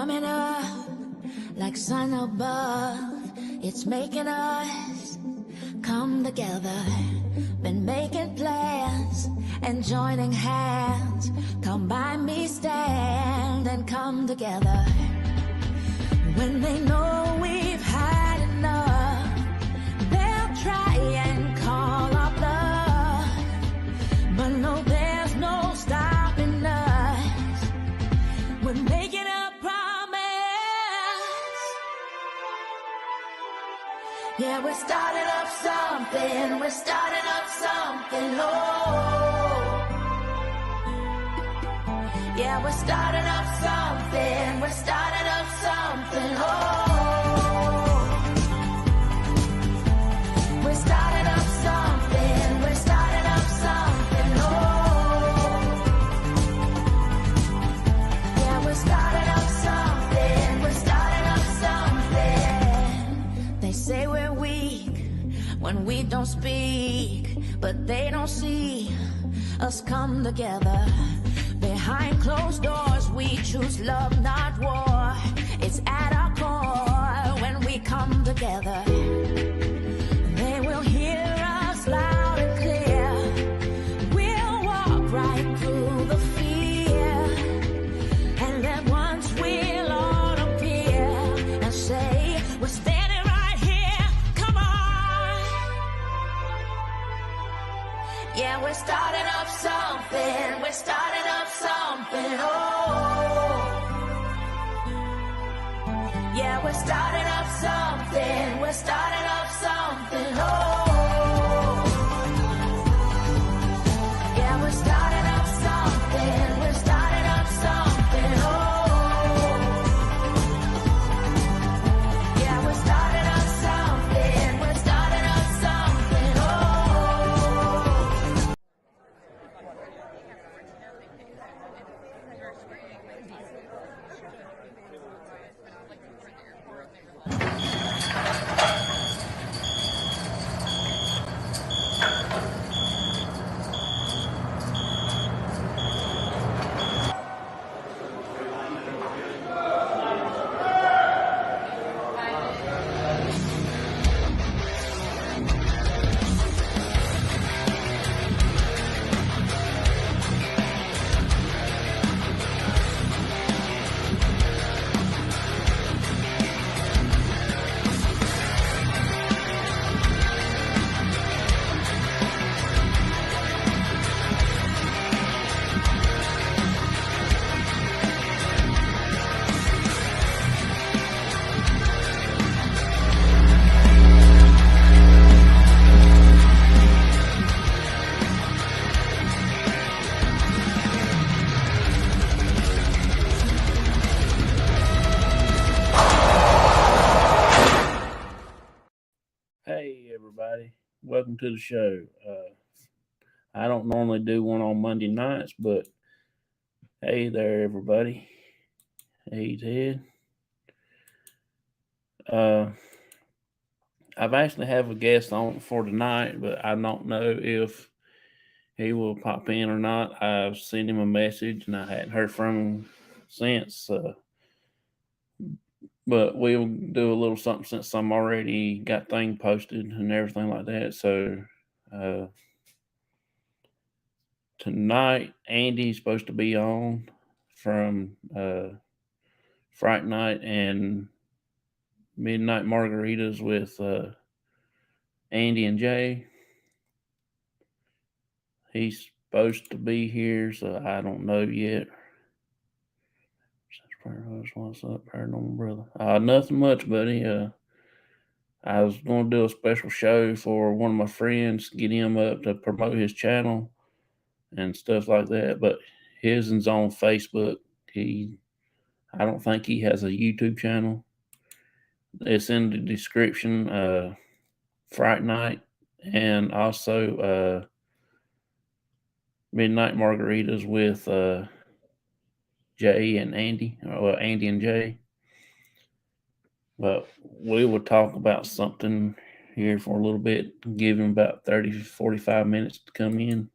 coming up like sun above. It's making us come together. Been making plans and joining hands. Come by me, stand and come together. When they know we've had enough, they'll try and call our bluff. But no, there's no stopping us. We're making a promise. Yeah, we're starting up something. We're starting up something. Oh, yeah, we're starting up something. We're starting up something. Oh, we're starting up something. We're starting up something. Oh, yeah, we're starting up something. We're starting up something. They say we're weak when we don't speak, but they don't see us come together. Behind closed doors, we choose love, not war. It's at our core when we come together. They will hear us loud and clear. We'll walk right through the fear. And then once we'll all appear and say, we're standing right here, come on. Yeah, we're starting up something. We're starting up something. Oh, yeah, we're starting up something. We're starting up something. Oh, yeah, we're starting up something. We're starting up something. Oh, yeah, we're starting up something. We're starting up something. Oh. Hey everybody, welcome to the show. I don't normally do one on Monday nights, but hey there everybody. Hey Ted. I've actually have a guest on for tonight, but I don't know if he will pop in or not. I've sent him a message and I hadn't heard from him since. But we'll do a little something since I'm already got things posted and everything like that. So tonight, Andy's supposed to be on from Fright Night and Midnight Margaritas with Andy and Jay. He's supposed to be here, so I don't know yet. What's up, Paranormal Brother? Nothing much, buddy. I was going to do a special show for one of my friends, get him up to promote his channel and stuff like that. But his is on Facebook. I don't think he has a YouTube channel. It's in the description. Fright Night and also Midnight Margaritas with Jay and Andy, or Andy and Jay. But we will talk about something here for a little bit, give him about 30, 45 minutes to come in.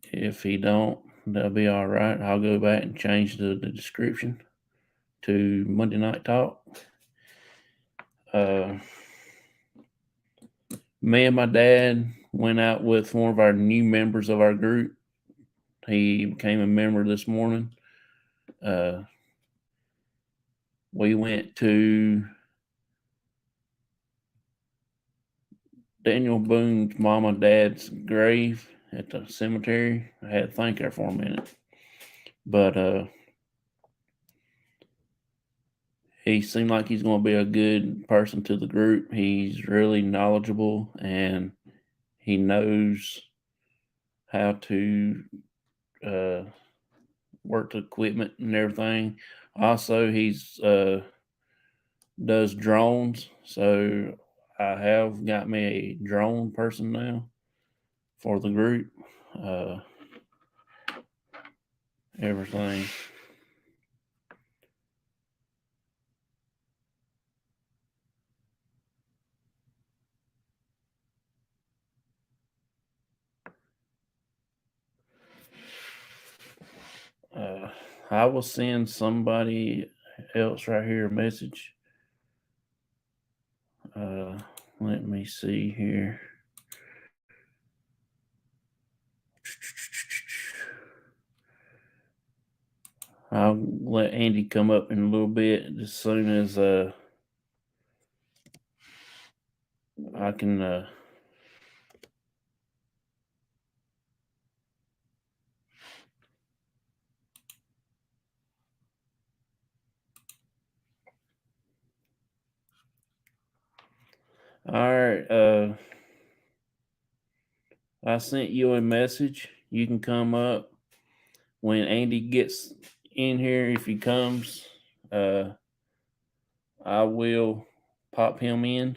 If he don't, that'll be all right. I'll go back and change the description. to Monday Night Talk. Me and my dad went out with one of our new members of our group. He became a member this morning. We went to Daniel Boone's mom and dad's grave at the cemetery. I had to think there for a minute. But he seemed like he's going to be a good person to the group. He's really knowledgeable and he knows how to work the equipment and everything. Also, he's does drones, so I have got me a drone person now for the group. Everything. I will send somebody else right here a message. Let me see here. I'll let Andy come up in a little bit as soon as I can all right. I sent you a message. You can come up when Andy gets in here. If he comes, I will pop him in.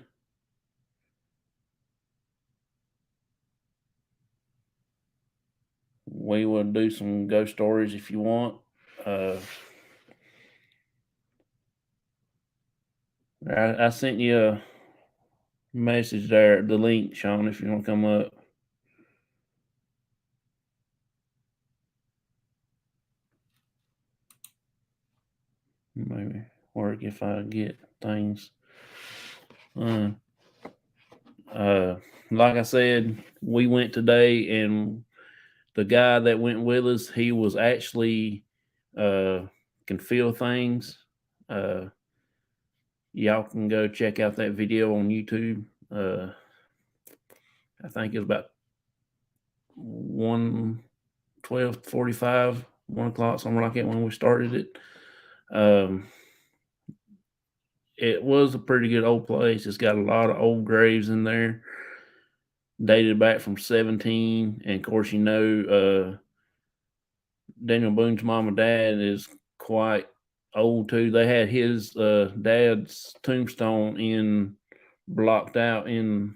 We will do some ghost stories if you want. I sent you a message there, the link, Sean, if you want to come up. Maybe work if I get things. Like I said, we went today, and the guy that went with us, he was actually can feel things. Y'all can go check out that video on YouTube. I think it was about 12:45, 1 o'clock, something like that when we started it. It was a pretty good old place. It's got a lot of old graves in there, dated back from 17. And of course, Daniel Boone's mom and dad is quite old too. They had his dad's tombstone blocked out in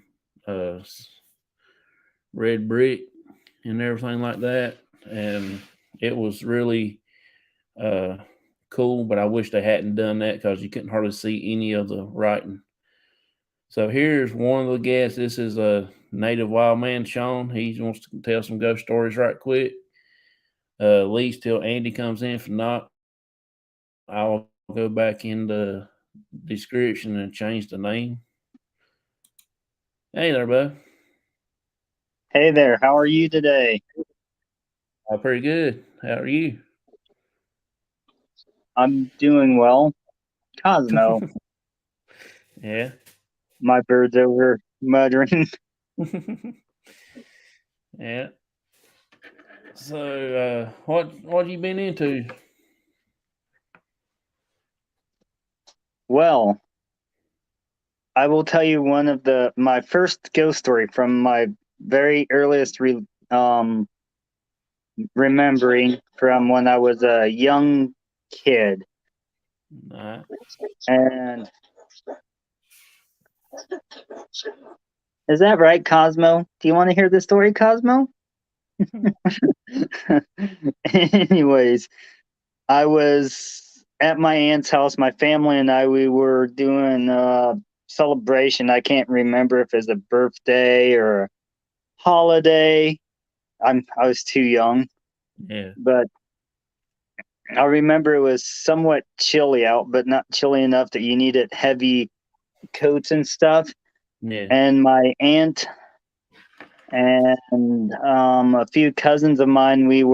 red brick and everything like that. And it was really cool, but I wish they hadn't done that because you couldn't hardly see any of the writing. So here's one of the guests. This is a native Wildman, Sean. He wants to tell some ghost stories right quick. At least till Andy comes in. If not, I'll go back in the description and change the name. Hey there, bud. Hey there. How are you today? Pretty good. How are you? I'm doing well. Cosmo. Yeah. My bird's over muttering. Yeah. So, what have you been into? Well, I will tell you one of my first ghost story from my very earliest remembering from when I was a young kid. Right. And is that right, Cosmo? Do you want to hear the story, Cosmo? Anyways, I was at my aunt's house. My family and I, we were doing a celebration. I can't remember if it was a birthday or a holiday. I was too young. Yeah. But I remember it was somewhat chilly out, but not chilly enough that you needed heavy coats and stuff. Yeah. And my aunt and a few cousins of mine, we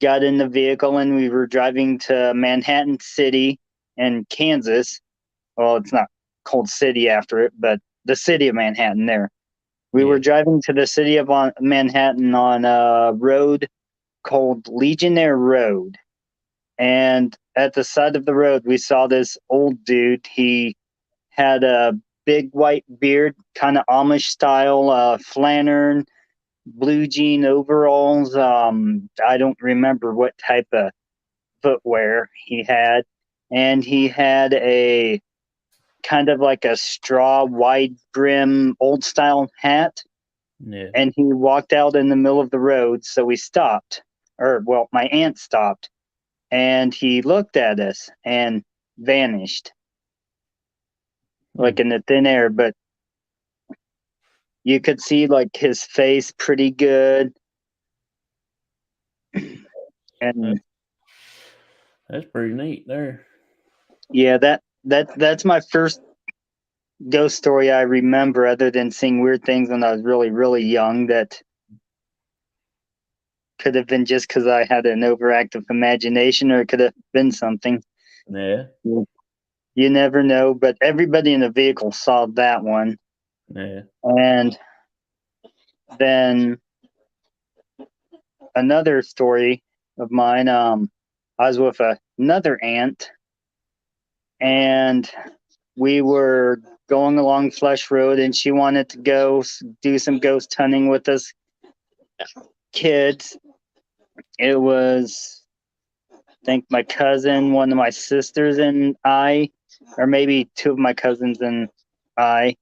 got in the vehicle and we were driving to Manhattan City in Kansas. Well, it's not called city after it, but the city of Manhattan there. We were driving to the city of Manhattan on a road called Legionnaire Road. And at the side of the road, we saw this old dude. He had a big white beard, kind of Amish style, flannel, blue jean overalls. I don't remember what type of footwear he had. And he had a kind of like a straw wide brim old style hat. Yeah. And he walked out in the middle of the road. So we stopped, my aunt stopped, and he looked at us and vanished like in the thin air. But you could see like his face pretty good. And that's pretty neat there. yeah, that's my first ghost story I remember, other than seeing weird things when I was really, really young. That could have been just because I had an overactive imagination, or it could have been something. Yeah. You never know, but everybody in the vehicle saw that one. Yeah. And then another story of mine, I was with another aunt, and we were going along Flesh Road, and she wanted to go do some ghost hunting with us kids. It was, I think, my cousin, one of my sisters, and I, or maybe two of my cousins and I.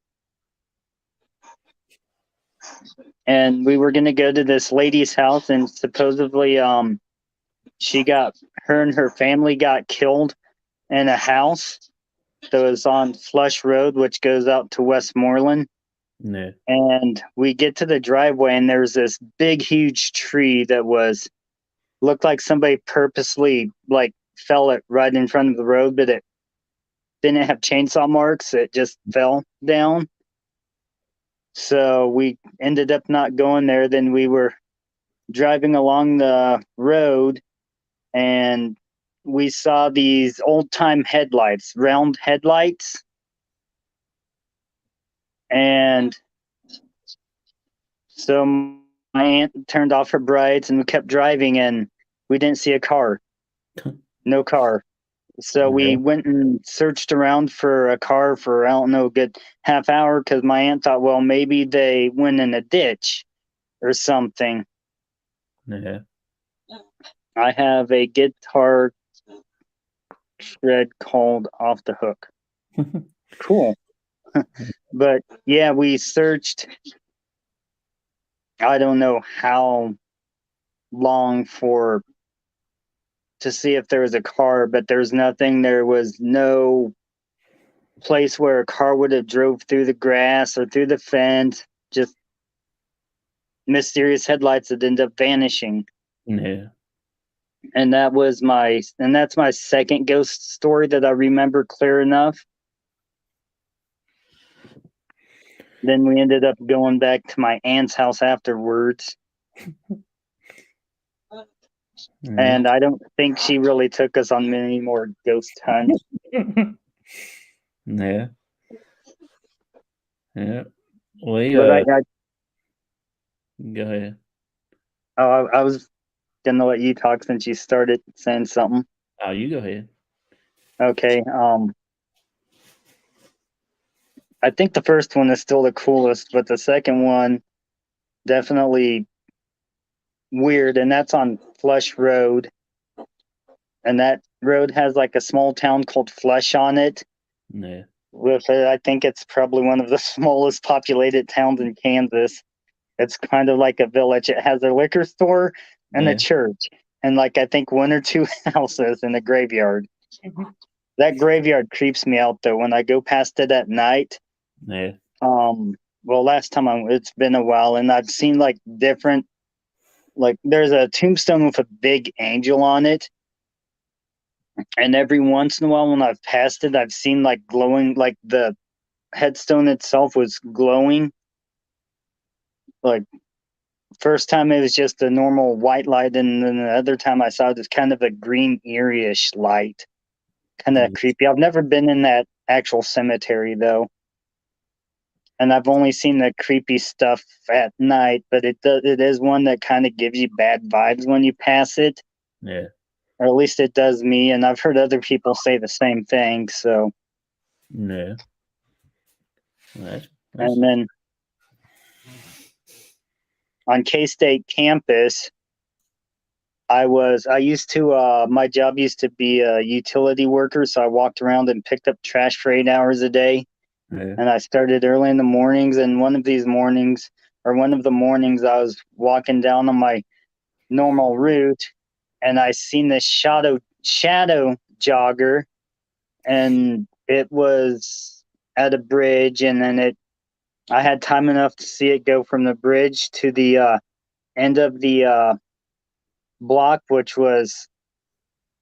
And we were going to go to this lady's house, and supposedly her and her family got killed in a house that was on Flush Road, which goes out to Westmoreland. Yeah. And we get to the driveway, and there's this big, huge tree that looked like somebody purposely fell it right in front of the road, but it didn't have chainsaw marks. It just fell down. So we ended up not going there. Then we were driving along the road, and we saw these old-time headlights, round headlights. And so my aunt turned off her brights, and we kept driving, and we didn't see a car. No car. So we went and searched around for a car for, I don't know, a good half hour, because my aunt thought, well, maybe they went in a ditch or something. Yeah. I have a guitar shred called Off the Hook. Cool. But yeah, we searched, I don't know how long to see if there was a car, but there's nothing. There was no place where a car would have drove through the grass or through the fence. Just mysterious headlights that end up vanishing. Yeah. And that's my second ghost story that I remember clear enough. Then we ended up going back to my aunt's house afterwards. And I don't think she really took us on many more ghost hunts. Yeah. Yeah. Well, But go ahead. I was gonna let you talk since you started saying something. Oh, you go ahead. Okay. I think the first one is still the coolest, but the second one definitely weird, and that's on Flush Road. And that road has like a small town called Flush on it. Yeah. I think it's probably one of the smallest populated towns in Kansas. It's kind of like a village. It has a liquor store and a church, and I think one or two houses and a graveyard. That graveyard creeps me out though. When I go past it at night. Yeah. Well, last time it's been a while, and I've seen different, there's a tombstone with a big angel on it, And every once in a while when I've passed it, I've seen like glowing, like the headstone itself was glowing. Like first time it was just a normal white light, and then the other time I saw it was kind of a green eerie-ish light. Kind of creepy. I've never been in that actual cemetery though. And I've only seen the creepy stuff at night, but it is one that kind of gives you bad vibes when you pass it. Yeah. Or at least it does me, and I've heard other people say the same thing, so. Yeah. That's And then on K-State campus, my job used to be a utility worker, so I walked around and picked up trash for 8 hours a day. yeah. And I started early in the mornings, and one of the mornings I was walking down on my normal route, and I seen this shadow jogger, and it was at a bridge, and then I had time enough to see it go from the bridge to the end of the block, which was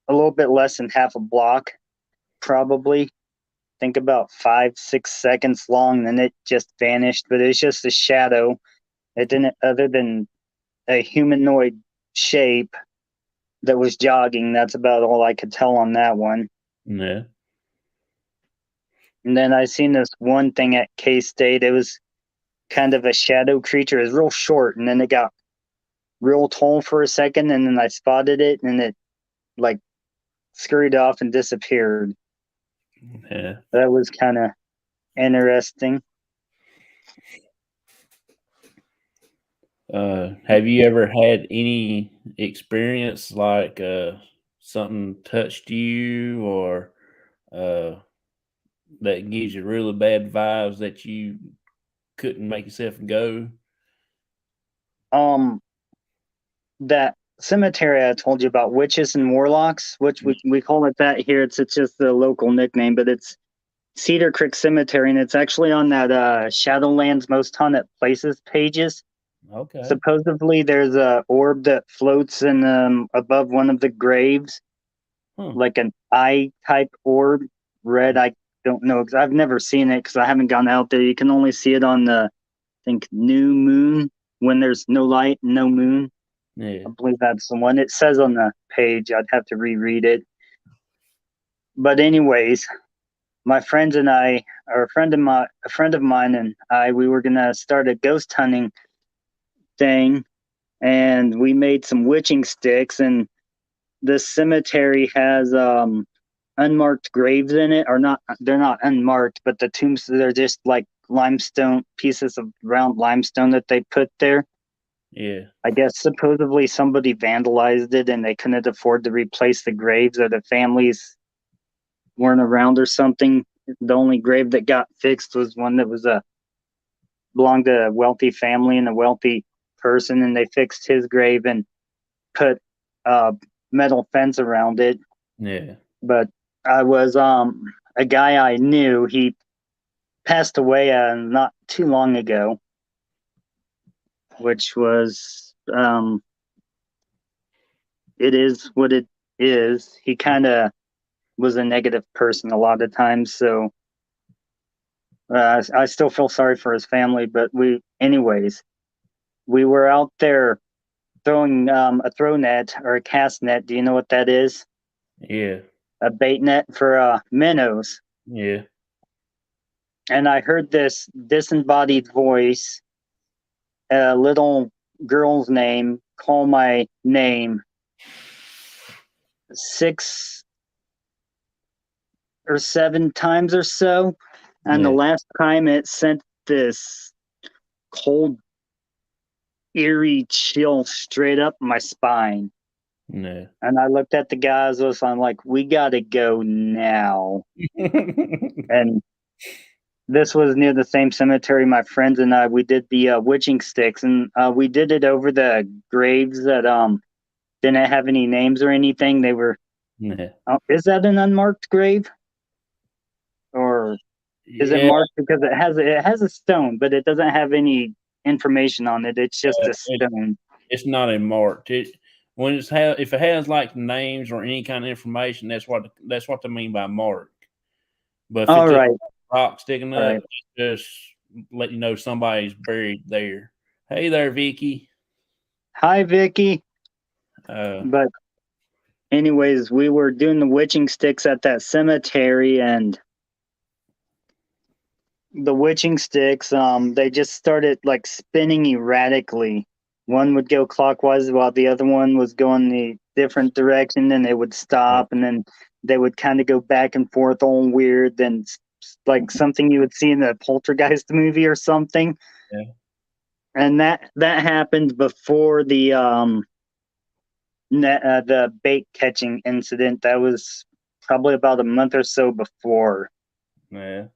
a little bit less than half a block, probably. Think about 5-6 seconds long, then it just vanished. But it's just a shadow. It didn't, other than a humanoid shape that was jogging. That's about all I could tell on that one. Yeah. And then I seen this one thing at K-State. It was kind of a shadow creature. It was real short, and then it got real tall for a second, and then I spotted it, and it like scurried off and disappeared. Yeah. That was kind of interesting. Have you ever had any experience like something touched you or that gives you really bad vibes that you couldn't make yourself go? That cemetery I told you about, Witches and Warlocks, which we call it that here. It's just the local nickname, but it's Cedar Creek Cemetery, and it's actually on that Shadowlands Most Haunted Places pages. Okay. Supposedly there's a orb that floats in above one of the graves, like an eye type orb, red. I don't know because I've never seen it because I haven't gone out there. You can only see it on the, I think, new moon when there's no light, no moon. Yeah. I believe that's the one. It says on the page. I'd have to reread it. But anyways, my friends and I, or a friend of mine and I, we were gonna start a ghost hunting thing, and we made some witching sticks. And this cemetery has unmarked graves in it, or not? They're not unmarked, but the tombs, they're just like limestone pieces of round limestone that they put there. Yeah. I guess supposedly somebody vandalized it and they couldn't afford to replace the graves, or the families weren't around or something. The only grave that got fixed was one that was belonged to a wealthy family and a wealthy person, and they fixed his grave and put a metal fence around it. Yeah. But I was a guy I knew. He passed away not too long ago, which was it is what it is. He kind of was a negative person a lot of times, so I still feel sorry for his family. But we were out there throwing a throw net or a cast net. Do you know what that is? Yeah. A bait net for minnows. Yeah. And I heard this disembodied voice, a little girl's name, call my name 6 or 7 times or so. And the last time it sent this cold, eerie chill straight up my spine. Yeah. And I looked at the guys, I'm like, we gotta go now. And this was near the same cemetery. My friends and I, we did the witching sticks, and we did it over the graves that didn't have any names or anything. They were. Yeah. Is that an unmarked grave, or is it marked because it has a stone, but it doesn't have any information on it? It's just a stone. It's not a marked. when if it has like names or any kind of information, that's what they mean by mark. But if it's just a rock sticking up, it's just let you know somebody's buried there. Hey there, Vicky. Hi, Vicky. But anyways, we were doing the witching sticks at that cemetery, and the witching sticks, they just started like spinning erratically. One would go clockwise while the other one was going the different direction, then they would stop, and then they would kind of go back and forth all weird, then like something you would see in the Poltergeist movie or something. Yeah. And that happened before the bait catching incident. That was probably about a month or so before. Yeah.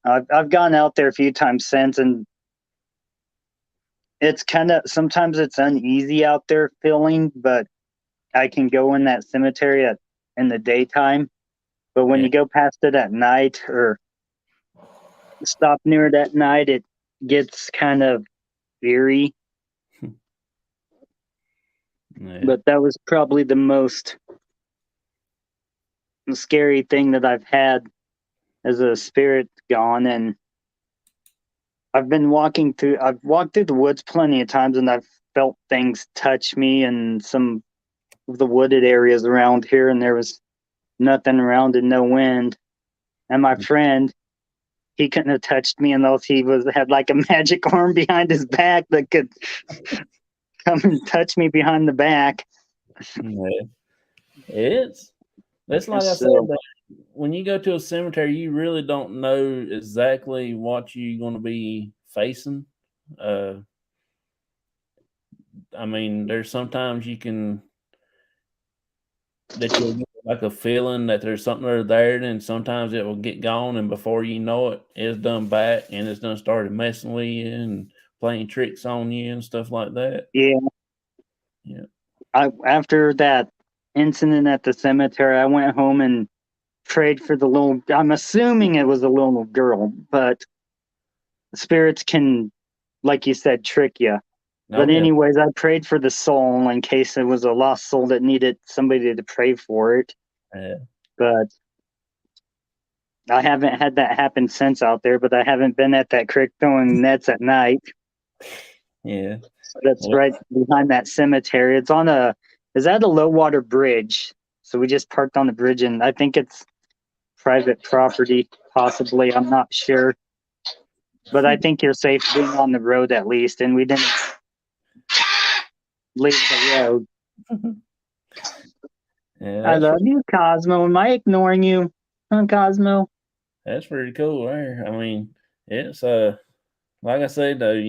I've gone out there a few times since, and it's kind of, sometimes it's uneasy out there feeling, but I can go in that cemetery in the daytime. But when you go past it at night or stop near it at night, it gets kind of eerie. But that was probably the most scary thing that I've had as a spirit gone. And I've walked through the woods plenty of times, and I've felt things touch me in some of the wooded areas around here, and there was nothing around and no wind. And my friend, he couldn't have touched me unless he had like a magic arm behind his back that could come and touch me behind the back. That's like I said, when you go to a cemetery, you really don't know exactly what you're going to be facing. I mean, there's sometimes you'll get like a feeling that there's something there, and sometimes it will get gone, and before you know it, it's done back, and it's done started messing with you and playing tricks on you and stuff like that. Yeah. After that incident at the cemetery, I went home and prayed for the little, I'm assuming it was a little girl, but spirits can, like you said, trick you. But anyways, I prayed for the soul in case it was a lost soul that needed somebody to pray for it. But I haven't had that happen since out there, but I haven't been at that creek throwing nets at night. Yeah. That's right behind that cemetery. Is that a low water bridge? So we just parked on the bridge, and I think it's private property, possibly. I'm not sure. But I think you're safe being on the road at least, and we didn't leave the road. I love you, Cosmo. Am I ignoring you, Cosmo? That's pretty cool there. I mean, it's like I said though,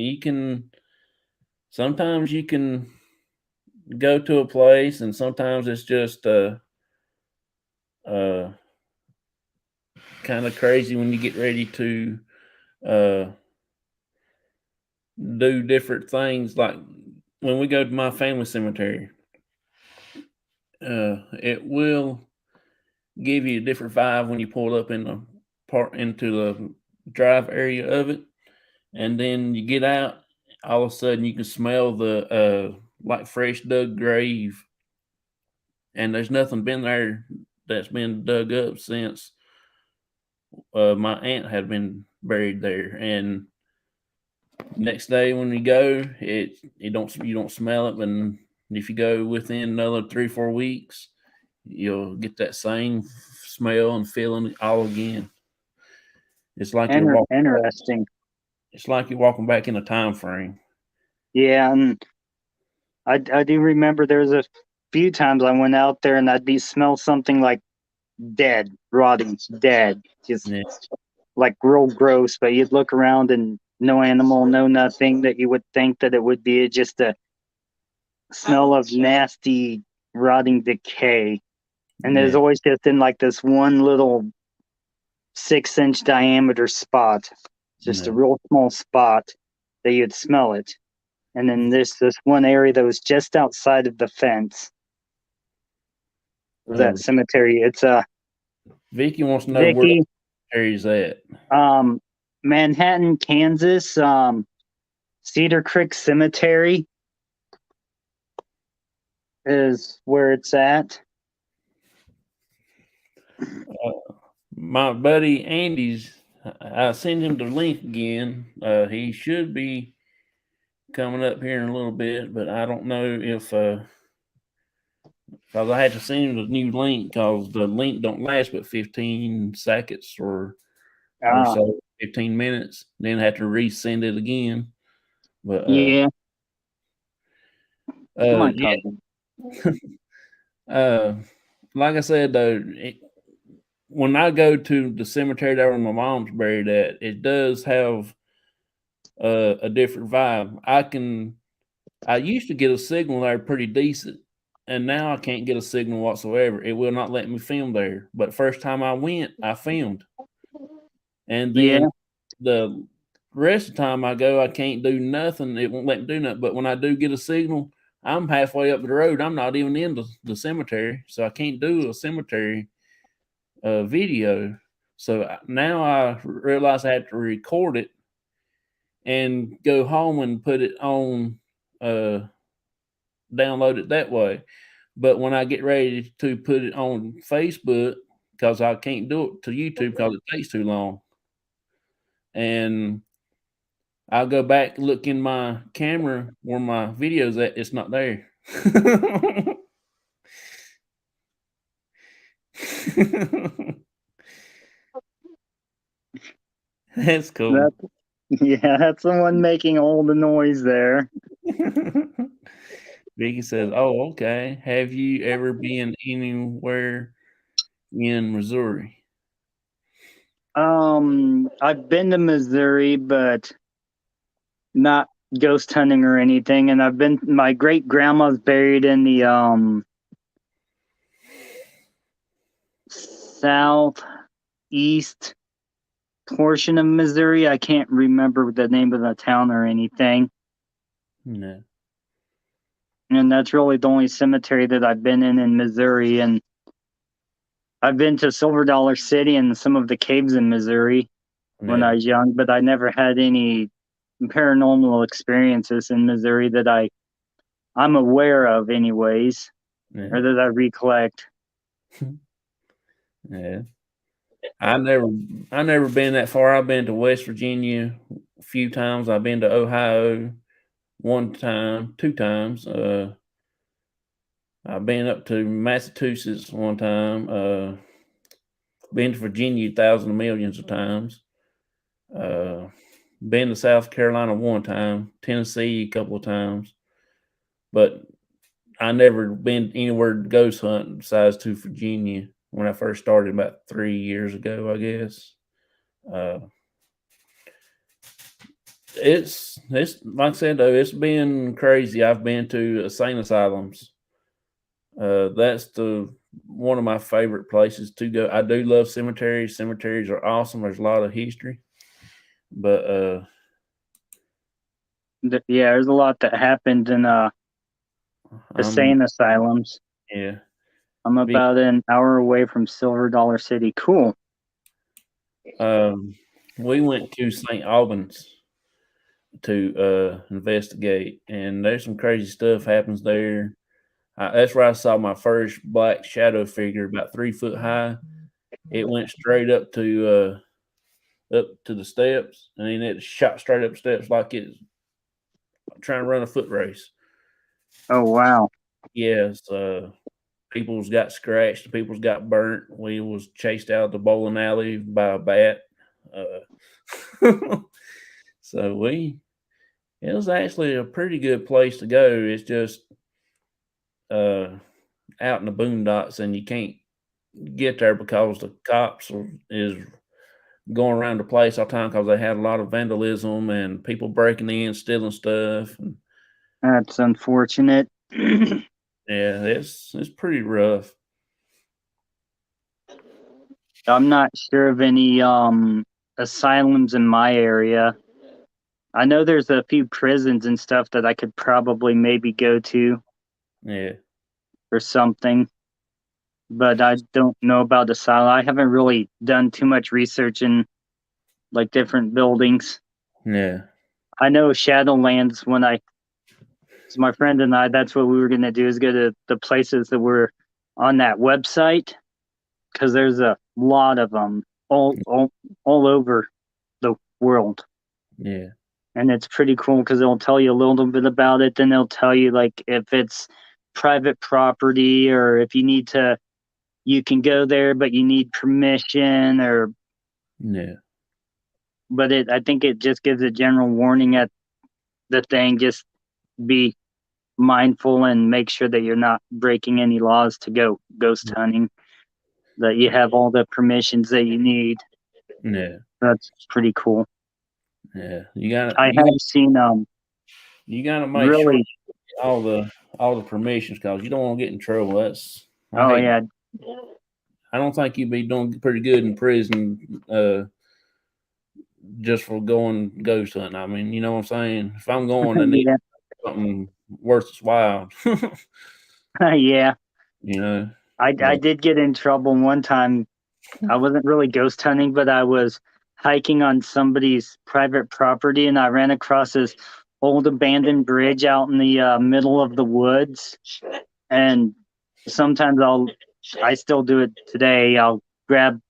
sometimes you can go to a place, and sometimes it's just kind of crazy when you get ready to do different things. Like when we go to my family cemetery, it will give you a different vibe when you pull up into the drive area of it, and then you get out. All of a sudden, you can smell the like fresh dug grave, and there's nothing been there that's been dug up since my aunt had been buried there. And next day when you go, you don't smell it, and if you go within another 3-4 weeks, you'll get that same smell and feeling all again. It's like interesting. It's like you're walking back in a time frame. Yeah, and I do remember there was a few times I went out there and I'd smell something like dead, rotting, dead, just like real gross. But you'd look around and no animal, no nothing that you would think that it would be. Just a smell of nasty, rotting decay. And there's always just in like this one little 6-inch diameter spot, just a real small spot that you'd smell it. And then there's this one area that was just outside of the fence of that cemetery. It's Vicky wants to know where the cemetery is at. Manhattan, Kansas, Cedar Creek Cemetery. is where it's at. My buddy Andy's, I sent him the link again. He should be coming up here in a little bit, but I don't know if because I had to send him the new link because the link don't last but 15 seconds or so, 15 minutes. Then I have to resend it again. But yeah. Come on, yeah. Like I said though, when I go to the cemetery there where my mom's buried at, it does have a different vibe. I used to get a signal there pretty decent, and now I can't get a signal whatsoever. It will not let me film there. But first time I went, I filmed, and then the rest of the time I go, I can't do nothing. It won't let me do nothing. But when I do get a signal, I'm halfway up the road. I'm not even in the cemetery, so I can't do a cemetery video. So now I realize I have to record it and go home and put it on, download it that way. But when I get ready to put it on Facebook, because I can't do it to YouTube because it takes too long, and I'll go back, look in my camera where my video's at, it's not there. That's cool. That's the one making all the noise there. Vicky says, "Oh, okay. Have you ever been anywhere in Missouri?" I've been to Missouri, but not ghost hunting or anything. And my great grandma's buried in the southeast portion of Missouri. I can't remember the name of the town or anything. No. And that's really the only cemetery that I've been in Missouri. And I've been to Silver Dollar City and some of the caves in Missouri when I was young, but I never had any paranormal experiences in Missouri that I'm aware of anyways, or that I recollect. Yeah. I never been that far. I've been to West Virginia a few times. I've been to Ohio one time, 2 times. I've been up to Massachusetts one time. Been to Virginia thousands of millions of times. Been to South Carolina one time, Tennessee a couple of times, but I never been anywhere to ghost hunt besides to Virginia when I first started about 3 years ago, I guess. It's like I said though, it's been crazy. I've been to insane asylums. That's one of my favorite places to go. I do love cemeteries. Cemeteries are awesome. There's a lot of history, but there's a lot that happened in insane asylums. Yeah. I'm about an hour away from Silver Dollar City. Cool. We went to St. Albans to investigate, and there's some crazy stuff happens there. That's where I saw my first black shadow figure, about 3 foot high. It went straight up to the steps, and then it shot straight up steps like it's trying to run a foot race. Oh wow! Yes, people's got scratched, people's got burnt. We was chased out of the bowling alley by a bat. So it was actually a pretty good place to go. It's just out in the boondocks, and you can't get there because the cops is going around the place all the time because they had a lot of vandalism and people breaking in, stealing stuff. That's unfortunate. Yeah, it's pretty rough. I'm not sure of any asylums in my area. I know there's a few prisons and stuff that I could probably maybe go to. Yeah. Or something. But I don't know about asylum. I haven't really done too much research in like different buildings. Yeah. I know Shadowlands, when I So my friend and I, that's what we were going to do, is go to the places that were on that website, because there's a lot of them all over the world. Yeah. And it's pretty cool because they'll tell you a little bit about it. Then they'll tell you, like, if it's private property, or if you need to, you can go there, but you need permission, or. Yeah. But I think it just gives a general warning at the thing. Just be mindful and make sure that you're not breaking any laws to go ghost hunting, that you have all the permissions that you need. Yeah. That's pretty cool. Yeah. I have seen you gotta make really sure all the permissions, because you don't want to get in trouble. yeah. I don't think you'd be doing pretty good in prison just for going ghost hunting. I mean, you know what I'm saying? If I'm going to need something worth its while. Yeah. You know. I did get in trouble one time. I wasn't really ghost hunting, but I was hiking on somebody's private property, and I ran across this old abandoned bridge out in the middle of the woods. And sometimes I still do it today. I'll grab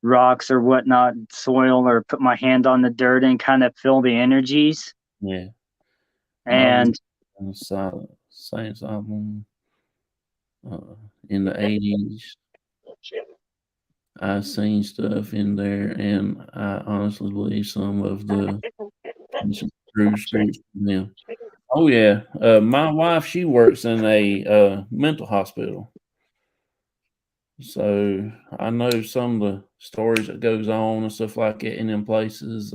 rocks or whatnot, soil, or put my hand on the dirt and kind of feel the energies. Yeah. And Science album in the 80s. I've seen stuff in there, and I honestly believe some of the true spirits from them. Oh yeah, my wife, she works in a mental hospital, so I know some of the stories that goes on and stuff like that in them places.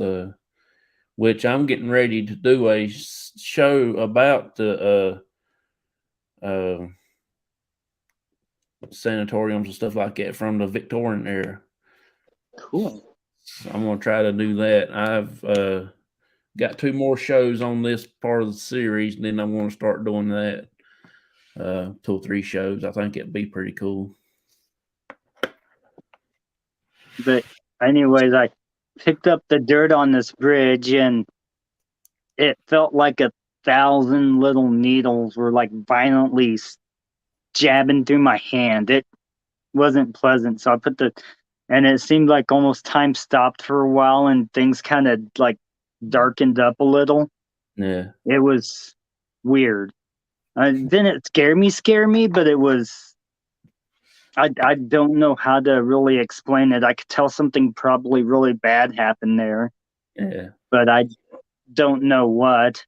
Which I'm getting ready to do a show about the sanatoriums and stuff like that from the Victorian era. Cool. So I'm gonna try to do that. I've got 2 more shows on this part of the series, and then I'm going to start doing that. 2 or 3 shows. I think it'd be pretty cool. But anyways, I picked up the dirt on this bridge, and it felt like 1,000 little needles were like violently jabbing through my hand. It wasn't pleasant. So I and it seemed like almost time stopped for a while, and things kind of like darkened up a little. Yeah. It was weird. Didn't scare me, but it was, I don't know how to really explain it. I could tell something probably really bad happened there. Yeah. But I don't know what.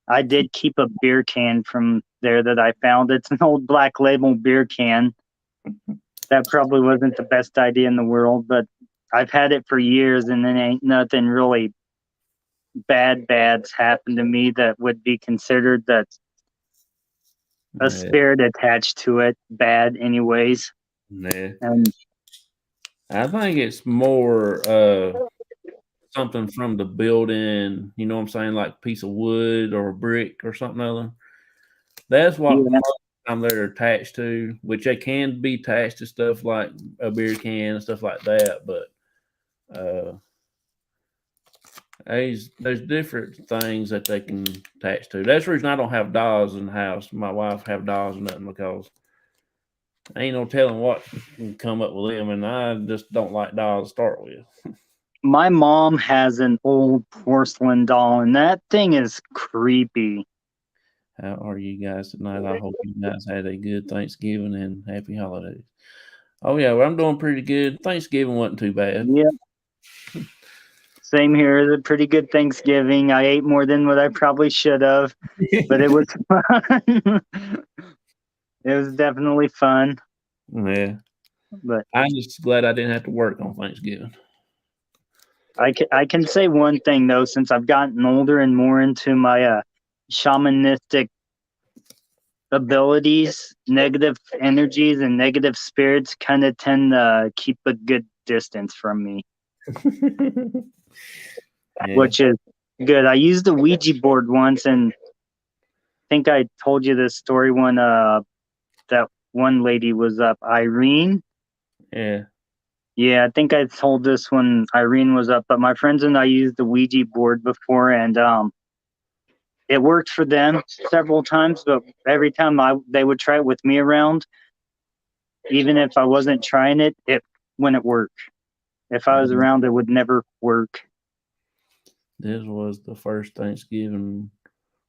I did keep a beer can from there that I found. It's an old Black Label beer can. That probably wasn't the best idea in the world, but I've had it for years, and then ain't nothing really bad's happened to me that would be considered that's a spirit attached to it bad anyways. Yeah. And I think it's more something from the building, you know what I'm saying, like a piece of wood or a brick or something other. That's what most of the time they're attached to, which they can be attached to stuff like a beer can and stuff like that, but there's different things that they can attach to. That's the reason I don't have dolls in the house. My wife have dolls and nothing, because ain't no telling what can come up with them, and I just don't like dolls to start with. My mom has an old porcelain doll, and that thing is creepy. How are you guys tonight? I hope you guys had a good Thanksgiving and happy holidays. Oh yeah, well, I'm doing pretty good. Thanksgiving wasn't too bad. Yeah. Same here. It was a pretty good Thanksgiving. I ate more than what I probably should have, but it was fun. It was definitely fun. Yeah. But I'm just glad I didn't have to work on Thanksgiving. I can say one thing, though, since I've gotten older and more into my shamanistic abilities, negative energies and negative spirits kind of tend to keep a good distance from me. Yeah. Which is good. I used a Ouija board once, and I think I told you this story when that one lady was up, Irene. Yeah. Yeah, I think I told this when Irene was up, but my friends and I used the Ouija board before, and it worked for them several times, but every time they would try it with me around, even if I wasn't trying it, it wouldn't work. If I was around, it would never work. This was the first Thanksgiving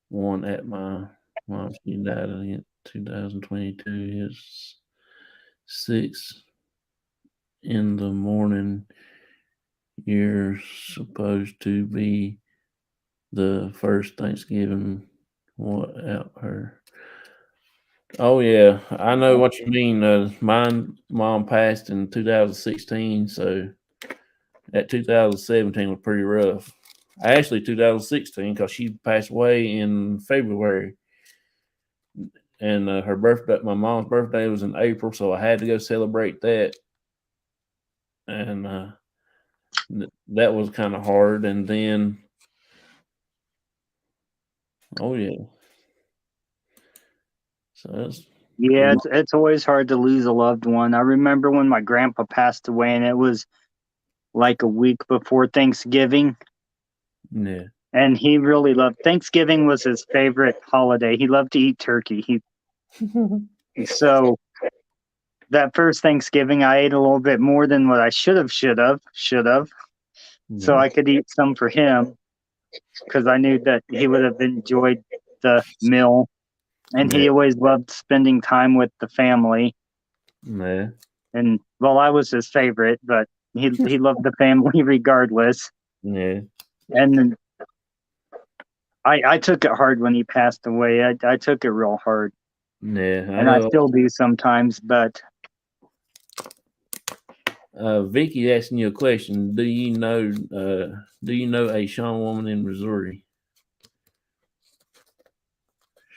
one at my mom. She died in 2022. It's 6 in the morning. You're supposed to be the first Thanksgiving without her. Oh yeah, I know what you mean. My mom passed in 2016, so that 2017 was pretty rough. Actually, 2016 because she passed away in February, and her birthday, my mom's birthday, was in April, so I had to go celebrate that, and that was kind of hard. And then, oh yeah, so it's always hard to lose a loved one. I remember when my grandpa passed away, and it was like a week before Thanksgiving. Yeah. And he really loved Thanksgiving was his favorite holiday. He loved to eat turkey. So that first Thanksgiving, I ate a little bit more than what I should have. So I could eat some for him because I knew that he would have enjoyed the meal. And he always loved spending time with the family. Yeah. And well, I was his favorite, but he loved the family regardless. Yeah. And I took it hard when he passed away. I took it real hard. Yeah. And I still do sometimes, but Vicky asking you a question. Do you know a Shawn woman in Missouri?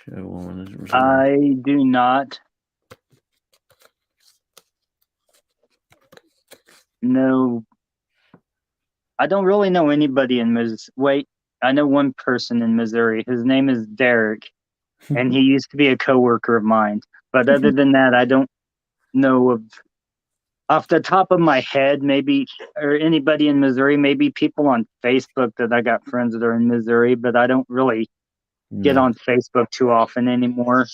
Shawn woman in Missouri. I do not. No. I don't really know anybody in Missouri. Wait, I know one person in Missouri. His name is Derek, and he used to be a coworker of mine. But other than that, I don't know of off the top of my head, maybe, or anybody in Missouri, maybe people on Facebook that I got friends that are in Missouri, but I don't really get on Facebook too often anymore.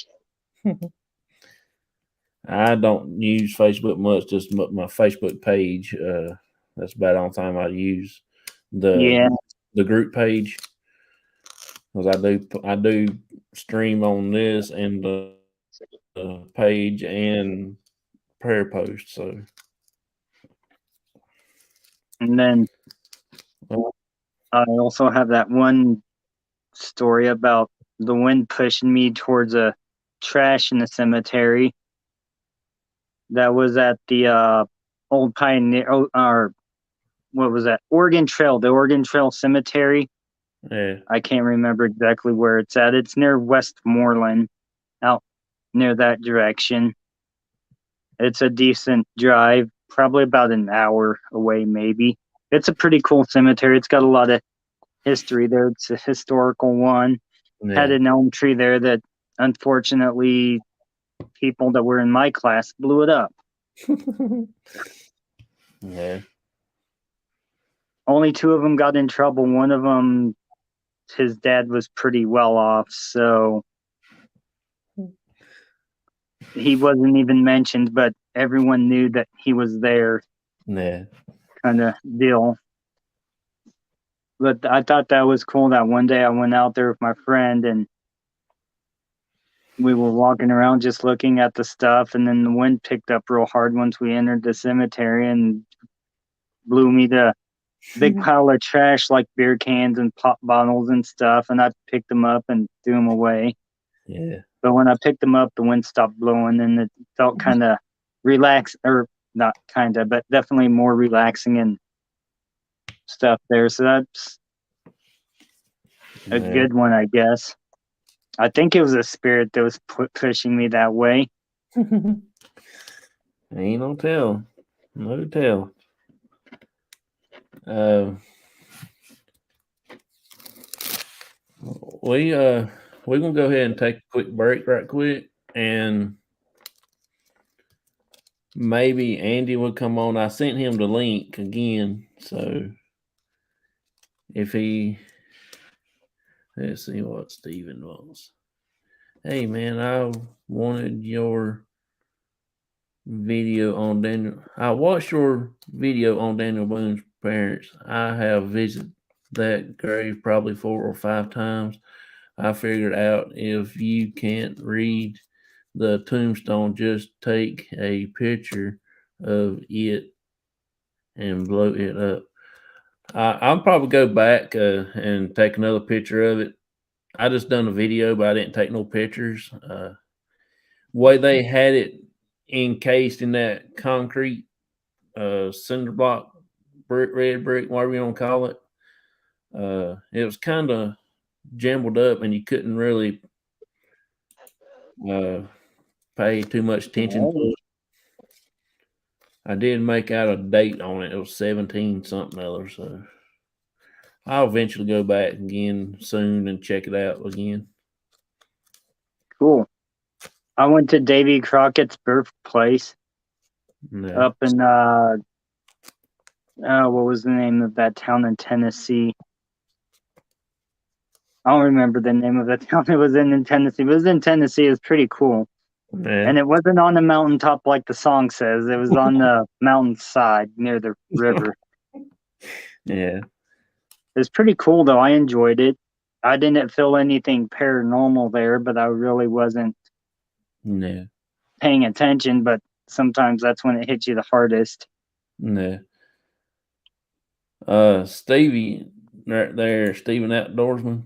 I don't use Facebook much, just my Facebook page. That's about the only time I use the group page, because I do stream on this and the page and prayer post. So, and then I also have that one story about the wind pushing me towards a trash in the cemetery. That was at the old Pioneer, or what was that? Oregon Trail, the Oregon Trail Cemetery. Yeah. I can't remember exactly where it's at. It's near Westmoreland, out near that direction. It's a decent drive, probably about an hour away, maybe. It's a pretty cool cemetery. It's got a lot of history there. It's a historical one. Yeah. Had an elm tree there that, unfortunately, people that were in my class blew it up. Yeah. Only two of them got in trouble. One of them, his dad was pretty well off, so he wasn't even mentioned, but everyone knew that he was there. Yeah. Kind of deal. But I thought that was cool that one day I went out there with my friend and we were walking around just looking at the stuff, and then the wind picked up real hard once we entered the cemetery and blew me to a big pile of trash like beer cans and pop bottles and stuff, and I picked them up and threw them away. Yeah. But when I picked them up, the wind stopped blowing and it felt kind of relaxed, or not kind of, but definitely more relaxing and stuff there. So that's a good one, I guess. I think it was a spirit that was pushing me that way. Ain't no tell. No tell. We're gonna go ahead and take a quick break right quick, and maybe Andy will come on. I sent him the link again, so if he Let's see what Steven wants. Hey, man, I wanted your video on Daniel. I watched your video on Daniel Boone's parents. I have visited that grave probably 4 or 5 times. I figured out if you can't read the tombstone, just take a picture of it and blow it up. I'll probably go back and take another picture of it. I just done a video, but I didn't take no pictures. Way they had it encased in that concrete cinder block, red brick, whatever you want to call it. It was kind of jumbled up, and you couldn't really pay too much attention to it. I did make out a date on it. It was 17 something other. So I'll eventually go back again soon and check it out again. Cool. I went to Davy Crockett's birthplace up in what was the name of that town in Tennessee? I don't remember the name of the town it was in Tennessee. But it was in Tennessee. It was pretty cool. Yeah. And it wasn't on the mountaintop like the song says. It was on the mountainside near the river. Yeah. It was pretty cool, though. I enjoyed it. I didn't feel anything paranormal there, but I really wasn't paying attention. But sometimes that's when it hits you the hardest. Yeah. Stevie right there, Steven Outdoorsman,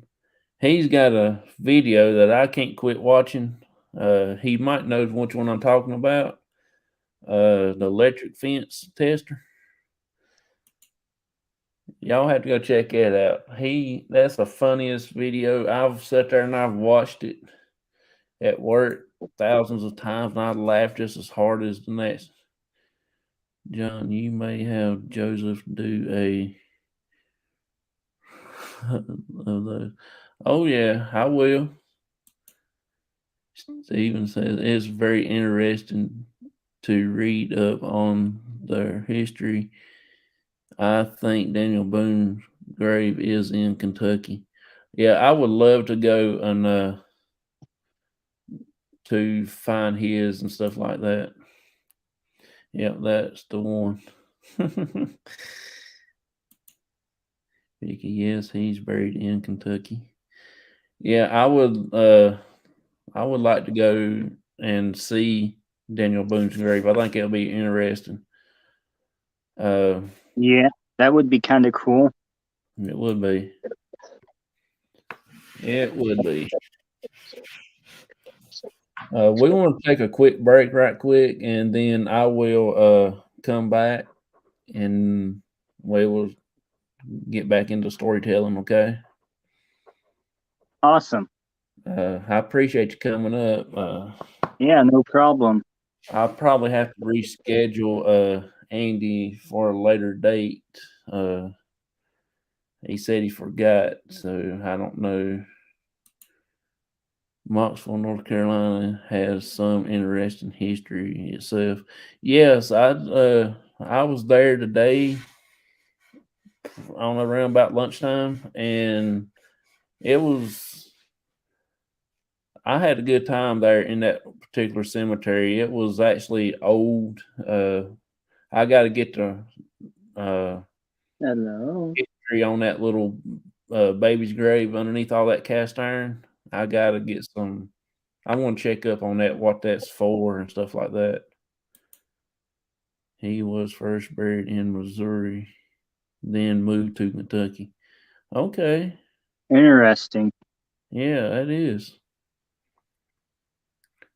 he's got a video that I can't quit watching. He might know which one I'm talking about. The electric fence tester. Y'all have to go check that out. That's the funniest video. I've sat there and I've watched it at work thousands of times, and I laughed just as hard as the next. John, you may have Joseph do a of those. Oh yeah, I will. Stephen says it's very interesting to read up on their history. I think Daniel Boone's grave is in Kentucky. Yeah, I would love to go and to find his and stuff like that. Yeah, that's the one. Vicky, yes, he's buried in Kentucky. Yeah, I would like to go and see Daniel Boone's grave. I think it'll be interesting. Yeah, that would be kind of cool. It would be. It would be. We want to take a quick break right quick, and then I will come back and we will get back into storytelling, okay? Awesome. I appreciate you coming up. Yeah, no problem. I'll probably have to reschedule Andy for a later date. He said he forgot, so I don't know. Moxville, North Carolina has some interesting history itself. Yes, I was there today on around about lunchtime, and I had a good time there in that particular cemetery. It was actually old. I got to get the history on that little baby's grave underneath all that cast iron. I got to get some. I want to check up on that, what that's for and stuff like that. He was first buried in Missouri, then moved to Kentucky. Okay. Interesting. Yeah, it is.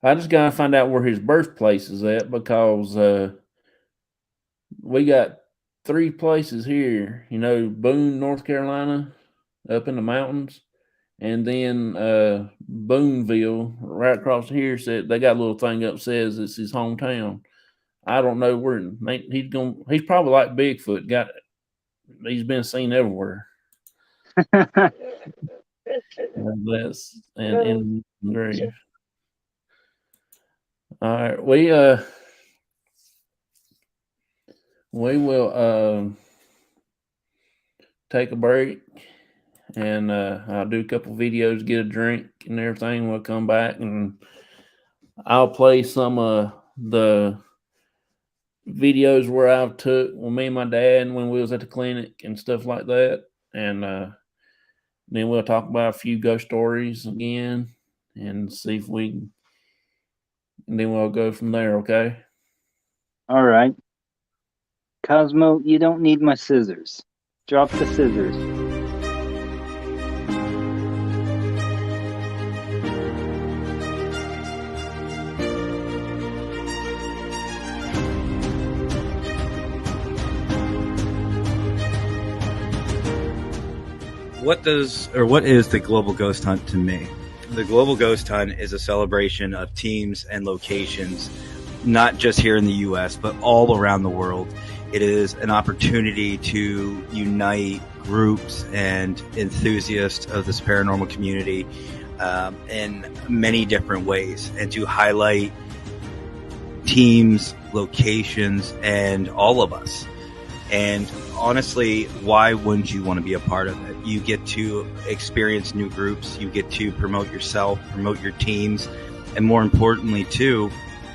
I just got to find out where his birthplace is at, because we got 3 places here. Boone, North Carolina, up in the mountains. And then Booneville, right across here, said they got a little thing up says it's his hometown. I don't know where he's probably like Bigfoot. He's been seen everywhere. That's in the grave. All right, we will take a break. and I'll do a couple videos, get a drink and everything. We'll come back and I'll play some of the videos where I took with me and my dad when we was at the clinic and stuff like that. And then we'll talk about a few ghost stories again and see if we can, and then we'll go from there, okay? All right. Cosmo, you don't need my scissors. Drop the scissors. What is the Global Ghost Hunt to me? The Global Ghost Hunt is a celebration of teams and locations, not just here in the U.S., but all around the world. It is an opportunity to unite groups and enthusiasts of this paranormal community in many different ways, and to highlight teams, locations, and all of us. And honestly, why wouldn't you want to be a part of it? You get to experience new groups. You get to promote yourself, promote your teams, and more importantly, too,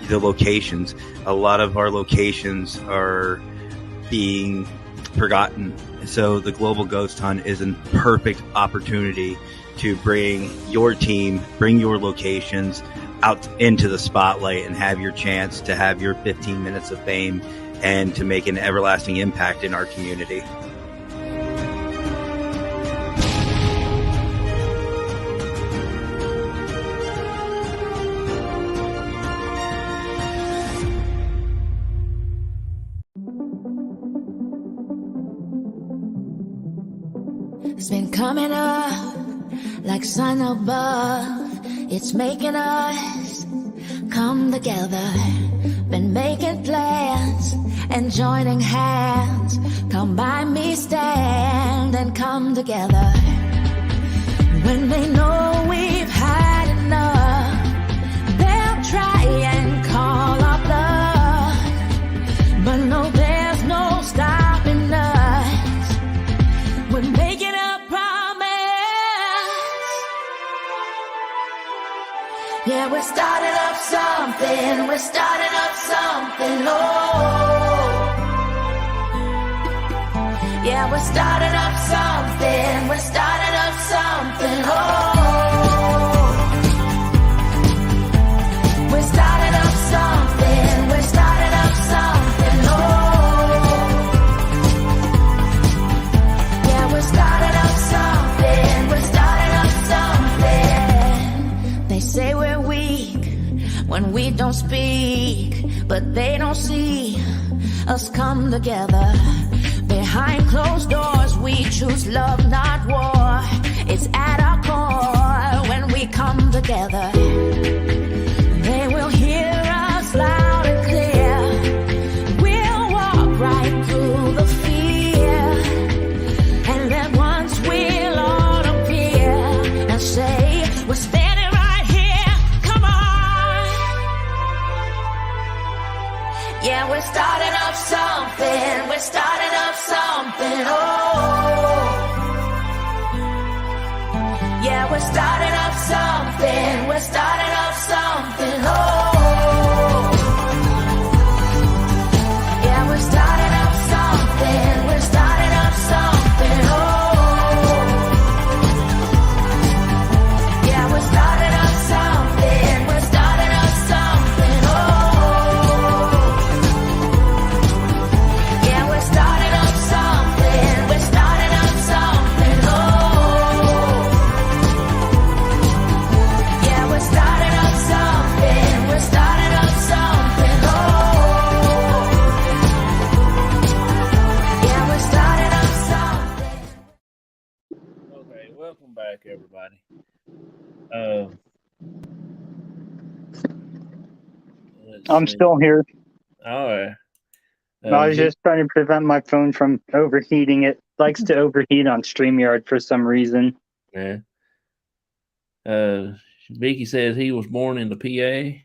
the locations. A lot of our locations are being forgotten. So the Global Ghost Hunt is a perfect opportunity to bring your team, bring your locations out into the spotlight and have your chance to have your 15 minutes of fame and to make an everlasting impact in our community. It's been coming up like sun above. It's making us come together. Been making plans and joining hands. Come by me, stand and come together. When they know we've had enough, they'll try and call our bluff. But no, there's no stopping us. We're making a promise. Yeah, we're starting up something. We're starting up something. Oh, yeah, we're starting up something. We're starting up something. Oh, we're starting up something. We're starting up something. Oh, yeah, we're starting up something. We're starting up something. They say we're weak when we don't speak, but they don't see us come together. Behind closed doors, we choose love, not war. It's at our core when we come together. They will hear us loud and clear. We'll walk right through the fear, and then once we'll all appear and say, we're standing right here. Come on. Yeah, we're starting up something. We're starting up something. Oh, yeah, we're starting up something. We're starting up something. Oh, yeah, we're starting up something. We're starting up something. Oh, yeah, we're starting up something. We're starting up something. Oh, yeah, we're starting up something. We're starting up something. Oh, yeah, we're starting up something. We're starting up something. Oh, yeah, we're starting up something. Okay, welcome back, everybody. I'm still here. All right. I was just trying to prevent my phone from overheating. It likes to overheat on StreamYard for some reason. Yeah. Vicky says he was born in the PA.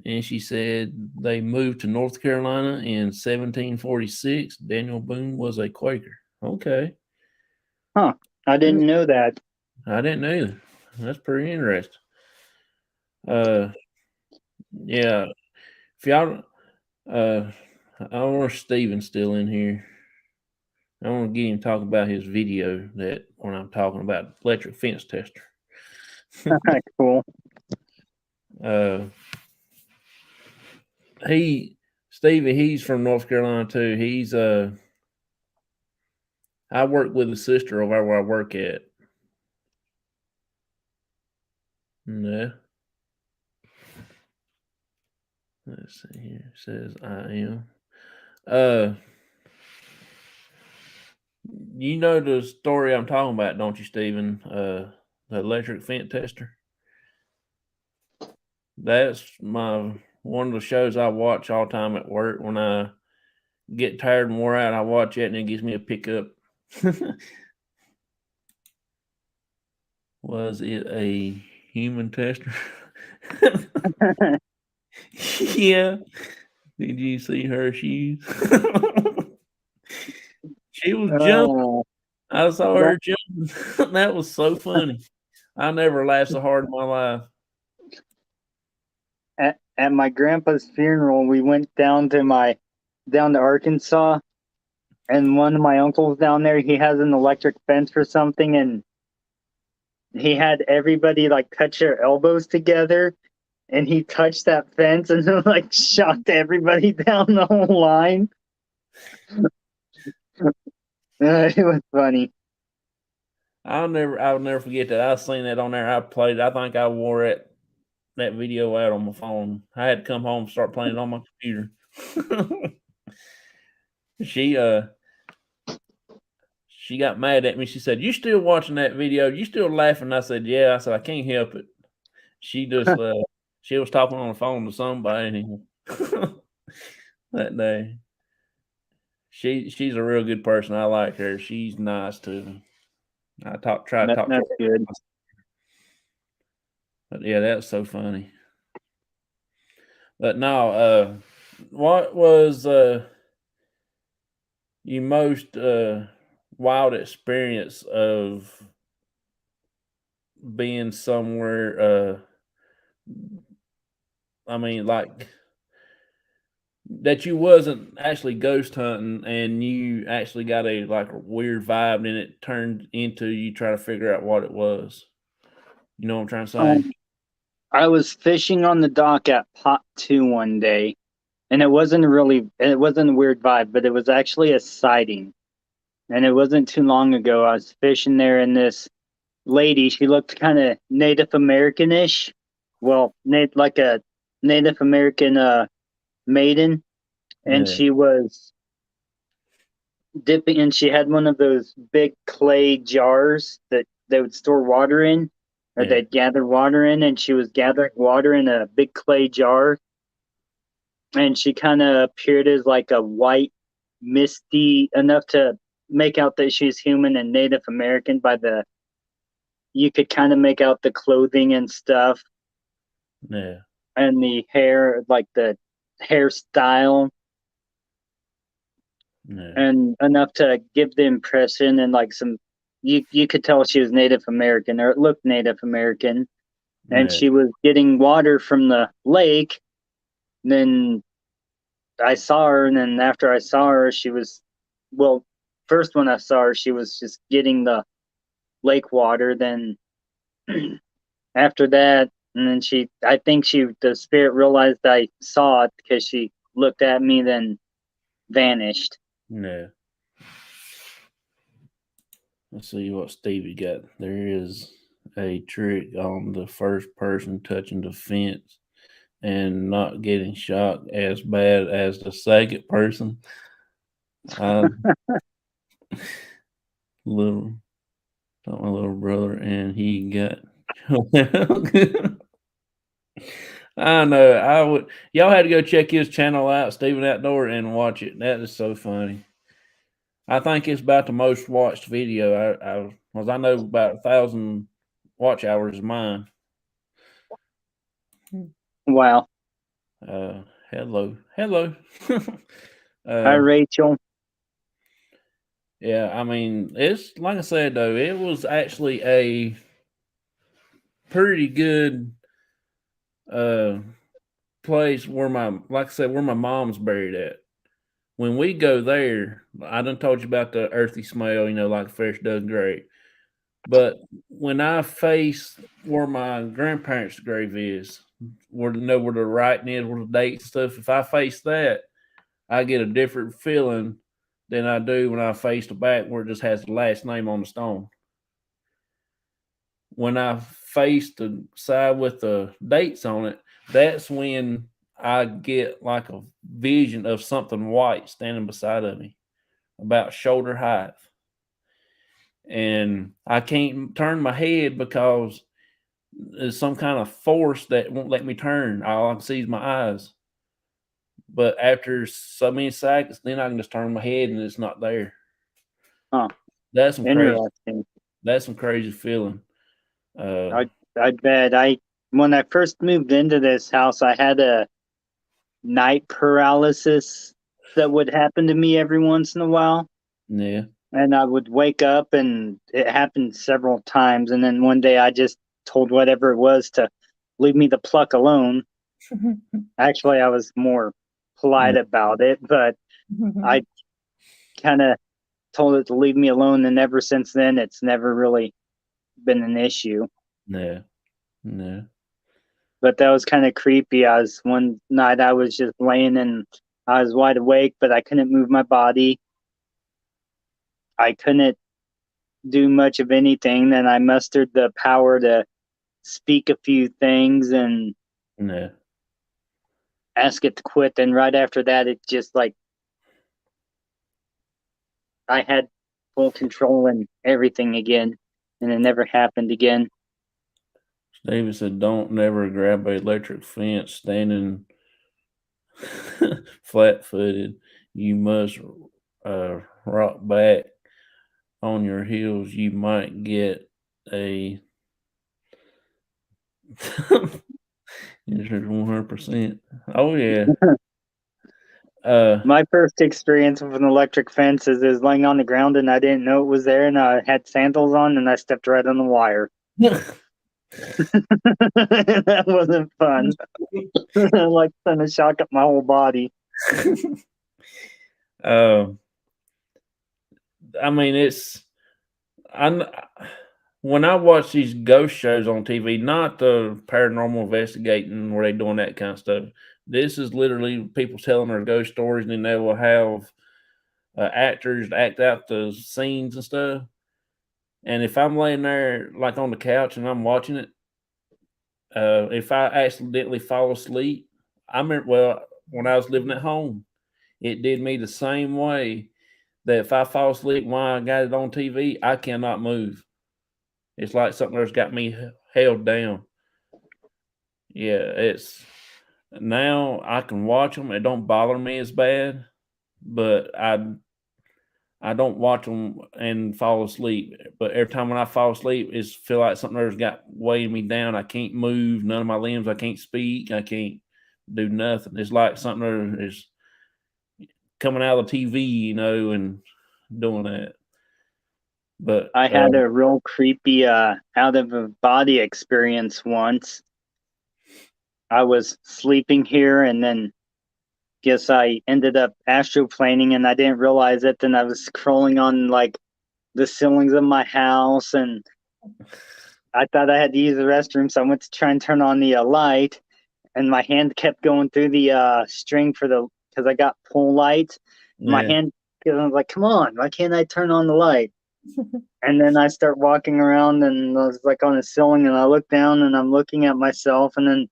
And she said they moved to North Carolina in 1746. Daniel Boone was a Quaker. Okay. Huh. I didn't know that. I didn't either. That's pretty interesting. Yeah. If y'all, I wonder if Steven's still in here. I want to get him to talk about his video that when I'm talking about electric fence tester. Cool. Stevie, he's from North Carolina too. He's I work with his sister over where I work at. No. Let's see here. It says I am. You know the story I'm talking about, don't you, Steven? The electric fence tester. That's one of the shows I watch all the time at work. When I get tired and wore out, I watch it and it gives me a pickup. Was it a human tester? Yeah. Did you see her shoes? She was jumping. I saw her jumping. That was so funny. I never laughed so hard in my life. At my grandpa's funeral, we went down to Arkansas, and one of my uncles down there, he has an electric fence for something, and he had everybody like touch their elbows together, and he touched that fence and it like shocked everybody down the whole line. It was funny. I'll never forget that. I seen that on there. I played it. I think I wore that video out on my phone. I had to come home and start playing it on my computer. She got mad at me. She said, "You still watching that video? You still laughing?" I said, "Yeah." I said, "I can't help it." She just she was talking on the phone to somebody that day. She's a real good person. I like her. She's nice too. I try to talk to her. That's good. But yeah, that's so funny. But no, what was your most wild experience of being somewhere? I mean, like that you wasn't actually ghost hunting, and you actually got a weird vibe, and it turned into you try to figure out what it was. You know what I'm trying to say? I was fishing on the dock at Pot 2 one day, and it wasn't a weird vibe, but it was actually a sighting. And it wasn't too long ago. I was fishing there, and this lady, she looked kind of Native American-ish. Well, like a Native American maiden. And Yeah. she was dipping, and she had one of those big clay jars that they would store water in, or they'd gather water in, and she was gathering water in a big clay jar. And she kind of appeared as like a white, misty, enough to make out that she's human and Native American you could kind of make out the clothing and stuff. Yeah. And the hair, like the hairstyle. Yeah. And enough to give the impression, and like you could tell she was Native American, or it looked Native American. And she was getting water from the lake. And then I saw her, and then after I saw her, first when I saw her, she was just getting the lake water. Then after that, and then I think the spirit realized I saw it, because she looked at me, then vanished. Yeah. Let's see what Stevie got. There is a trick on the first person touching the fence and not getting shocked as bad as the second person. My little brother, and he got. I know. Y'all had to go check his channel out, Steven Outdoor, and watch it. That is so funny. I think it's about the most watched video. I know about 1,000 watch hours of mine. Wow. Hello. Hi, Rachel. Yeah, I mean, it's like I said though, it was actually a pretty good place where like I said, where my mom's buried at. When we go there, I done told you about the earthy smell, like fresh dug grave. But when I face where my grandparents' grave is, where where the writing is, where the dates and stuff, if I face that, I get a different feeling than I do when I face the back where it just has the last name on the stone. When I face the side with the dates on it, that's when I get like a vision of something white standing beside of me, about shoulder height. And I can't turn my head because there's some kind of force that won't let me turn. All I can see is my eyes. But after so many seconds, then I can just turn my head and it's not there. Huh. That's some crazy. Interesting. That's some crazy feeling. I bet. When I first moved into this house, I had a night paralysis that would happen to me every once in a while. Yeah. And I would wake up, and it happened several times. And then one day I just told whatever it was to leave me the pluck alone. Actually, I was more polite about it, but I kind of told it to leave me alone. And ever since then, it's never really been an issue. Yeah. Yeah. But that was kind of creepy. One night I was just laying and I was wide awake, but I couldn't move my body. I couldn't do much of anything. Then I mustered the power to speak a few things and ask it to quit. And right after that, it just like I had full control and everything again, and it never happened again. David said, "Don't never grab an electric fence standing flat-footed. You must rock back on your heels. You might get a 100%. Oh yeah." My first experience with an electric fence is laying on the ground and I didn't know it was there, and I had sandals on and I stepped right on the wire. That wasn't fun. Like sent a shock up my whole body. I mean, when I watch these ghost shows on TV, not the paranormal investigating where they doing that kind of stuff. This is literally people telling their ghost stories, and then they will have actors act out the scenes and stuff. And if I'm laying there like on the couch and I'm watching it, if I accidentally fall asleep, I remember, when I was living at home, it did me the same way. That if I fall asleep while I got it on TV, I cannot move. It's like something that's got me held down. Yeah, now I can watch them. It don't bother me as bad, but I don't watch them and fall asleep. But every time when I fall asleep, it's feel like something there's got weighing me down. I can't move none of my limbs. I can't speak. I can't do nothing. It's like something that is coming out of the TV, and doing that. But I had a real creepy out of a body experience once. I was sleeping here, and then guess I ended up astroplaning, and I didn't realize it. Then I was crawling on like the ceilings of my house, and I thought I had to use the restroom, so I went to try and turn on the light, and my hand kept going through the string because I got pole light. Yeah. My hand, I was like, "Come on, why can't I turn on the light?" And then I start walking around, and I was like on the ceiling, and I look down, and I'm looking at myself, and then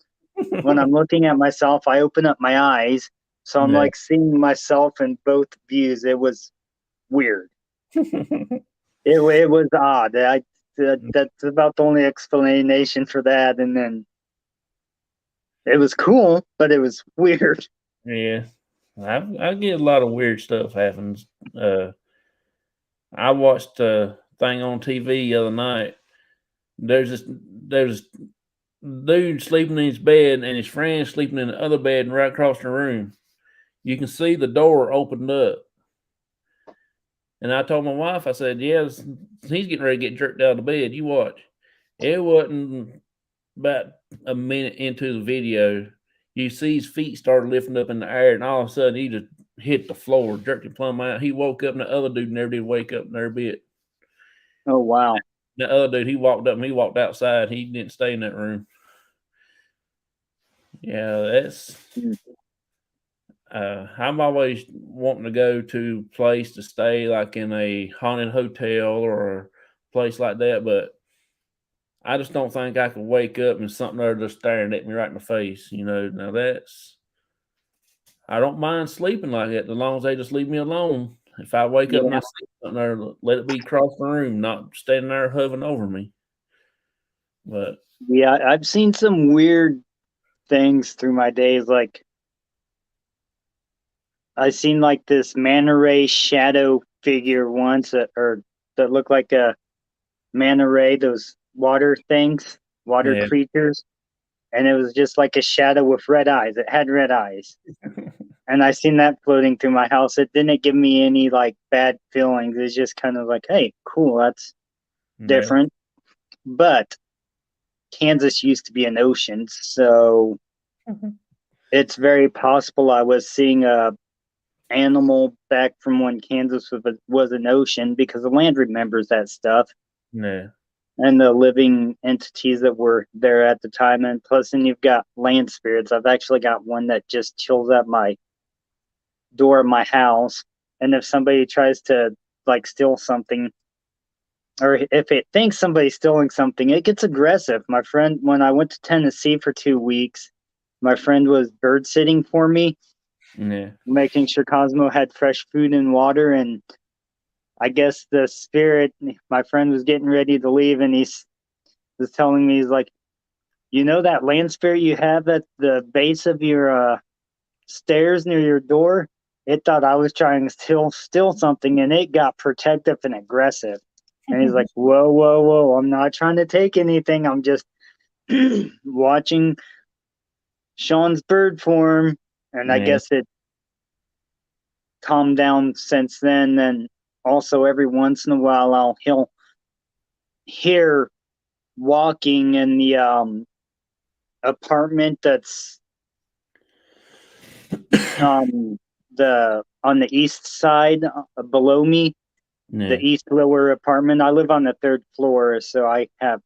when I'm looking at myself, I open up my eyes, so I'm like seeing myself in both views. It was weird. It was odd. That's about the only explanation for that. And then it was cool, but it was weird. Yeah, I get a lot of weird stuff happens. I watched a thing on TV the other night. There's this dude sleeping in his bed and his friend sleeping in the other bed and right across the room. You can see the door opened up. And I told my wife, I said, he's getting ready to get jerked out of bed. You watch. It wasn't about a minute into the video. You see his feet started lifting up in the air, and all of a sudden he just hit the floor, jerked him plumb out. He woke up, and the other dude never did wake up never bit. Oh, wow. The other dude, he walked up and he walked outside. He didn't stay in that room. Yeah, that's... I'm always wanting to go to a place to stay, like in a haunted hotel or a place like that, but I just don't think I could wake up and something there just staring at me right in the face. Now I don't mind sleeping like that as long as they just leave me alone. If I wake up and I see something there, let it be across the room, not standing there hovering over me. But yeah, I've seen some weird things through my days. Like, I seen like this manta ray shadow figure once, that looked like a manta ray, those water things, water creatures, and it was just like a shadow with red eyes. It had red eyes. And I seen that floating through my house. It didn't give me any like bad feelings. It's just kind of like, hey, cool, that's different. But Kansas used to be an ocean, so it's very possible I was seeing a animal back from when Kansas was an ocean, because the land remembers that stuff. Yeah. And the living entities that were there at the time. And plus, then you've got land spirits. I've actually got one that just chills at my door of my house. And if somebody tries to like steal something, or if it thinks somebody's stealing something, it gets aggressive. My friend, when I went to Tennessee for 2 weeks, my friend was bird sitting for me, making sure Cosmo had fresh food and water. And I guess the spirit, my friend was getting ready to leave, and he was telling me, he's like, that land spirit you have at the base of your stairs near your door? It thought I was trying to steal something, and it got protective and aggressive. And he's like, whoa, whoa, whoa, I'm not trying to take anything. I'm just watching Sean's bird form. And I guess it calmed down since then. And also every once in a while he'll hear walking in the apartment that's on the east side below me, the east lower apartment. I live on the 3rd floor, so I have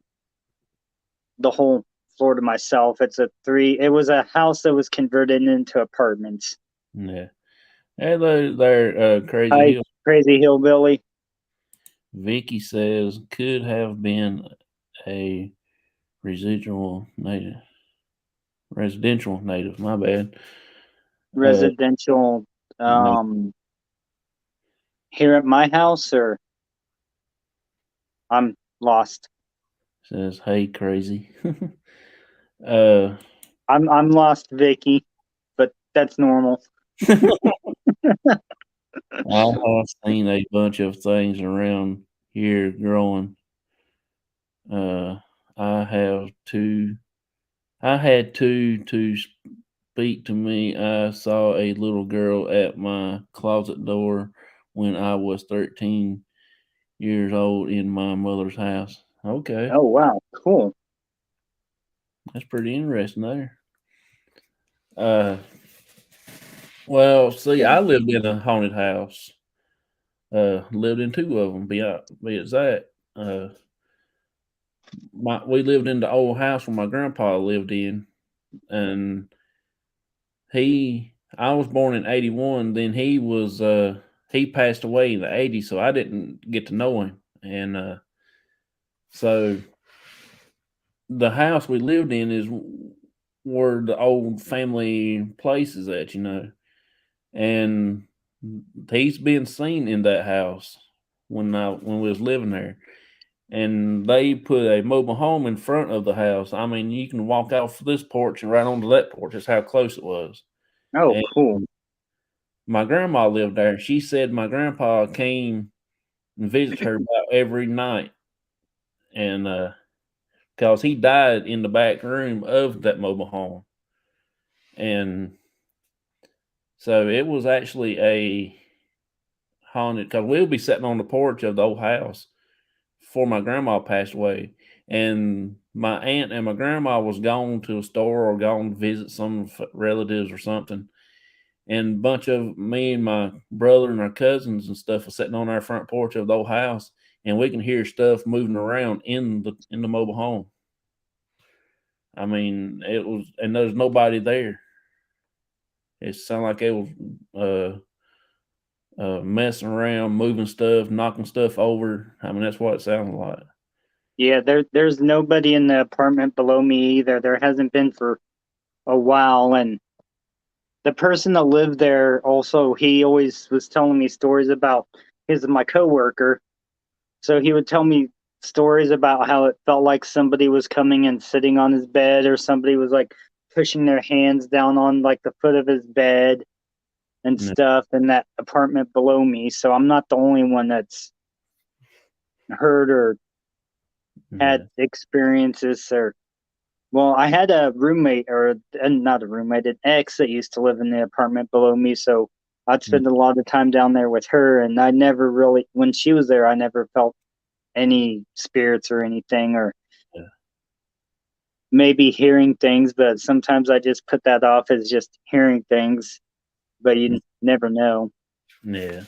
the whole floor to myself. It was a house that was converted into apartments. Yeah. Hello there, Crazy Hill. Crazy Hillbilly. Vicky says, could have been a residential native. My bad. Residential. Here at my house, or I'm lost. Says, hey, Crazy. I'm lost, Vicky, but that's normal. I have seen a bunch of things around here growing. I had two to speak to me. I saw a little girl at my closet door when I was 13 years old in my mother's house. Okay. Oh, wow. Cool. That's pretty interesting there. Well, see, I lived in a haunted house. Lived in 2 of them, be exact. We lived in the old house where my grandpa lived in, and I was born in 81. Then he passed away in the 80s, so I didn't get to know him. And so the house we lived in is where the old family place is at, and he's been seen in that house when we was living there. And they put a mobile home in front of the house. I mean, you can walk off this porch and right onto that porch. That's how close it was. Oh, cool. My grandma lived there. She said my grandpa came and visited her about every night. And because he died in the back room of that mobile home. And so it was actually a haunted because we'll be sitting on the porch of the old house before my grandma passed away. And my aunt and my grandma was gone to a store or gone to visit some relatives or something. And a bunch of me and my brother and our cousins and stuff were sitting on our front porch of the old house, and we can hear stuff moving around in the mobile home. I mean, it was, and there's nobody there. It sounded like it was messing around, moving stuff, knocking stuff over. I mean, that's what it sounded like. Yeah, there's nobody in the apartment below me either. There hasn't been for a while, and the person that lived there also, he always was telling me stories about my coworker. So he would tell me stories about how it felt like somebody was coming and sitting on his bed, or somebody was like pushing their hands down on like the foot of his bed and stuff in that apartment below me. So I'm not the only one that's heard or had experiences. Or, well, I had a roommate, or not a roommate, an ex that used to live in the apartment below me. So I'd spend a lot of time down there with her, and I never really, when she was there, I never felt any spirits or anything, or maybe hearing things, but sometimes I just put that off as just hearing things, but you never know. Yeah.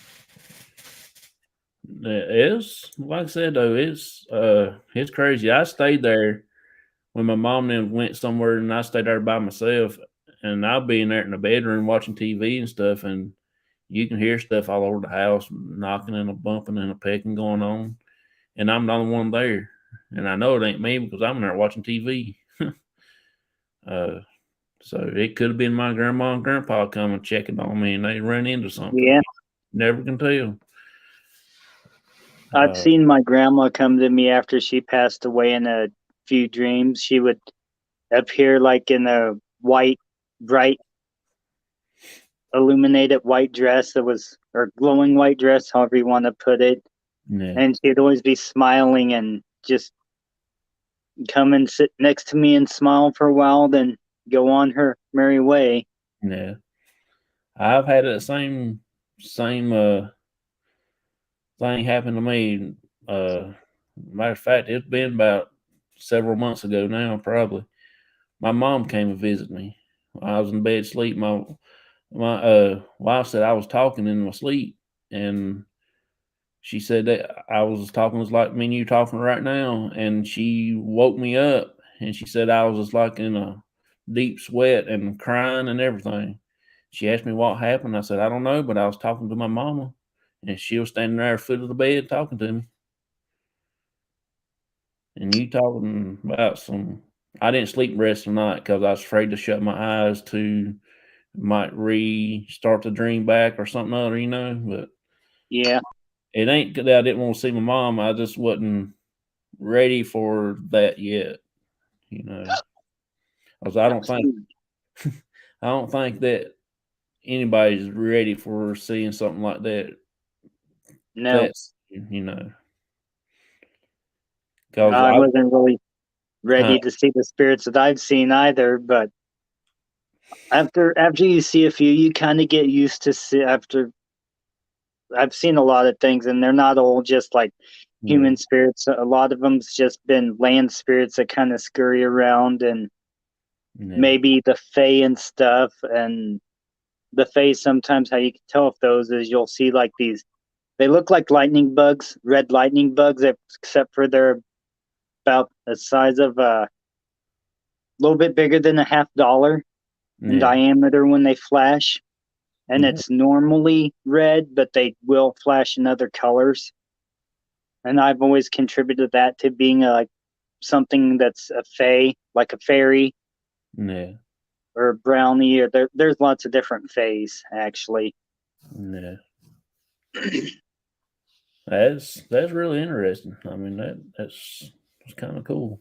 It's, like I said, though, it's crazy. I stayed there when my mom then went somewhere, and I stayed there by myself, and I'll be in there in the bedroom watching TV and stuff, and you can hear stuff all over the house, knocking and a bumping and a pecking going on, and I'm the only one there, and I know it ain't me because I'm in there watching TV. So it could have been my grandma and grandpa coming checking on me, and they run into something. Yeah. Never can tell. I've seen my grandma come to me after she passed away in a few dreams. She would appear like in a white, bright, illuminated white dress that was, or glowing white dress, however you want to put it. Yeah. And she'd always be smiling and just come and sit next to me and smile for a while, then go on her merry way. Yeah. I've had that same thing happen to me. Matter of fact, it's been about several months ago now, probably. My mom came and visited me. I was in bed asleep. My wife said I was talking in my sleep, and she said that I was talking just like me and you talking right now, and she woke me up, and she said I was just like in a deep sweat and crying and everything. She asked me what happened. I said, I don't know, but I was talking to my mama, and she was standing there at the foot of the bed talking to me. And you talking about some, I didn't sleep the rest of the night because I was afraid to shut my eyes to might restart the dream back or something other, you know. But yeah, it ain't that I didn't want to see my mom. I just wasn't ready for that yet, you know. Because I don't think that anybody's ready for seeing something like that. No. That's, you know. I wasn't really ready to see the spirits that I've seen either, but after you see a few, you kind of get used to after I've seen a lot of things, and they're not all just like human spirits. A lot of them's just been land spirits that kind of scurry around, and maybe the fae and stuff. And the fae, sometimes how you can tell if those is you'll see like these, they look like lightning bugs, red lightning bugs, except for they're about the size of a little bit bigger than $50 in diameter when they flash. And it's normally red, but they will flash in other colors. And I've always contributed that to being like something that's a fae, like a fairy, or a brownie, or there's lots of different faes actually. Yeah. That's really interesting. I mean, that's kind of cool.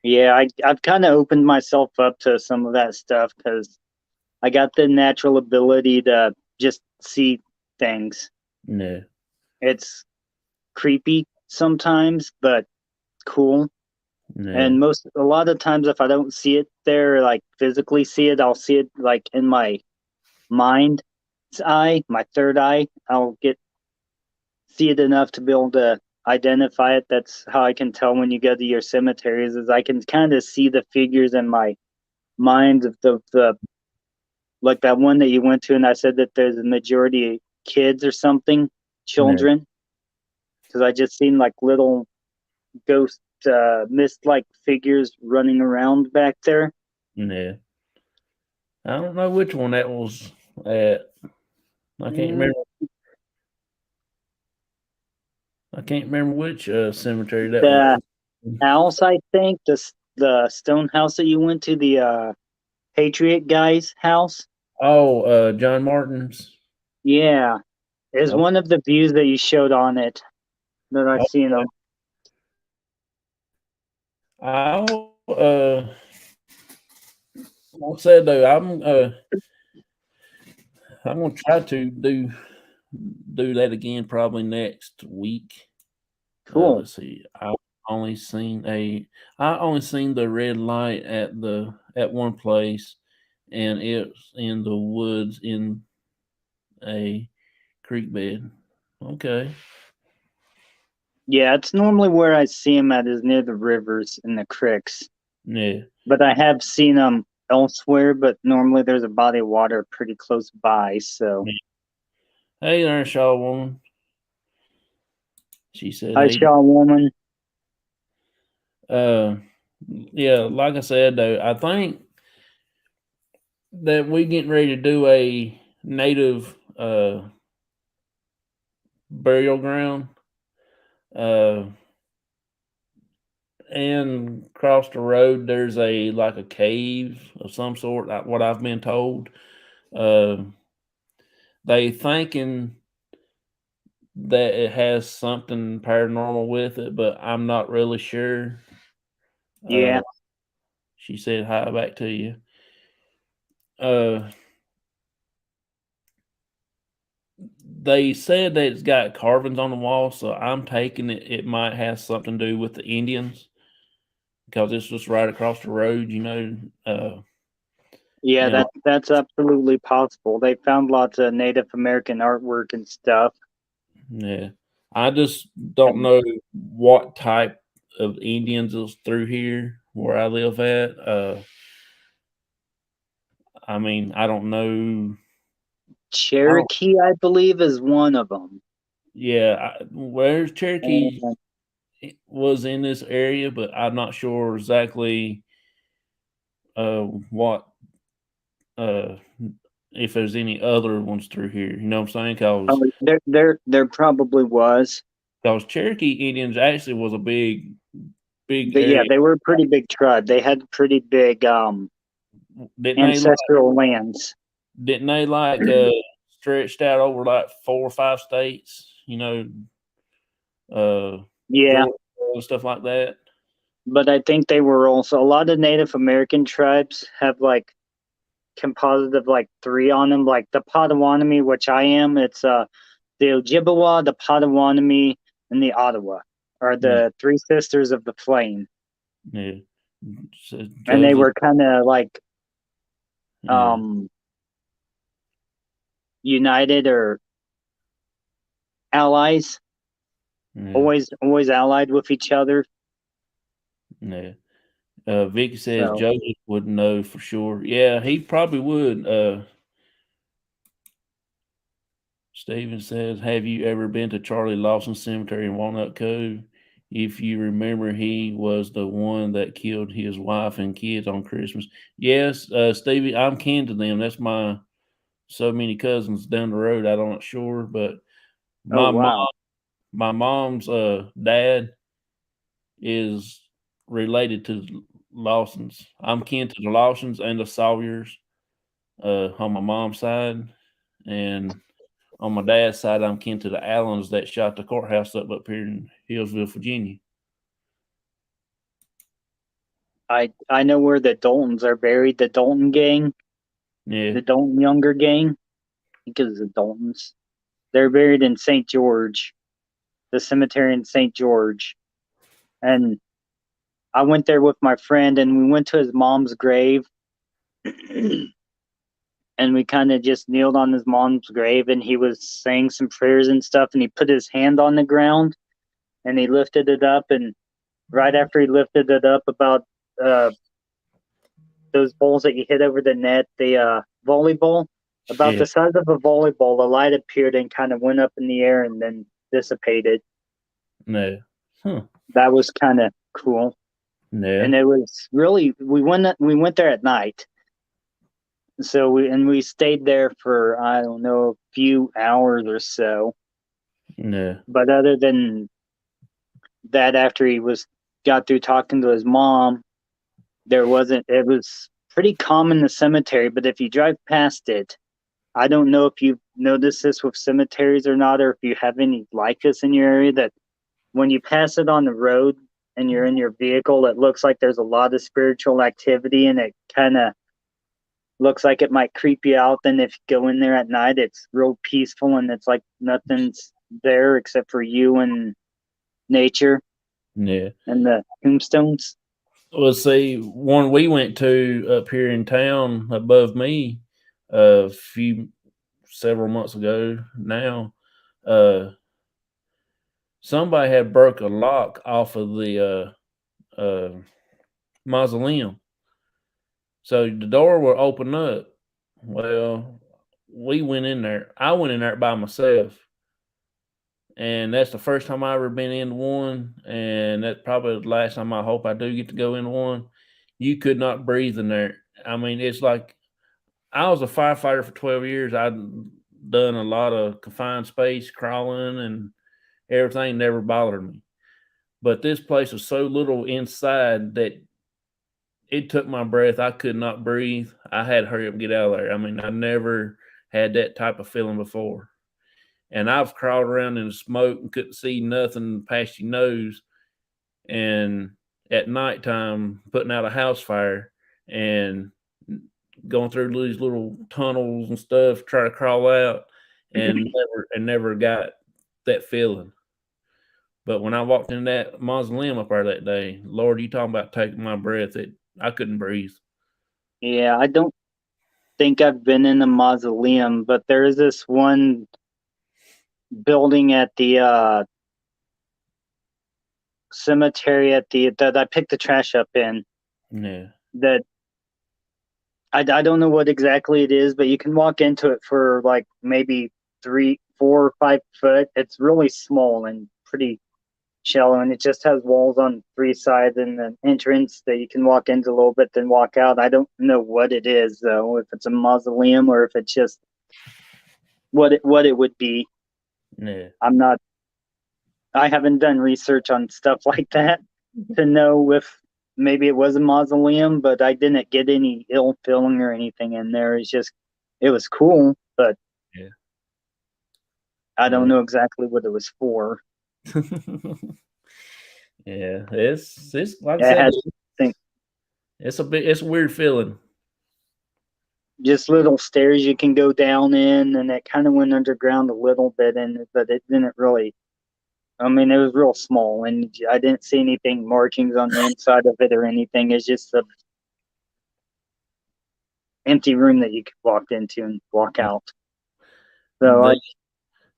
Yeah, I've kind of opened myself up to some of that stuff because I got the natural ability to just see things. Yeah. It's creepy sometimes, but cool. Yeah. And a lot of times if I don't see it there, like physically see it, I'll see it like in my mind's eye, my third eye. I'll get see it enough to be able to identify it. That's how I can tell when you go to your cemeteries, is I can kind of see the figures in my mind of the like that one that you went to, and I said that there's a majority kids or something, children, because I just seen like little ghost mist like figures running around back there. Yeah. I don't know which one that was at. I can't remember. I can't remember which cemetery that The was. house, I think, the stone house that you went to, the Patriot guy's house. Oh, John Martin's. Yeah, is Oh, one of the views that you showed on it that I've seen okay. them. Like I said though, I'm gonna try to do that again probably next week. Cool. Let's see. Only seen I only seen the red light at one place, and it's in the woods in a creek bed. Okay. Yeah, it's normally where I see them at, is near the rivers and the creeks. Yeah. But I have seen them elsewhere, but normally there's a body of water pretty close by. So, Hey there, Shaw woman. She said, I "Hey, saw a woman. yeah, like I said though, I think that we getting ready to do a native burial ground, uh, and across the road there's like a cave of some sort. What I've been told, uh, they thinking that it has something paranormal with it, but I'm not really sure. Yeah, She said hi back to you. Uh, they said that it's got carvings on the wall, so I'm taking it might have something to do with the Indians because it's just right across the road, you know. yeah, And that's absolutely possible. They found lots of Native American artwork and stuff. yeah, I just don't know what type of Indians is through here where I live at. I mean, I don't know. Cherokee, I believe, is one of them. Yeah, where's Cherokee And was in this area, but I'm not sure exactly what uh if there's any other ones through here. You know what I'm saying? there probably was. Because Cherokee Indians actually was a big But yeah, area. they were a pretty big tribe. They had pretty big Didn't they like ancestral lands. didn't they like stretched out over like 4 or 5 states, you know, Yeah, Georgia and stuff like that? but I think they were also, a lot of Native American tribes have like composite of like three on them, like the Potawatomi, which I am. It's the Ojibwa, the Potawatomi, and the Ottawa are Yeah. the three sisters of the flame. Yeah. So And they Joseph, were kind of like yeah, united or allies, yeah, always allied with each other. yeah. Vicky says So Joseph would know for sure. Yeah, he probably would. Steven says, "Have you ever been to Charlie Lawson Cemetery in Walnut Cove? If you remember, he was the one that killed his wife and kids on Christmas." Yes, Stevie, I'm kin to them. That's my so many cousins down the road. I'm not sure, but oh my wow. mom, my mom's dad is related to Lawsons. I'm kin to the Lawsons and the Sawyers on my mom's side, and on my dad's side, I'm kin to the Allens that shot the courthouse up here in Hillsville, Virginia. I know where the Daltons are buried, the Dalton gang, Yeah, the Dalton Younger gang, because the Daltons. They're buried in St. George, the cemetery in St. George. And I went there with my friend and we went to his mom's grave. and we kind of just kneeled on his mom's grave, and he was saying some prayers and stuff, and he put his hand on the ground and he lifted it up, and right after he lifted it up, about those bowls that you hit over the net, the volleyball, about the size of a volleyball, the light appeared and kind of went up in the air and then dissipated. No. Huh. That was kind of cool. Yeah. And it was really, we went there at night. So we stayed there for, I don't know, a few hours or so. Yeah. But other than that, after he got through talking to his mom, it was pretty calm in the cemetery, but if you drive past it, I don't know if you've noticed this with cemeteries or not, or if you have any like this in your area, that when you pass it on the road and you're in your vehicle, it looks like there's a lot of spiritual activity, and it kind of looks like it might creep you out. Then if you go in there at night, it's real peaceful, and it's like nothing's there except for you and nature. Yeah. And the tombstones. Well, see, one we went to up here in town above me several months ago now, somebody had broke a lock off of the mausoleum. So the door will open up. Well, we went in there. I went in there by myself. And that's the first time I ever been in one. And that's probably the last time I hope I do get to go in one. You could not breathe in there. I mean, it's like, I was a firefighter for 12 years. I'd done a lot of confined space crawling, and everything never bothered me. But this place was so little inside that it took my breath. I could not breathe. I had to hurry up and get out of there. I mean, I never had that type of feeling before. And I've crawled around in the smoke and couldn't see nothing past your nose. And at nighttime, putting out a house fire and going through these little tunnels and stuff, try to crawl out, and never got that feeling. But when I walked in that mausoleum up there that day, Lord, you talking about taking my breath, I couldn't breathe. Yeah, I don't think I've been in a mausoleum, but there is this one building at the cemetery that I picked the trash up in. Yeah. That I don't know what exactly it is, but you can walk into it for like maybe 3, 4, or 5 foot. It's really small and pretty shallow, and it just has walls on 3 sides and an entrance that you can walk into a little bit, then walk out. I don't know what it is though, if it's a mausoleum or if it's just what it would be. Yeah. I haven't done research on stuff like that to know if maybe it was a mausoleum, but I didn't get any ill feeling or anything in there. It was cool, but yeah, I don't know exactly what it was for. Yeah, it's like I said, it's a weird feeling. Just little stairs you can go down in, and it kind of went underground a little bit, but it didn't really. I mean, it was real small, and I didn't see anything markings on the inside of it or anything. It's just a empty room that you could walk into and walk out. So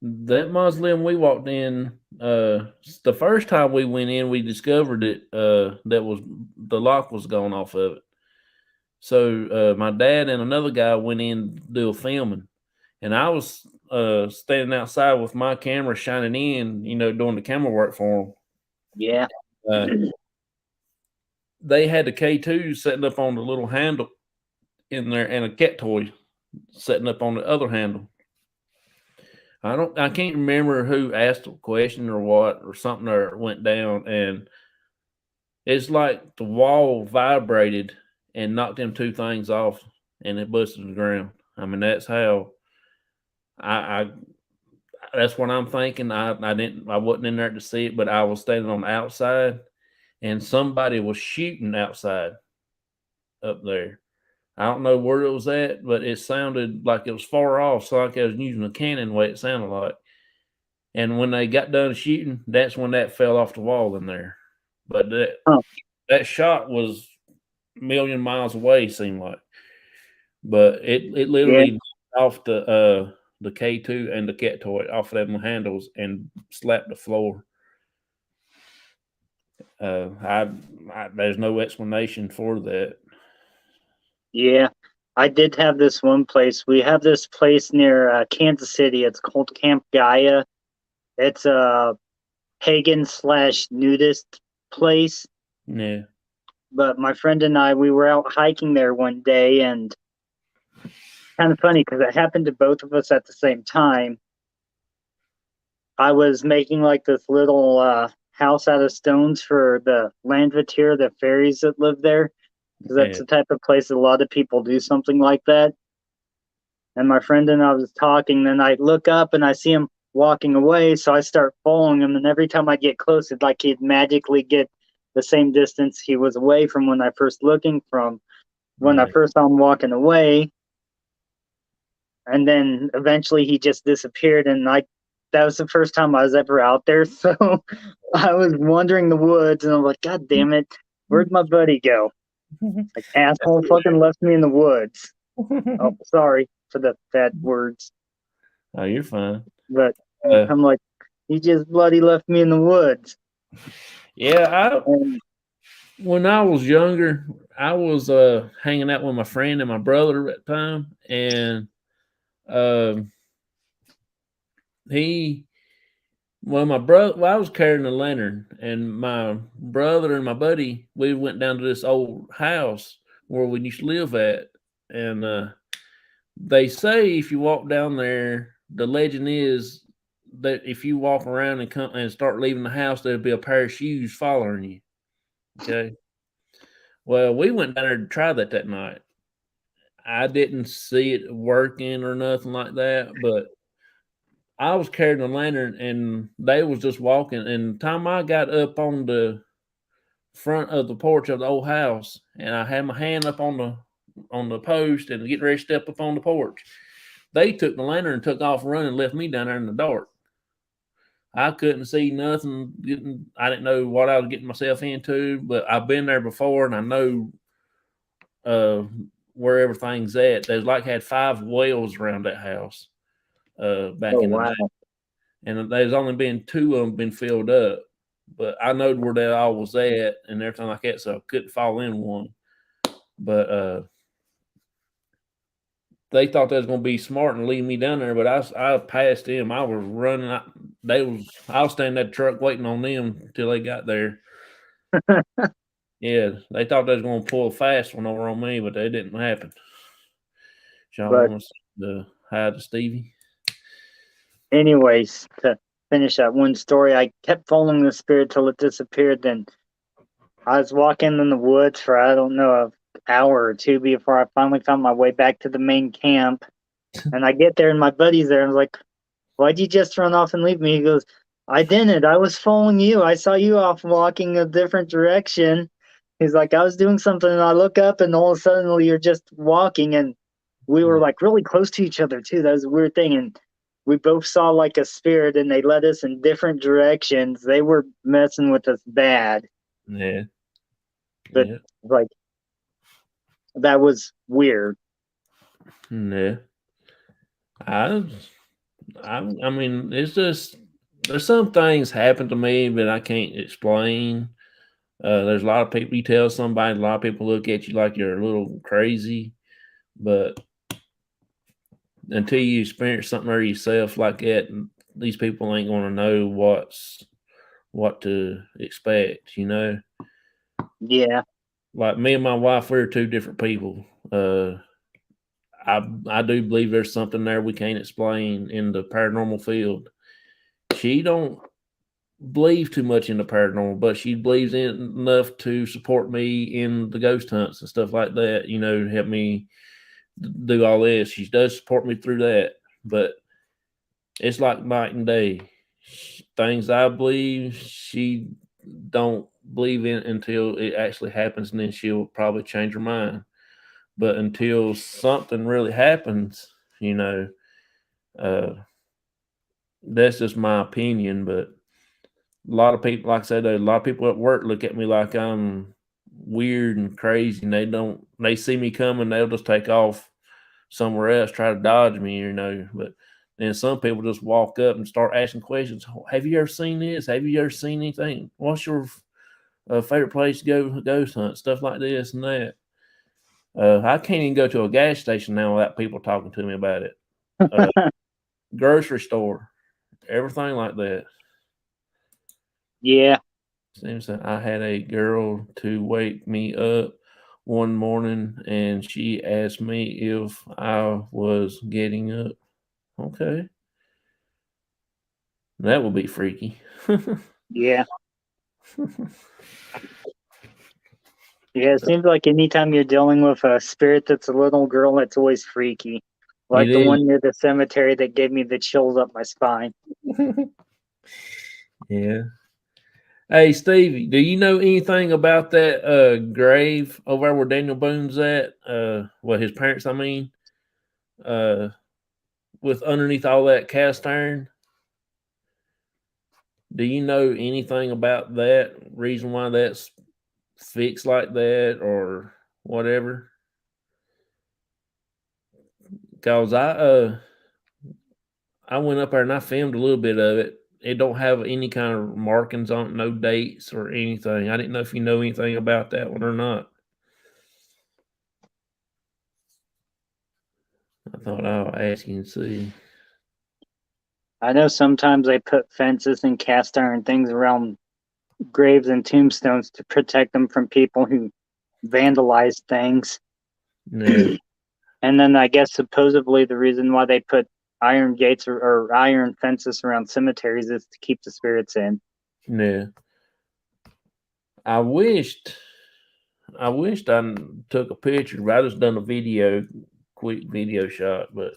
that mausoleum we walked in, the first time we went in, we discovered it. The lock was gone off of it. So my dad and another guy went in to do a filming, and I was standing outside with my camera shining in, doing the camera work for them. Yeah. They had the K2 setting up on the little handle in there, and a cat toy setting up on the other handle. I can't remember who asked a question or what, or something, or went down, and it's like the wall vibrated and knocked them 2 things off, and it busted the ground. I mean, that's how that's what I'm thinking. I wasn't in there to see it, but I was standing on the outside, and somebody was shooting outside up there. I don't know where it was at, but it sounded like it was far off, so like I was using a cannon the way it sounded like. And when they got done shooting, that's when that fell off the wall in there. But that shot was a million miles away, seemed like. but it literally off the K2 and the cat toy off of them handles and slapped the floor. There's no explanation for that. Yeah, I did have this one place. We have this place near Kansas City. It's called Camp Gaia. It's a pagan/nudist place. Yeah. But my friend and I, we were out hiking there one day, and kind of funny because it happened to both of us at the same time. I was making like this little house out of stones for the Landvetir, the fairies that live there, because that's the type of place that a lot of people do something like that. And my friend and I was talking, then I look up and I see him walking away, so I start following him, and every time I get close, it's like he'd magically get the same distance he was away from when I first I first saw him walking away. And then eventually he just disappeared, and that was the first time I was ever out there. So I was wandering the woods, and I'm like, God damn it, where'd my buddy go? Like, asshole fucking left me in the woods. Oh, sorry for the bad words. Oh, you're fine. But I'm like, he just bloody left me in the woods. Yeah, when I was younger, I was hanging out with my friend and my brother at the time, and I was carrying a lantern, and my brother and my buddy, we went down to this old house where we used to live at, and they say if you walk down there, the legend is that if you walk around and come and start leaving the house, there'll be a pair of shoes following you. Okay. Well, we went down there to try that night. I didn't see it working or nothing like that, but I was carrying a lantern and they was just walking. And the time I got up on the front of the porch of the old house, and I had my hand up on the post and getting ready to step up on the porch, they took the lantern and took off running and left me down there in the dark. I couldn't see nothing. I didn't know what I was getting myself into, but I've been there before and I know where everything's at. There's had 5 wells around that house back in the day. And there's only been 2 of them been filled up. But I know where that all was at and everything like that, so I couldn't fall in one. But they thought they was going to be smart and leave me down there, but I passed them. I was running. I was standing at the truck waiting on them until they got there. Yeah, they thought they was going to pull a fast one over on me, but that didn't happen. Sean wants to hi to Stevie. Anyways, to finish that one story, I kept following the spirit till it disappeared. Then I was walking in the woods for, I don't know, an hour or 2 before I finally found my way back to the main camp. And I get there and my buddy's there. I was like, why'd you just run off and leave me? He goes, I didn't. I was following you. I saw you off walking a different direction. He's like, I was doing something and I look up and all of a sudden you're just walking, and we were like really close to each other too. That was a weird thing. And we both saw like a spirit and they led us in different directions. They were messing with us bad. Yeah. But like, that was weird. Yeah. I mean, it's just, there's some things happen to me that I can't explain. There's a lot of people, you tell somebody, a lot of people look at you like you're a little crazy, but until you experience something or yourself like that, these people ain't going to know what to expect, you know? Yeah. Like me and my wife, we're 2 different people. I do believe there's something there we can't explain in the paranormal field. She don't believe too much in the paranormal, but she believes in it enough to support me in the ghost hunts and stuff like that, you know, help me do all this. She does support me through that, but it's like night and day. Things I believe, she don't believe in until it actually happens, and then she'll probably change her mind. But until something really happens, you know, that's just my opinion. But a lot of people, like I said, a lot of people at work look at me like I'm weird and crazy, and they see me coming, they'll just take off somewhere else, try to dodge me, you know. But then some people just walk up and start asking questions. Have you ever seen this? Have you ever seen anything? What's your favorite place to go ghost hunt? Stuff like this and that. I can't even go to a gas station now without people talking to me about it. Grocery store, everything like that. Yeah. Seems that I had a girl to wake me up one morning and she asked me if I was getting up. Okay. That would be freaky. Yeah. Yeah, it seems like anytime you're dealing with a spirit that's a little girl, it's always freaky. Like the one near the cemetery that gave me the chills up my spine. Yeah. Hey, Stevie, do you know anything about that grave over where Daniel Boone's at? Well, his parents, I mean, with underneath all that cast iron? Do you know anything about that? Reason why that's fixed like that or whatever? Because I went up there and I filmed a little bit of it. It don't have any kind of markings on it, no dates or anything. I didn't know if you know anything about that one or not. I thought I'll ask you and see. I know sometimes they put fences and cast iron things around graves and tombstones to protect them from people who vandalize things. Yeah. And then I guess supposedly the reason why they put iron gates or iron fences around cemeteries is to keep the spirits in. Yeah. I wished I took a picture, but I just done a quick video shot. But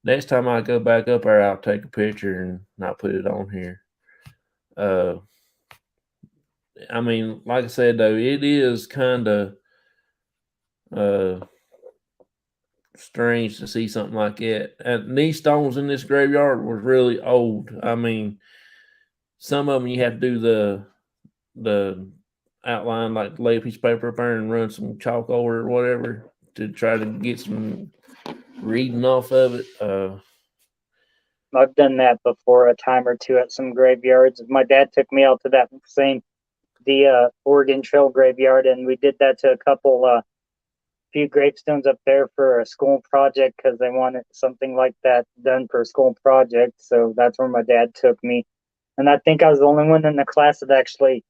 next time I go back up there, I'll take a picture and not put it on here. I mean, like I said, though, it is kind of strange to see something like that. And these stones in this graveyard were really old. I mean, some of them you have to do the outline, like lay a piece of paper up there and run some chalk over it or whatever to try to get some reading off of it. I've done that before a time or two at some graveyards. My dad took me out to the Oregon Trail graveyard, and we did that to a few gravestones up there for a school project because they wanted something like that done for a school project. So that's where my dad took me. And I think I was the only one in the class that actually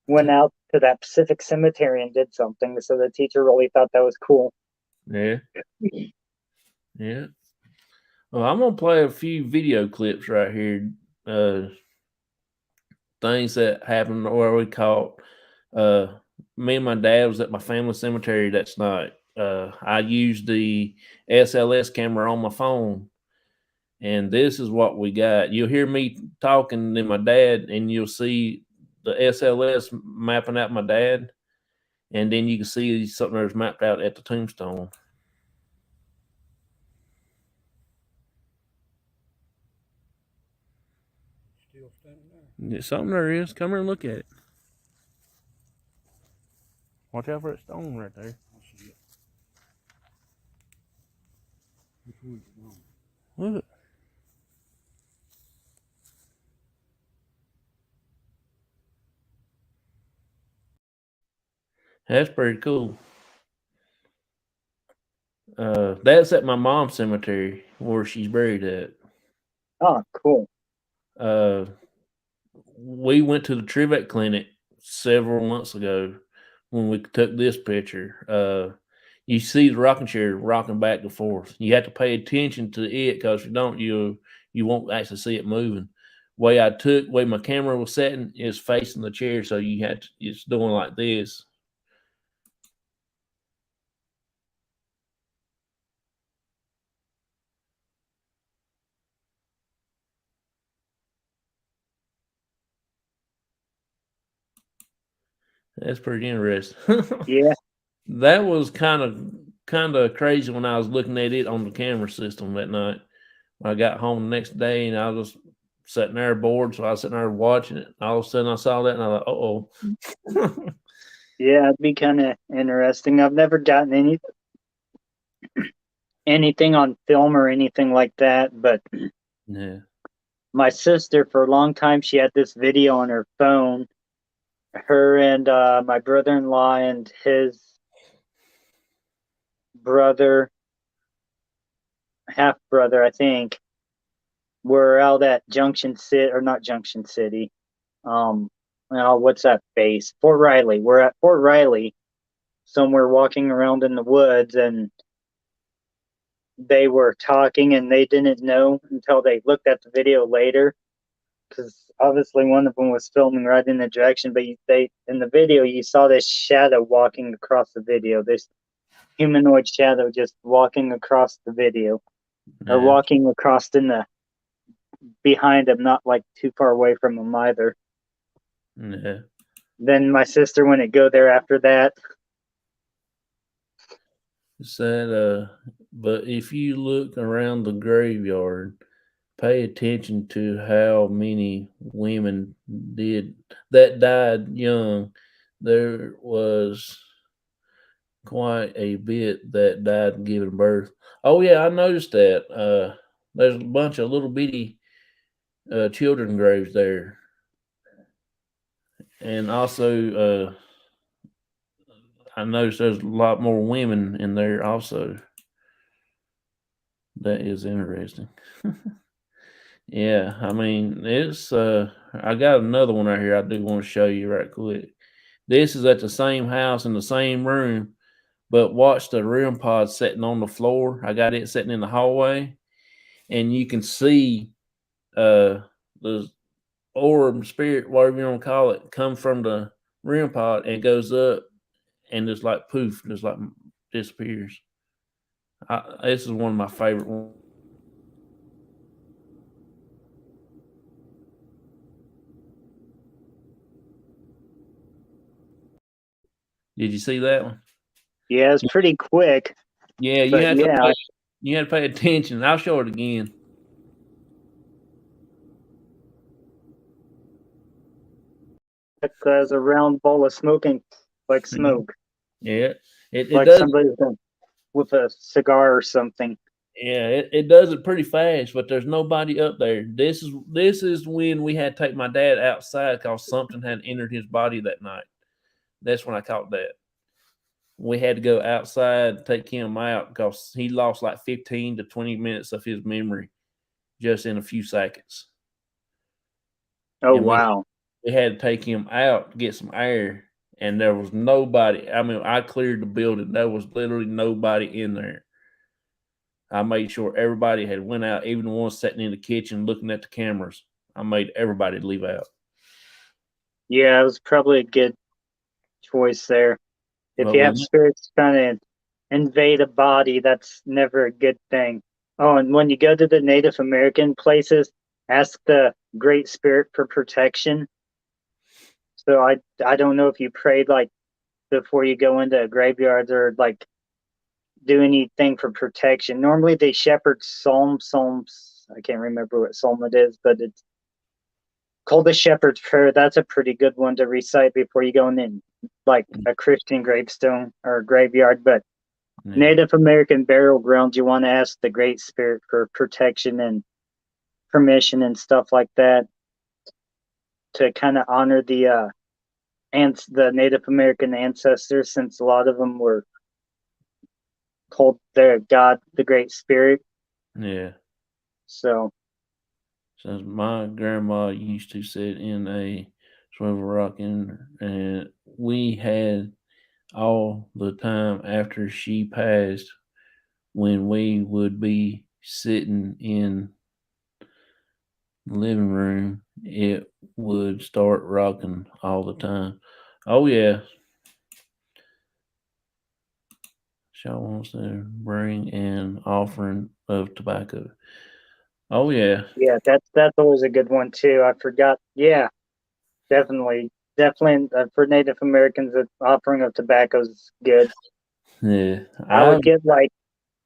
went out to that Pacific Cemetery and did something. So the teacher really thought that was cool. Yeah. Yeah. Well, I'm going to play a few video clips right here. Things that happened where we caught. Me and my dad was at my family cemetery that night. I used the SLS camera on my phone, and this is what we got. You'll hear me talking to my dad, and you'll see the SLS mapping out my dad, and then you can see something that's mapped out at the tombstone. Still standing there. Yeah, something there is. Come here and look at it. Watch out for that stone right there. I see it. Which one's it on? Look. That's pretty cool. That's at my mom's cemetery where she's buried at. Oh, cool. We went to the Trivet Clinic several months ago when we took this picture. You see the rocking chair rocking back and forth. You have to pay attention to it because if you don't, you won't actually see it moving. Way my camera was setting is facing the chair, so it's doing like this. That's pretty interesting. Yeah. That was kind of crazy when I was looking at it on the camera system that night. I got home the next day and I was sitting there bored, so I was sitting there watching it. All of a sudden I saw that and I thought, oh. Yeah, it'd be kind of interesting. I've never gotten anything on film or anything like that, but Yeah. my sister, for a long time, she had this video on her phone. Her and my brother-in-law and his brother, half-brother, I think, were out at Junction City, or not Junction City. What's that base? Fort Riley. We're at Fort Riley, somewhere walking around in the woods, and they were talking, and they didn't know until they looked at the video later, because obviously one of them was filming right in the direction, but in the video you saw this shadow walking across the video, this humanoid shadow just walking across the video, or walking across in the behind him, not like too far away from him either. Yeah. Then my sister wouldn't go there after that. Said, but if you look around the graveyard, pay attention to how many women that died young. There was quite a bit that died giving birth. Oh yeah, I noticed that. There's a bunch of little bitty children graves there, and also I noticed there's a lot more women in there also. That is interesting. Yeah, I mean, it's I got another one right here I do want to show you right quick. This is at the same house in the same room, but watch the REM pod sitting on the floor. I got it sitting in the hallway, and you can see the orb, spirit, whatever you want to call it, come from the REM pod and goes up and just like poof, just like disappears. This is one of my favorite ones. Did you see that one? Yeah, it's pretty quick. Yeah, you had to pay attention. I'll show it again. As a round ball of smoking, like smoke. Yeah, it like does. Somebody with a cigar or something. Yeah, it does it pretty fast, but there's nobody up there. This is when we had to take my dad outside because something had entered his body that night. That's when I caught that. We had to go outside, take him out because he lost like 15 to 20 minutes of his memory just in a few seconds. Oh, and wow. We had to take him out to get some air, and there was nobody. I mean, I cleared the building. There was literally nobody in there. I made sure everybody had went out, even the ones sitting in the kitchen looking at the cameras. I made everybody leave out. Yeah, it was probably a good choice there. If you have spirits trying to invade a body, that's never a good thing. Oh, and when you go to the Native American places, ask the Great Spirit for protection. So I don't know if you prayed like before you go into graveyards or like do anything for protection. Normally they shepherd psalms. I can't remember what psalm it is, but it's called the Shepherd's Prayer. That's a pretty good one to recite before you go in like a Christian gravestone or graveyard. But Native American burial grounds, you want to ask the Great Spirit for protection and permission and stuff like that to kind of honor the Native American ancestors, since a lot of them were called their God, the Great Spirit. Yeah. So my grandma used to sit in a swivel rocking, and we had all the time after she passed, when we would be sitting in the living room, it would start rocking all the time. Oh yeah. Shaw wants to bring an offering of tobacco. Oh yeah. Yeah, that's always a good one too. I forgot. Yeah, definitely for Native Americans, the offering of tobacco is good. Yeah, I would get like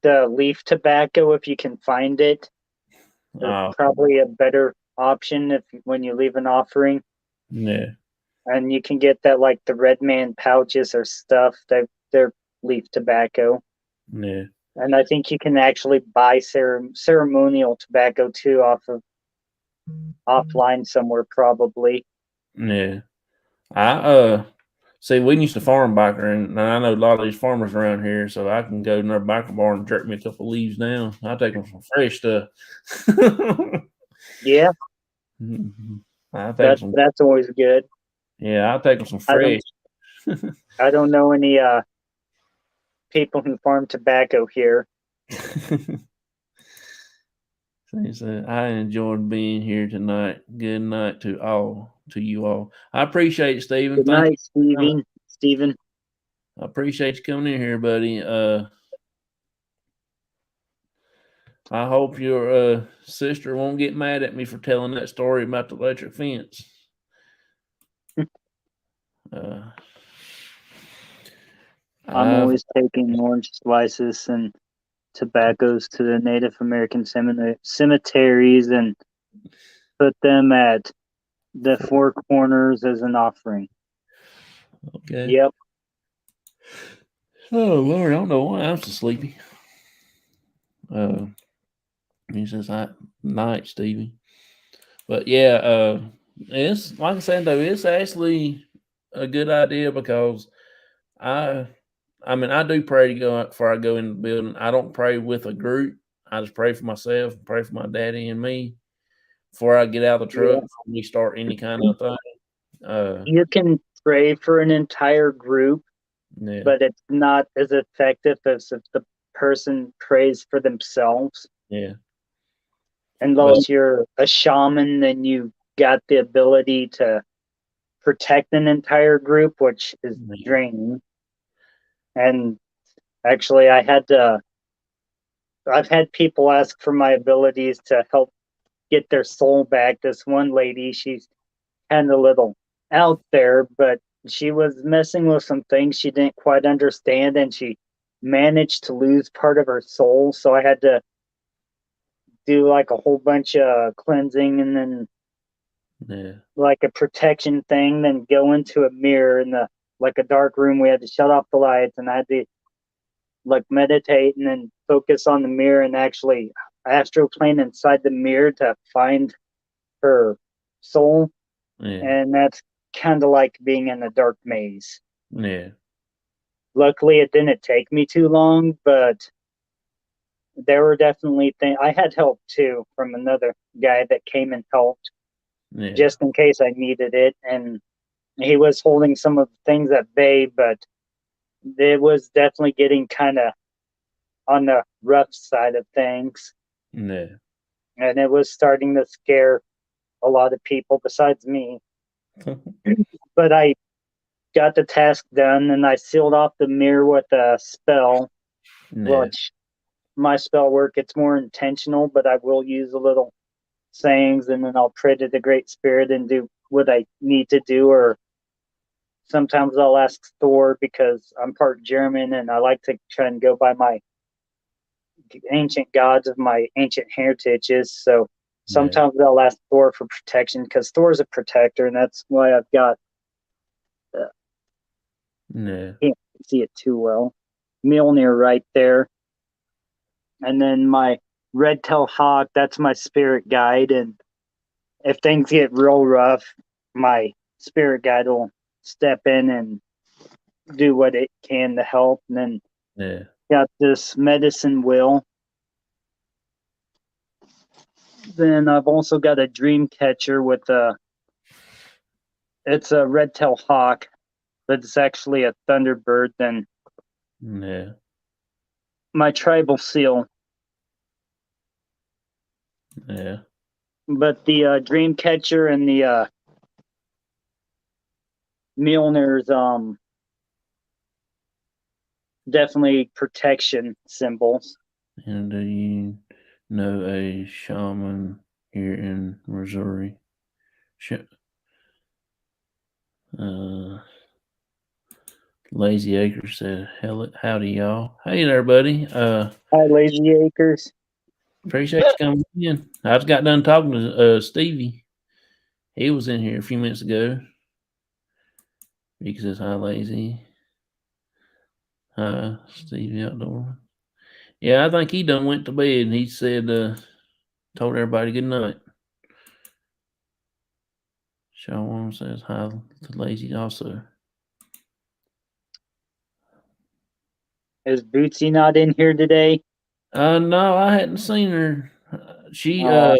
the leaf tobacco if you can find it. It's probably a better option when you leave an offering. Yeah, and you can get that like the Red Man pouches or stuff. They're leaf tobacco. Yeah. And I think you can actually buy ceremonial tobacco too offline somewhere probably. Yeah. I see we used to farm back there, and I know a lot of these farmers around here, so I can go in their back barn and jerk me a couple leaves down. I take them some fresh stuff. Yeah, I take some. that's always good. Yeah, I take them some fresh. I don't know any people who farm tobacco here. So I enjoyed being here tonight. Good night to you all. I appreciate it, Stephen. Good Thank night, you. Stephen. I appreciate you coming in here, buddy. I hope your sister won't get mad at me for telling that story about the electric fence. I'm always taking orange slices and tobaccos to the Native American cemeteries and put them at the four corners as an offering. Okay. Yep. Oh Lord, I don't know why I'm so sleepy. He says night, Stevie. But yeah, it's like I said though, it's actually a good idea because I mean I do pray to go before I go in the building. I don't pray with a group. I just pray for myself, pray for my daddy and me before I get out of the truck, before we start any kind of thing. You can pray for an entire group, but it's not as effective as if the person prays for themselves. Yeah. Unless you're a shaman, then you got the ability to protect an entire group, which is draining. And actually, I've had people ask for my abilities to help get their soul back. This one lady, she's kind of a little out there, but she was messing with some things she didn't quite understand, and she managed to lose part of her soul. So I had to do like a whole bunch of cleansing and then like a protection thing, then go into a mirror in like a dark room. We had to shut off the lights, and I had to like meditate and then focus on the mirror and actually astroplane inside the mirror to find her soul. And that's kind of like being in a dark maze. Luckily it didn't take me too long, but there were definitely things. I had help too from another guy that came and helped just in case I needed it, and he was holding some of the things at bay, but it was definitely getting kind of on the rough side of things. And it was starting to scare a lot of people besides me. But I got the task done, and I sealed off the mirror with a spell, which my spell work, it's more intentional, but I will use a little sayings, and then I'll pray to the Great Spirit and do what I need to do. Or sometimes I'll ask Thor, because I'm part German and I like to try and go by my ancient gods of my ancient heritages. So sometimes I'll ask Thor for protection, because Thor's a protector, and that's why I've got can't see it too well. Mjolnir right there. And then my red-tailed hawk, that's my spirit guide. And if things get real rough, my spirit guide will step in and do what it can to help. And then got this medicine wheel. Then I've also got a dream catcher with it's a red-tailed hawk, but it's actually a thunderbird. Then my tribal seal. But the dream catcher and the Mjolnir's definitely protection symbols. And do you know a shaman here in Missouri? Lazy Acres said, howdy, y'all. Hey there, buddy. Hi, Lazy Acres. Appreciate you coming in. I just got done talking to Stevie. He was in here a few minutes ago. He says, hi, Lazy. Hi, Stevie Outdoor. Yeah, I think he done went to bed. He said, told everybody good night. Sean says hi to Lazy also. Is Bootsy not in here today? No, I hadn't seen her. She Oh,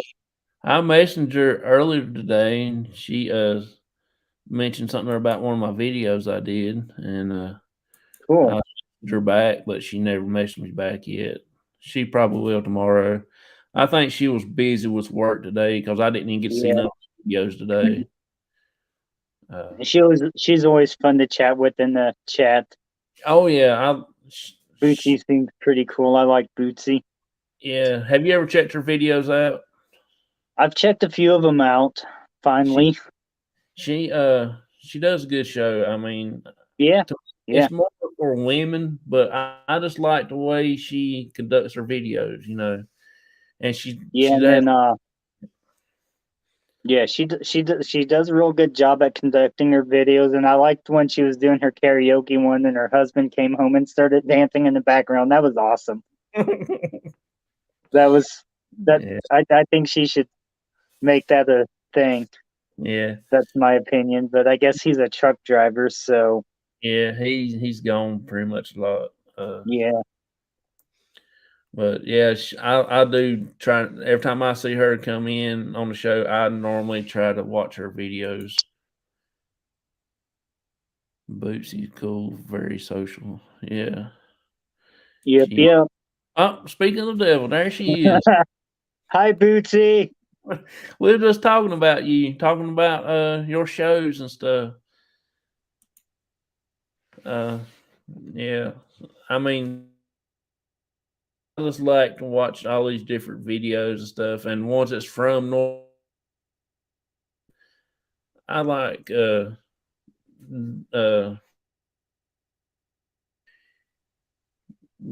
I messaged her earlier today, and she mentioned something about one of my videos I did, and I cool. messaged her back, but she never messaged me back yet. She probably will tomorrow. I think she was busy with work today because I didn't even get to see Yeah. none of the videos today. She's always fun to chat with in the chat. Oh yeah, Bootsy seems pretty cool. I like Bootsy. yeah. Have you ever checked her videos out? I've checked a few of them out. Finally, She does a good show. I mean, yeah. it's more for women, but I just like the way she conducts her videos, and she And has, then yeah, she does a real good job at conducting her videos, and I liked when she was doing her karaoke one, and her husband came home and started dancing in the background. That was awesome. That was that. yeah, I think she should make that a thing. yeah, That's my opinion, but I guess he's a truck driver, so yeah. He's gone pretty much a lot. yeah. But yeah, I do try every time I see her come in on the show. I normally try to watch her videos. Bootsy's cool, very social. Yeah. Yep, yep. Oh, speaking of the devil, there she is. Hi, Bootsy. We were just talking about you, talking about your shows and stuff. Yeah. I mean, I just like to watch all these different videos and stuff, and ones that's from North. I like uh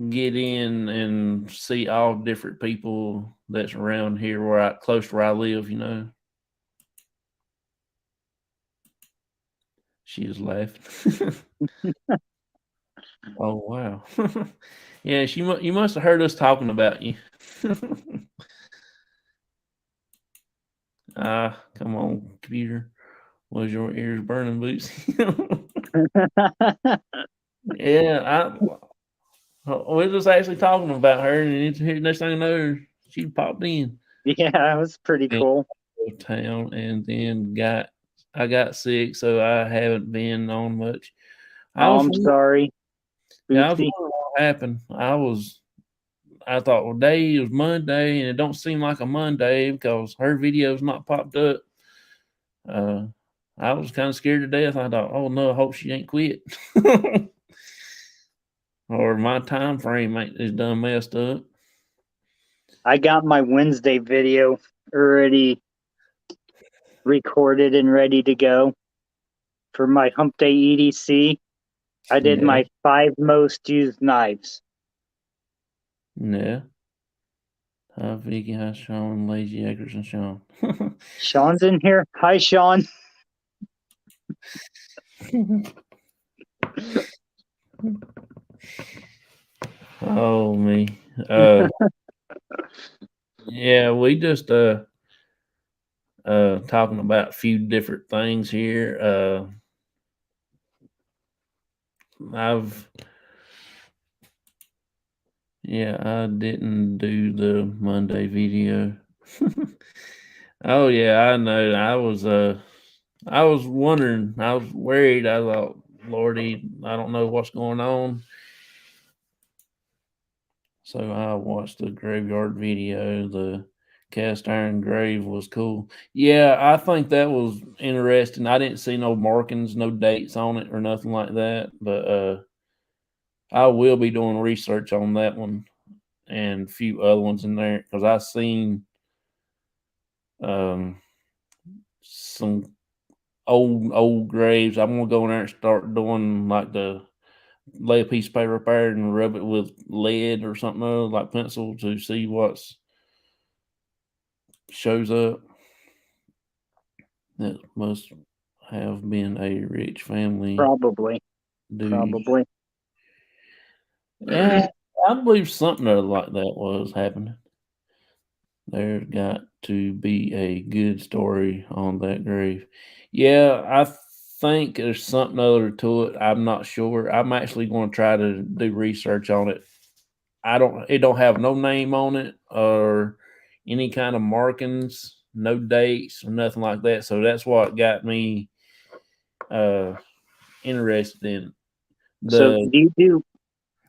get in and see all different people that's around here close to where I live. She is laughing. Oh wow. Yeah, you must have heard us talking about you. Come on, computer. Was your ears burning, Boots? Yeah, we're just actually talking about her, and next thing I know, she popped in. Yeah, that was pretty cool. Town, and then I got sick, so I haven't been on much. I'm sorry, Yeah, I was Bootsy. wondering what happened. I thought, well, it was Monday, and it don't seem like a Monday because her video's not popped up. I was kind of scared to death. I thought, oh no, I hope she ain't quit. Or my time frame is done messed up. I got my Wednesday video already recorded and ready to go for my Hump Day EDC. I did my 5 most used knives. Yeah. Hi, Vicky. Hi, Sean. Lazy Eggers and Sean. Sean's in here. Hi, Sean. Oh, me. Yeah, we just talking about a few different things here. I didn't do the Monday video. Oh yeah, I know. I was wondering, I was worried. I thought, Lordy, I don't know what's going on. So I watched the graveyard video. The cast iron grave was cool. Yeah, I think that was interesting. I didn't see no markings, no dates on it or nothing like that. But I will be doing research on that one and a few other ones in there because I seen some old graves. I'm gonna go in there and start doing like lay a piece of paper up there and rub it with lead or something like pencil to see what's shows up. That must have been a rich family. Probably. Dude. Probably. Yeah, I believe something like that was happening. There's got to be a good story on that grave. Yeah, I think there's something other to it. I'm not sure. I'm actually going to try to do research on it. It don't have no name on it or any kind of markings, no dates or nothing like that. So that's what got me interested in it. So do you do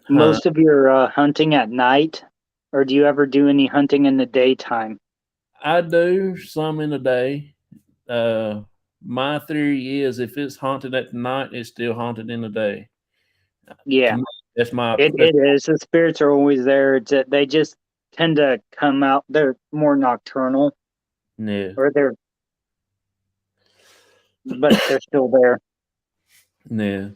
most of your hunting at night, or do you ever do any hunting in the daytime? I do some in the day. My theory is if it's haunted at night, it's still haunted in the day. Yeah, That's my. it is. The spirits are always there. They just tend to come out. They're more nocturnal, Yeah. But they're still there. Yeah.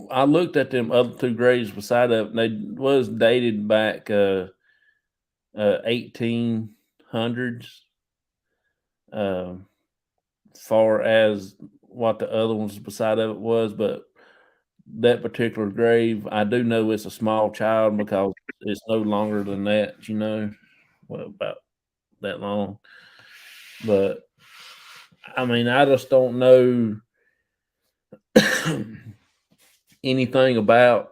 I looked at them other two graves beside of it, and they was dated back 1800s. Far as what the other ones beside of it was, but that particular grave, I do know it's a small child because it's no longer than that, well, about that long. But I mean, I just don't know anything about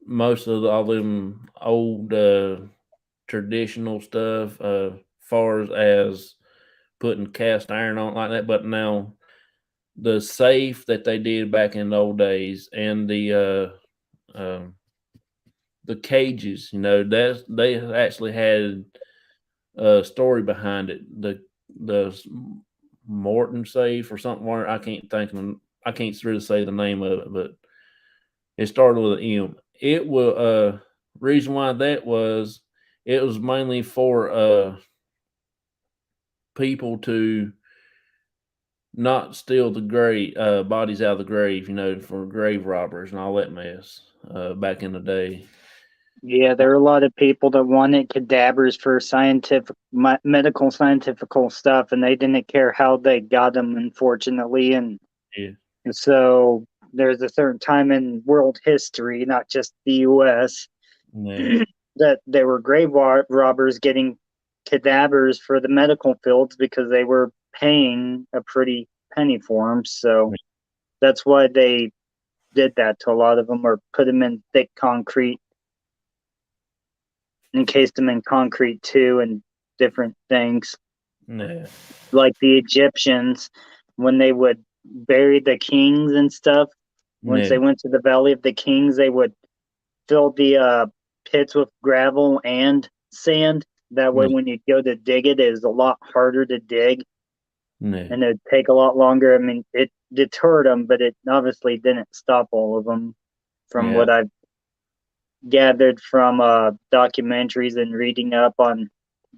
most of all them old traditional stuff, far as putting cast iron on like that. But now the safe that they did back in the old days and the cages, that they actually had a story behind it. The Morton safe or something. I can't really say the name of it, but it started with an M. It was reason why that was. It was mainly for people to not steal the grave bodies out of the grave, for grave robbers and all that mess back in the day. Yeah, there are a lot of people that wanted cadavers for medical scientific stuff, and they didn't care how they got them, unfortunately. And so there's a certain time in world history, not just the U.S., that there were grave robbers getting cadavers for the medical fields because they were paying a pretty penny for them. So that's why they did that to a lot of them, or put them in thick concrete, encased them in concrete too, and different things. Like the Egyptians, when they would bury the kings and stuff, once they went to the Valley of the Kings, they would fill the pits with gravel and sand. That way, when you go to dig it is a lot harder to dig, and it'd take a lot longer. I mean, it deterred them, but it obviously didn't stop all of them, from what I've gathered from documentaries and reading up on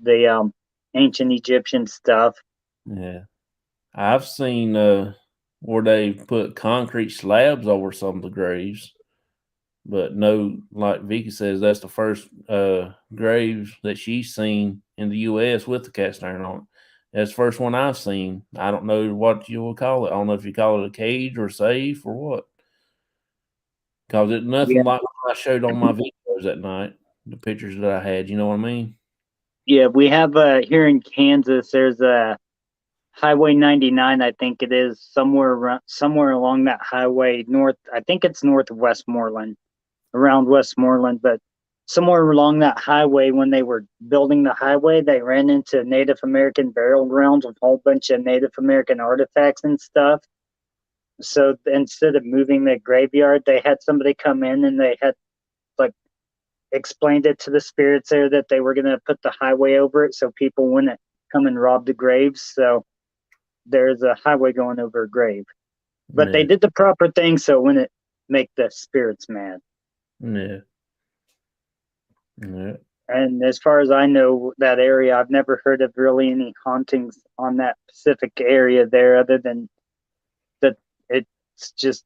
the ancient Egyptian stuff. Yeah, I've seen where they put concrete slabs over some of the graves, but no, like Vicky says, that's the first graves that she's seen in the U.S. with the cast iron on it. That's the first one I've seen. I don't know what you will call it. I don't know if you call it a cage or safe or what. Because it's nothing like what I showed on my videos that night, the pictures that I had. You know what I mean? Yeah, we have here in Kansas, there's a Highway 99, I think it is, somewhere along that highway north. I think it's north of Westmoreland, around Westmoreland, but somewhere along that highway, when they were building the highway, they ran into Native American burial grounds with a whole bunch of Native American artifacts and stuff. So instead of moving the graveyard, they had somebody come in and they had explained it to the spirits there that they were going to put the highway over it so people wouldn't come and rob the graves. So there's a highway going over a grave. But they did the proper thing so it wouldn't make the spirits mad. Yeah. And as far as I know, that area, I've never heard of really any hauntings on that specific area there, other than that it's just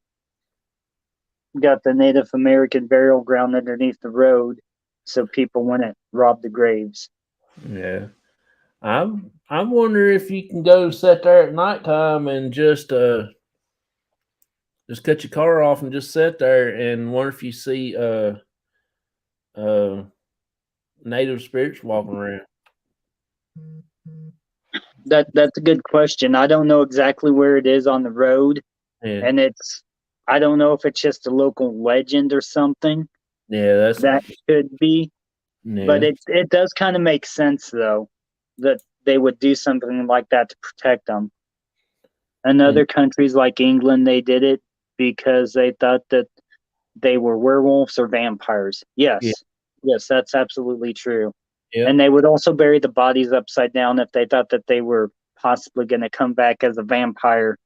got the Native American burial ground underneath the road, so people wouldn't rob the graves. Yeah, I'm wondering if you can go sit there at nighttime and just Just cut your car off and just sit there and wonder if you see native spirits walking around. That's a good question. I don't know exactly where it is on the road, Yeah, and I don't know if it's just a local legend or something. yeah, That could be, but yeah, it does kind of make sense though that they would do something like that to protect them. In other countries like England, they did it because they thought that they were werewolves or vampires. yeah, Yes, that's absolutely true. yeah, And they would also bury the bodies upside down if they thought that they were possibly going to come back as a vampire.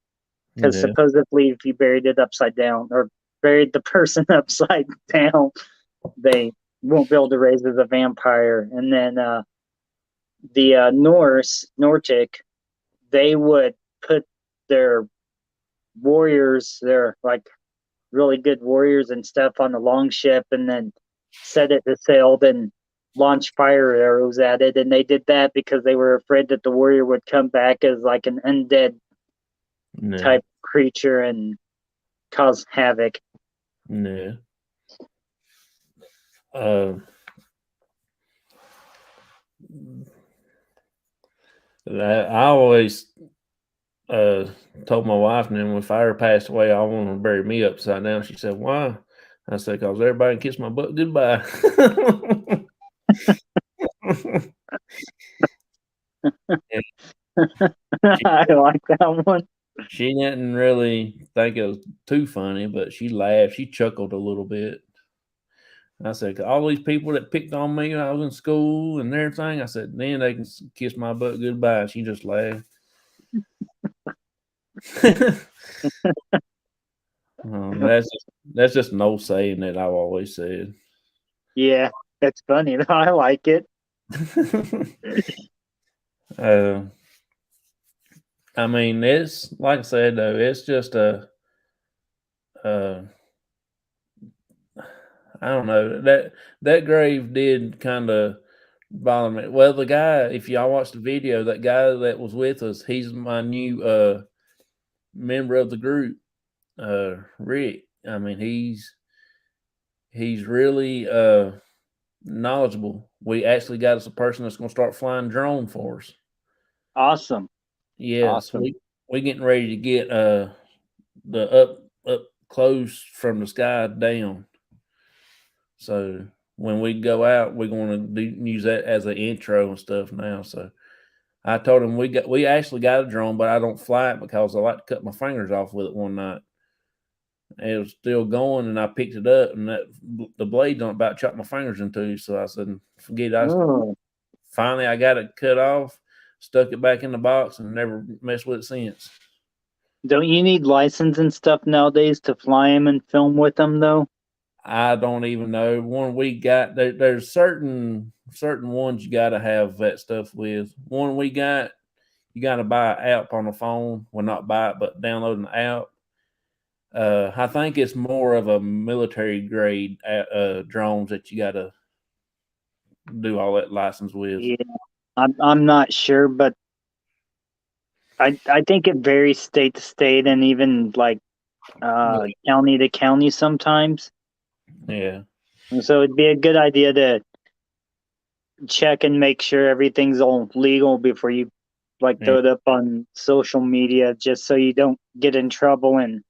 Because yeah, supposedly, if you buried it upside down or buried the person upside down, they won't be able to raise as a vampire. And then the Nordic, they would put their warriors, their like really good warriors and stuff on the long ship and then set it to sail, then launch fire arrows at it. And they did that because they were afraid that the warrior would come back as like an undead yeah, type creature and cause havoc. yeah. I always told my wife, and then when Fire passed away, I want her to bury me upside down. She said, "Why?" I said, "Because everybody can kiss my butt goodbye." I like that one. She didn't really think it was too funny, but she laughed. She chuckled a little bit. I said, "All these people that picked on me when I was in school and everything," I said, "then they can kiss my butt goodbye." She just laughed. That's just an old saying that I've always said. Yeah, that's funny. I like it. I mean, it's like I said though, it's just I don't know, that grave did kind of bother me. Well, the guy, if y'all watch the video, that guy that was with us, he's my new member of the group, Rick. I mean, he's really knowledgeable. We actually got us a person that's going to start flying drone for us. Awesome. Yes, Awesome. we getting ready to get the up close from the sky down. So when we go out, we're going to use that as an intro and stuff now. So I told him we actually got a drone, but I don't fly it because I like to cut my fingers off with it one night. It was still going, and I picked it up, and the blade don't about chop my fingers in two. So I said, "Forget it." Finally, I got it cut off, stuck it back in the box, and never messed with it since. Don't you need license and stuff nowadays to fly them and film with them, though? I don't even know. One we got there's certain ones you got to have that stuff with. One we got, you got to buy an app on the phone. Well, not buy it, but download an app. I think it's more of a military grade drones that you got to do all that license with. Yeah, I'm not sure, but I think it varies state to state and even like county to county sometimes. Yeah. And so it'd be a good idea to check and make sure everything's all legal before you throw it up on social media, just so you don't get in trouble. And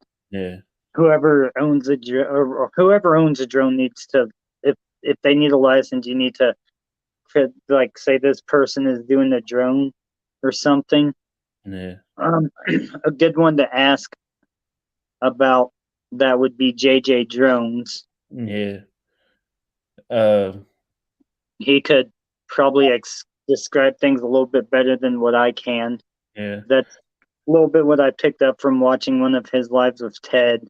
whoever owns a drone needs to, if they need a license, you need to say this person is doing the drone or something. Yeah. A good one to ask about that would be JJ Drones. Yeah. He could probably describe things a little bit better than what I can. Yeah. That's a little bit what I picked up from watching one of his lives with Ted.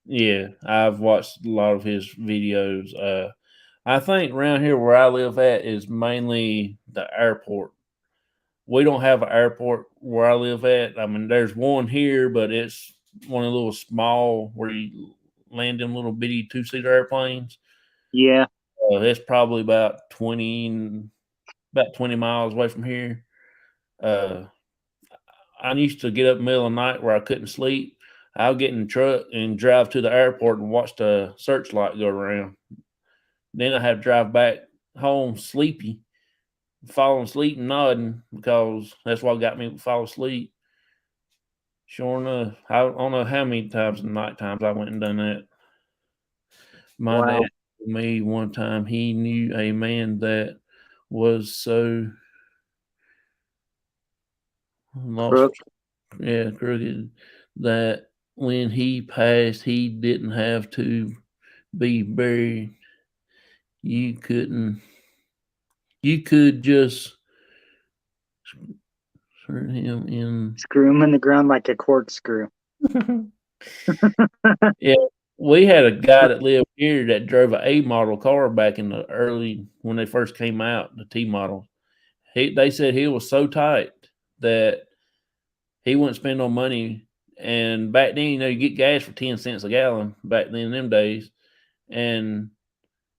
Yeah, I've watched a lot of his videos. I think around here where I live at is mainly the airport. We don't have an airport where I live at. I mean, there's one here, but it's one of the little small where you land them little bitty 2-seater airplanes. Yeah. It's probably about 20 miles away from here. I used to get up in the middle of the night where I couldn't sleep. I'll get in the truck and drive to the airport and watch the searchlight go around. Then I have to drive back home sleepy, falling asleep and nodding because that's what got me to fall asleep. Sure enough, I don't know how many times in the night times I went and done that. My Wow. dad told me one time he knew a man that was so lost, crooked, that when he passed, he didn't have to be buried. You could just turn him in. Screw him in the ground like a corkscrew. Yeah, we had a guy that lived here that drove an A model car back in the early when they first came out, the T model. They said he was so tight that he wouldn't spend no money. And back then, you get gas for 10 cents a gallon back then in them days. And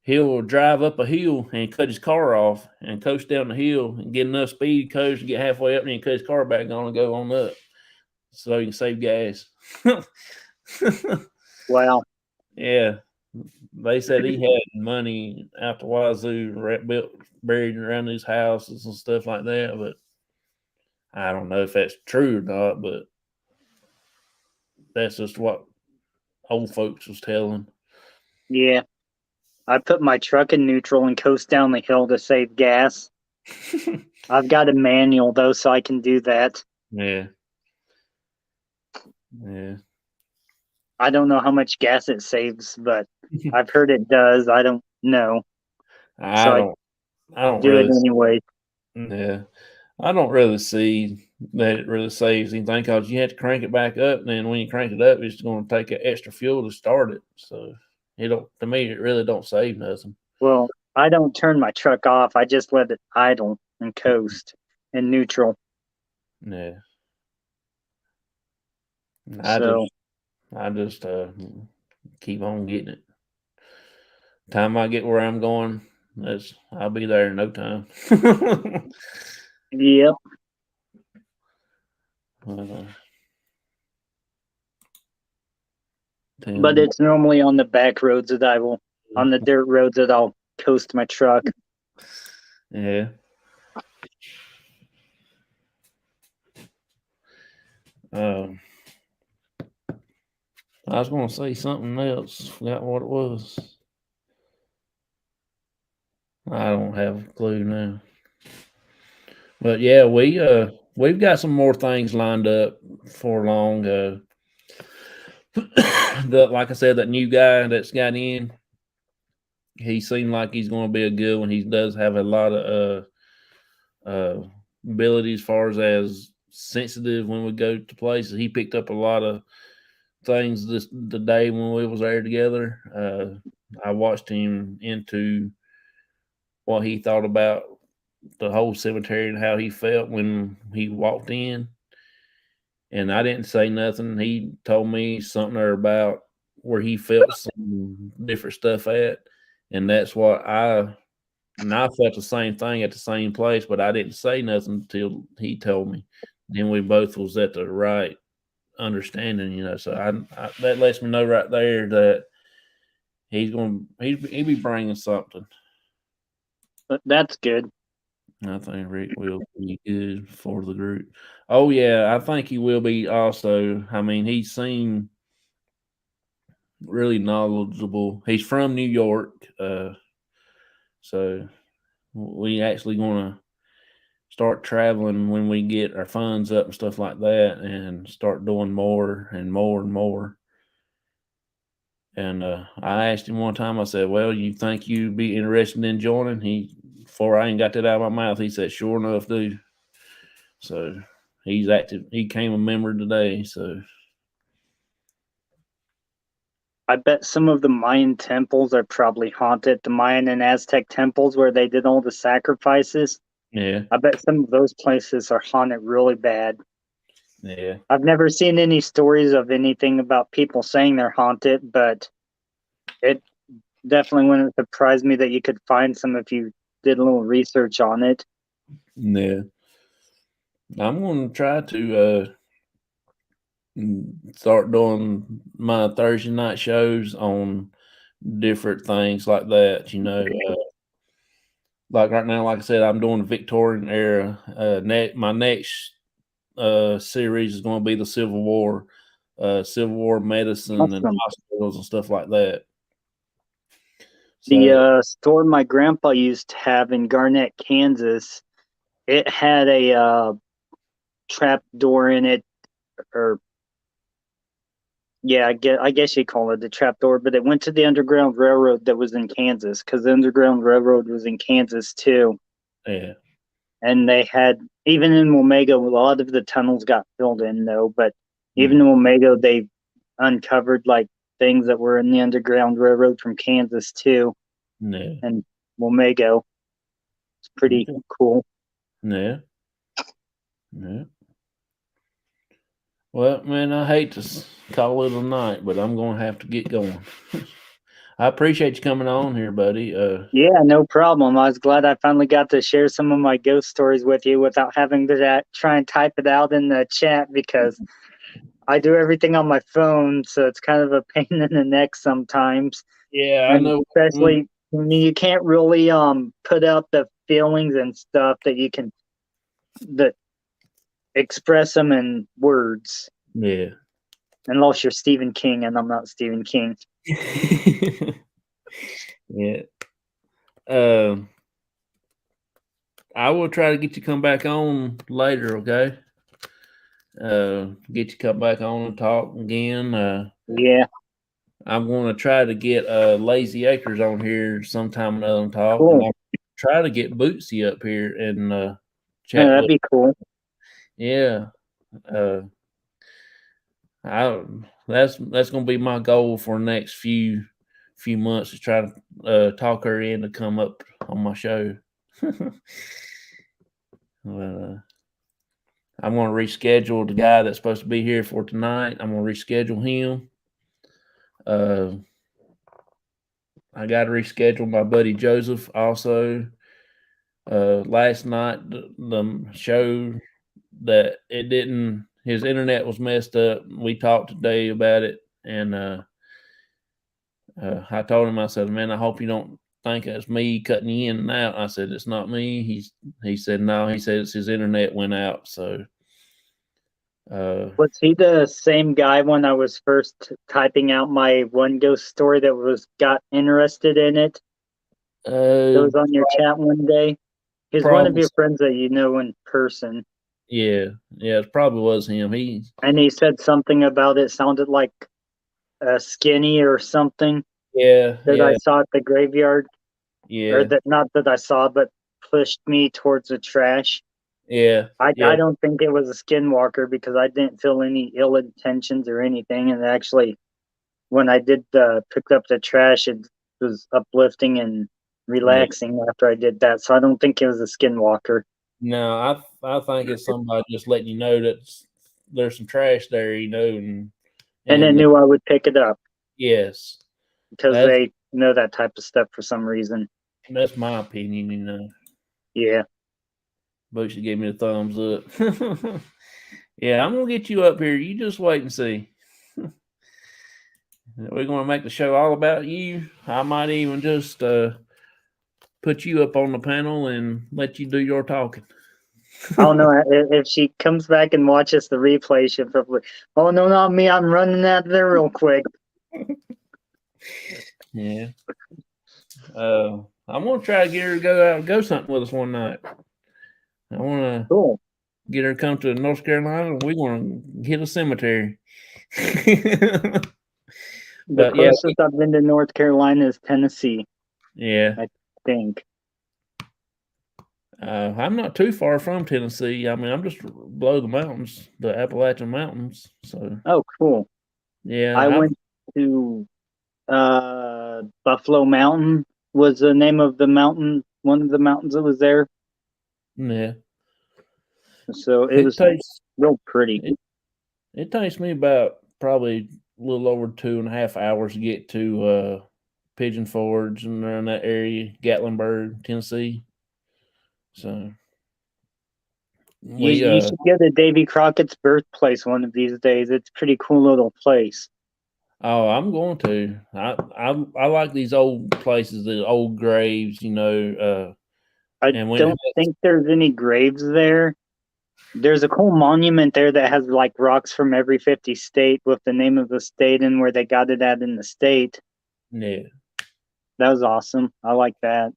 he'll drive up a hill and cut his car off and coast down the hill and get enough speed, coast and get halfway up and then cut his car back on and go on up so he can save gas. Wow. Yeah. They said he had money out the wazoo buried around his houses and stuff like that, but I don't know if that's true or not, but that's just what old folks was telling. Yeah. I put my truck in neutral and coast down the hill to save gas. I've got a manual, though, so I can do that. Yeah. Yeah. I don't know how much gas it saves, but I've heard it does. I don't know. I don't do really it anyway. Yeah. I don't really see that it really saves anything because you have to crank it back up, and then when you crank it up, it's going to take extra fuel to start it. So to me, it really don't save nothing. Well, I don't turn my truck off. I just let it idle and coast in neutral. Yeah. I just keep on getting it. Time I get where I'm going, I'll be there in no time. Yep. But it's normally on the back roads that on the dirt roads that I'll coast my truck. Yeah. I was going to say something else. Forgot what it was. I don't have a clue now. But yeah, we've got some more things lined up for long. Like I said, that new guy that's got in, he seemed like he's going to be a good one. He does have a lot of ability as far as sensitive when we go to places. He picked up a lot of things the day when we was there together. I watched him into what he thought about the whole cemetery and how he felt when he walked in. And I didn't say nothing. He told me something there about where he felt some different stuff at. And that's what I felt the same thing at the same place, but I didn't say nothing until he told me. Then we both was at the right understanding, So I that lets me know right there that he'll be bringing something. But that's good. I think Rick will be good for the group. Oh yeah, I think he will be also. I mean, he seemed really knowledgeable. He's from New York, so we actually going to start traveling when we get our funds up and stuff like that, and start doing more and more and more. And I asked him one time, I said, well, you think you'd be interested in joining? Before I ain't got that out of my mouth, he said, sure enough, do. So he's active. He became a member today. So I bet some of the Mayan temples are probably haunted. The Mayan and Aztec temples where they did all the sacrifices. Yeah. I bet some of those places are haunted really bad. Yeah. I've never seen any stories of anything about people saying they're haunted, but it definitely wouldn't surprise me that you could find some if you did a little research on it. Yeah. I'm going to try to start doing my Thursday night shows on different things like that. Like right now, like I said, I'm doing the Victorian era. My next series is going to be the Civil War medicine and Awesome. hospitals and stuff like that. The store my grandpa used to have in Garnett, Kansas, it had a trap door in it, or yeah, I guess you call it the trap door, but it went to the Underground Railroad that was in Kansas, because the Underground Railroad was in Kansas too. Yeah. And they had, even in Wamego, a lot of the tunnels got filled in though, but even in Wamego, they uncovered like things that were in the Underground Railroad from Kansas too. Yeah. And Wamego. It's pretty cool. Yeah. Yeah. Well, man, I hate to call it a night, but I'm going to have to get going. I appreciate you coming on here, buddy. Yeah, no problem. I was glad I finally got to share some of my ghost stories with you without having to try and type it out in the chat, because I do everything on my phone, so it's kind of a pain in the neck sometimes. Yeah, and I know. Especially when you can't really put out the feelings and stuff that express them in words. Yeah. Unless you're Stephen King, and I'm not Stephen King. Yeah. I will try to get you come back on later, okay? Get you come back on and talk again. Yeah. I'm going to try to get Lazy Acres on here sometime or another and talk. Cool. And I'll try to get Bootsie up here and chat. Yeah, that'd be cool. Yeah. That's going to be my goal for the next few months, to try to talk her in to come up on my show. Well, I'm going to reschedule the guy that's supposed to be here for tonight. I'm going to reschedule him. I got to reschedule my buddy Joseph also. Last night, the show that it didn't, his internet was messed up. We talked today about it, and I told him, I said, man, I hope you don't think it's me cutting you in and out. I said, it's not me. He said, no. He said it's his internet went out. So was he the same guy when I was first typing out my one ghost story that got interested in it? That was on your chat one day. He's one of your friends that you know in person. Yeah, it probably was him. And he said something about it sounded like skinny or something. Yeah, I saw at the graveyard. Yeah, or that not that I saw, but pushed me towards the trash. Yeah, I don't think it was a skinwalker, because I didn't feel any ill intentions or anything. And actually, when I did pick up the trash, it was uplifting and relaxing after I did that. So I don't think it was a skinwalker. No, I think it's somebody just letting you know that there's some trash there, and it knew I would pick it up. Yes, because they know that type of stuff for some reason. That's my opinion, Yeah. Bootsie gave me the thumbs up. Yeah, I'm gonna get you up here. You just wait and see. We're gonna make the show all about you. I might even just put you up on the panel and let you do your talking. I don't know if she comes back and watches the replay. She'll probably, oh no, not me! I'm running out there real quick. Yeah. I'm gonna try to get her to go out and go something with us one night. I want to get her to come to North Carolina, and we're going to hit a cemetery. The closest I've been to North Carolina is Tennessee. Yeah. I think. I'm not too far from Tennessee. I mean, I'm just below the mountains, the Appalachian Mountains. So. Oh, cool. Yeah. I went to Buffalo Mountain was the name of the mountain, one of the mountains that was there. Yeah. So it was real pretty. It takes me about probably a little over 2.5 hours to get to Pigeon Forge and around that area, Gatlinburg, Tennessee. So, You should go to Davy Crockett's birthplace one of these days. It's a pretty cool little place. Oh, I'm going to. I like these old places, the old graves, you know. I And when don't think there's any graves there. There's a cool monument there that has like rocks from every 50 state with the name of the state and where they got it at in the state. Yeah, that was awesome. I like that.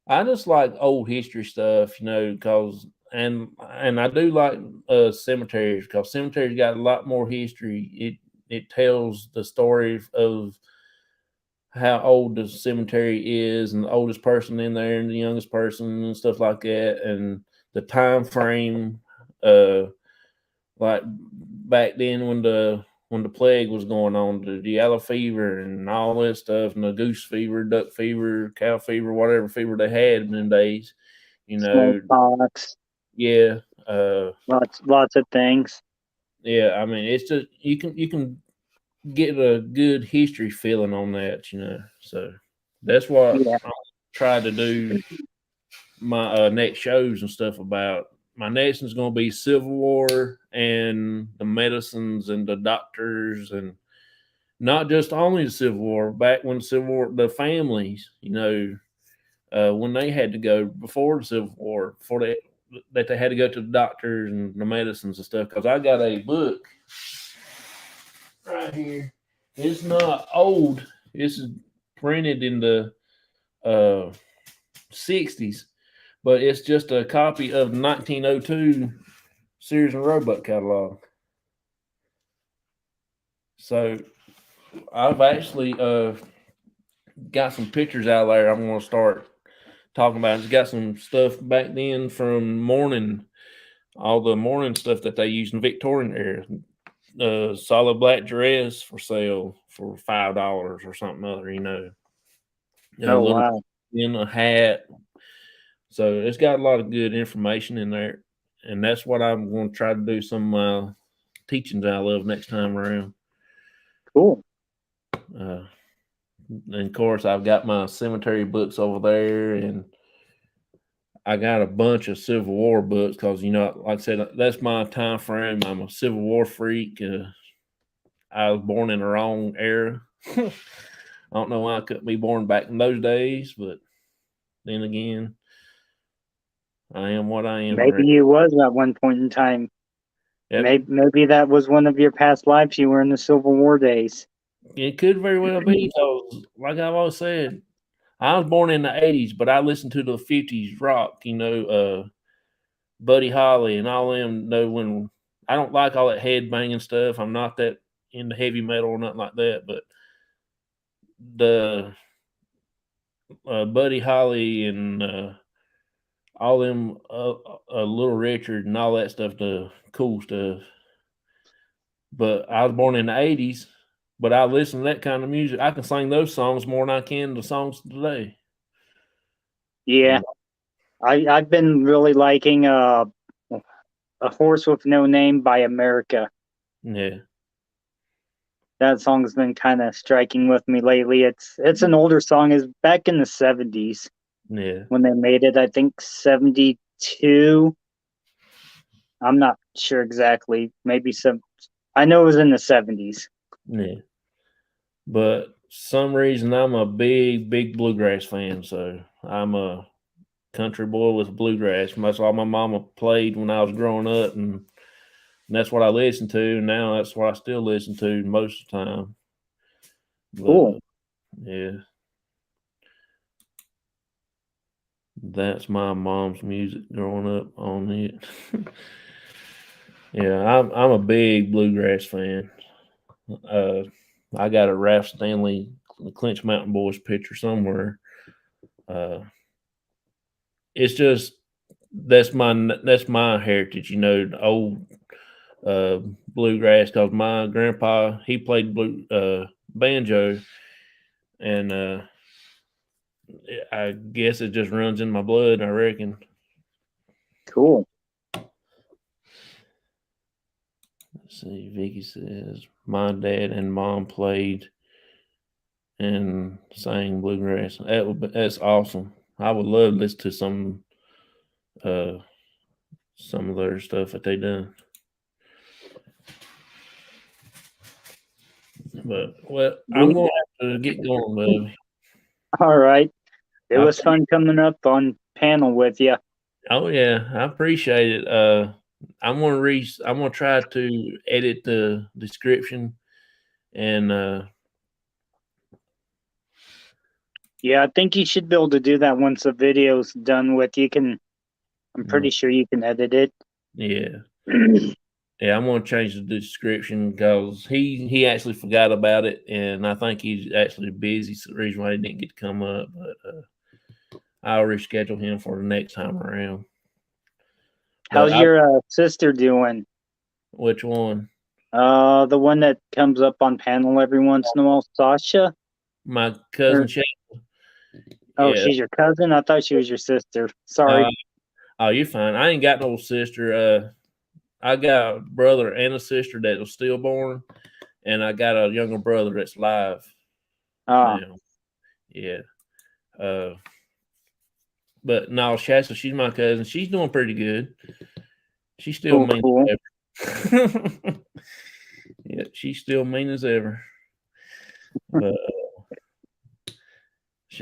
I just like old history stuff, you know, because and I do like cemeteries because cemeteries got a lot more history. It tells the story of how old the cemetery is and the oldest person in there and the youngest person and stuff like that, and the time frame. Like back then when the plague was going on, the yellow fever and all this stuff, and the goose fever, duck fever, cow fever, whatever fever they had in them days, you know. Smallpox. Yeah. Lots of things. Yeah, I mean, it's just you can get a good history feeling on that, you know. So that's what I try to do my next shows and stuff about. My next one's going to be Civil War and the medicines and the doctors, and not just only the Civil War. Back when the Civil War, the families, you know, when they had to go before the Civil War, that they had to go to the doctors and the medicines and stuff. Because I got a book right here. It's not old. This is printed in the 60s. But it's just a copy of 1902 Sears and Roebuck catalog. So I've actually got some pictures out there I'm going to start talking about. It's got some stuff back then from all the mourning stuff that they used in the Victorian era. Solid black dress for sale for $5 or something other, you know. Wow. In a hat. So it's got a lot of good information in there, and that's what I'm going to try to do some teachings out of next time around. Cool. And of course, I've got my cemetery books over there, and I got a bunch of Civil War books because, you know, like I said, that's my time frame. I'm a Civil War freak. I was born in the wrong era. I don't know why I couldn't be born back in those days, but then again, I am what I am. Maybe you was at one point in time. Yep. Maybe that was one of your past lives. You were in the Civil War days. It could very well be. Because, like I've always said, I was born in the 80s, but I listened to the 50s rock, you know, Buddy Holly and all them. Know when I don't like all that head banging stuff. I'm not that into heavy metal or nothing like that. But the Buddy Holly and all them Little Richard and all that stuff, the cool stuff. But I was born in the 80s, but I listen to that kind of music. I can sing those songs more than I can the songs today. Yeah. I've been really liking A Horse with No Name by America. Yeah. That song's been kind of striking with me lately. It's an older song. It's back in the 70s. Yeah. When they made it, I think 72. I'm not sure exactly. Maybe I know it was in the 70s. Yeah. But some reason I'm a big bluegrass fan, so I'm a country boy with bluegrass. That's all my mama played when I was growing up, and that's what I listened to. And now that's what I still listen to most of the time. But, cool. Yeah. That's my mom's music growing up on it. Yeah, I'm a big bluegrass fan. I got a Ralph Stanley Clinch Mountain Boys picture somewhere. It's just that's my heritage, you know, the old bluegrass. Because my grandpa, he played banjo, and I guess it just runs in my blood, I reckon. Cool. Let's see. Vicky says my dad and mom played and sang bluegrass. That's awesome. I would love to listen to some some of their stuff that they done. But I'm going to have to get going, baby. All right. It was fun coming up on panel with you. Oh yeah, I appreciate it. I'm gonna try to edit the description and Yeah, I think you should be able to do that once the video's done with. I'm pretty sure you can edit it. yeah. Yeah, I'm gonna change the description because he actually forgot about it, and I think he's actually busy. So the reason why he didn't get to come up, but I'll reschedule him for the next time around. How's your sister doing? Which one? The one that comes up on panel every once in a while, Sasha. My cousin Shay. Oh, yeah. She's your cousin? I thought she was your sister. Sorry. Oh, you're fine. I ain't got no sister. I got a brother and a sister that was stillborn, and I got a younger brother that's live now. Yeah. But no, Shasta, she's my cousin. She's doing pretty good. She's still mean as ever. Yeah, she's still mean as ever. But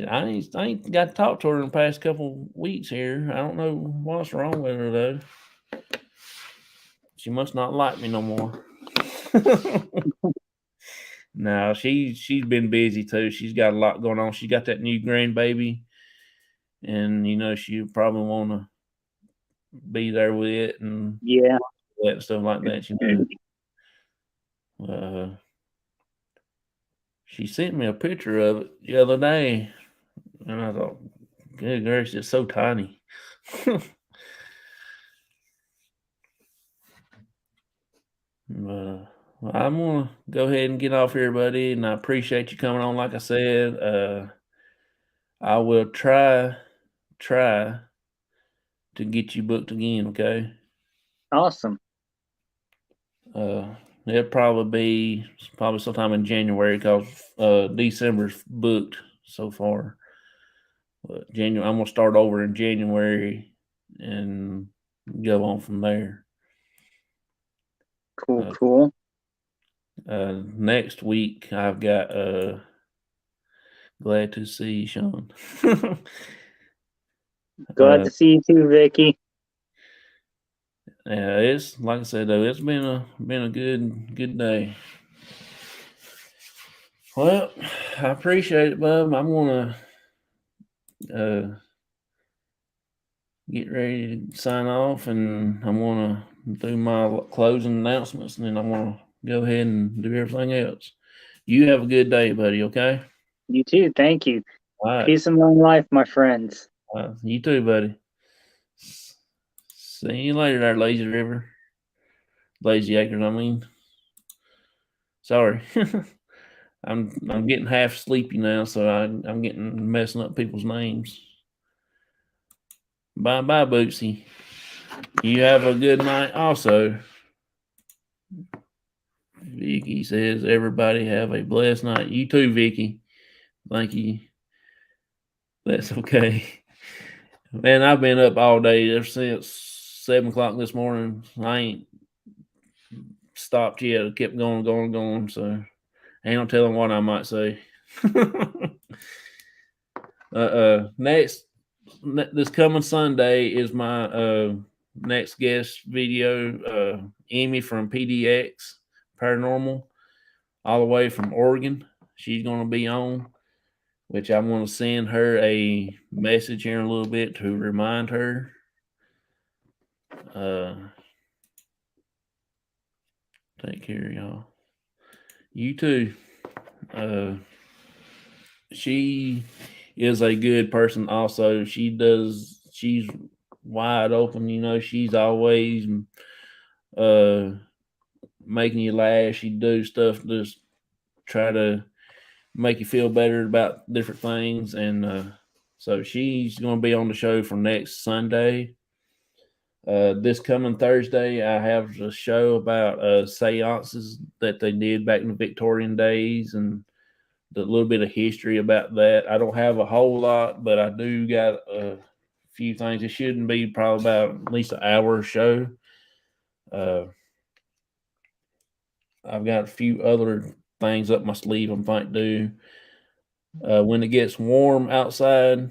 I ain't got to talk to her in the past couple weeks here. I don't know what's wrong with her though. She must not like me no more. No, she's been busy too. She's got a lot going on. She got that new grandbaby, and she probably want to be there with it and and stuff like that. She sent me a picture of it the other day, and I thought, good gracious, it's so tiny. I'm going to go ahead and get off here, buddy, and I appreciate you coming on. Like I said, I will try to get you booked again, okay? Awesome. It'll probably be sometime in January because December's booked so far. But I'm going to start over in January and go on from there. Cool. Next week, I've got glad to see you, Sean. Glad to see you too, Vicky. Yeah, it's like I said though, it's been a good day. Well, I appreciate it, bub. I'm gonna get ready to sign off, and I'm gonna do my closing announcements, and then I'm gonna go ahead and do everything else. You have a good day, buddy. Okay. You too. Thank you. All right. Peace and long life, my friends. You too, buddy. See you later there, Lazy Acres, I mean. Sorry. I'm getting half sleepy now, so I'm getting messing up people's names. Bye, Bootsie. You have a good night also. Vicky says, everybody have a blessed night. You too, Vicky. Thank you. That's okay. Man, I've been up all day ever since 7 o'clock this morning. I ain't stopped yet. I kept going. So ain't no telling what I might say. This coming Sunday is my next guest video. Emmy from PDX Paranormal, all the way from Oregon. She's going to be on, which I'm going to send her a message here in a little bit to remind her. Take care, y'all. You too. She is a good person also. She's wide open, she's always making you laugh. She do stuff to just try to make you feel better about different things. And so she's going to be on the show for next Sunday. This coming Thursday, I have a show about seances that they did back in the Victorian days and a little bit of history about that. I don't have a whole lot, but I do got a few things. It shouldn't be probably about at least an hour show. I've got a few other things up my sleeve I'm trying to do. When it gets warm outside,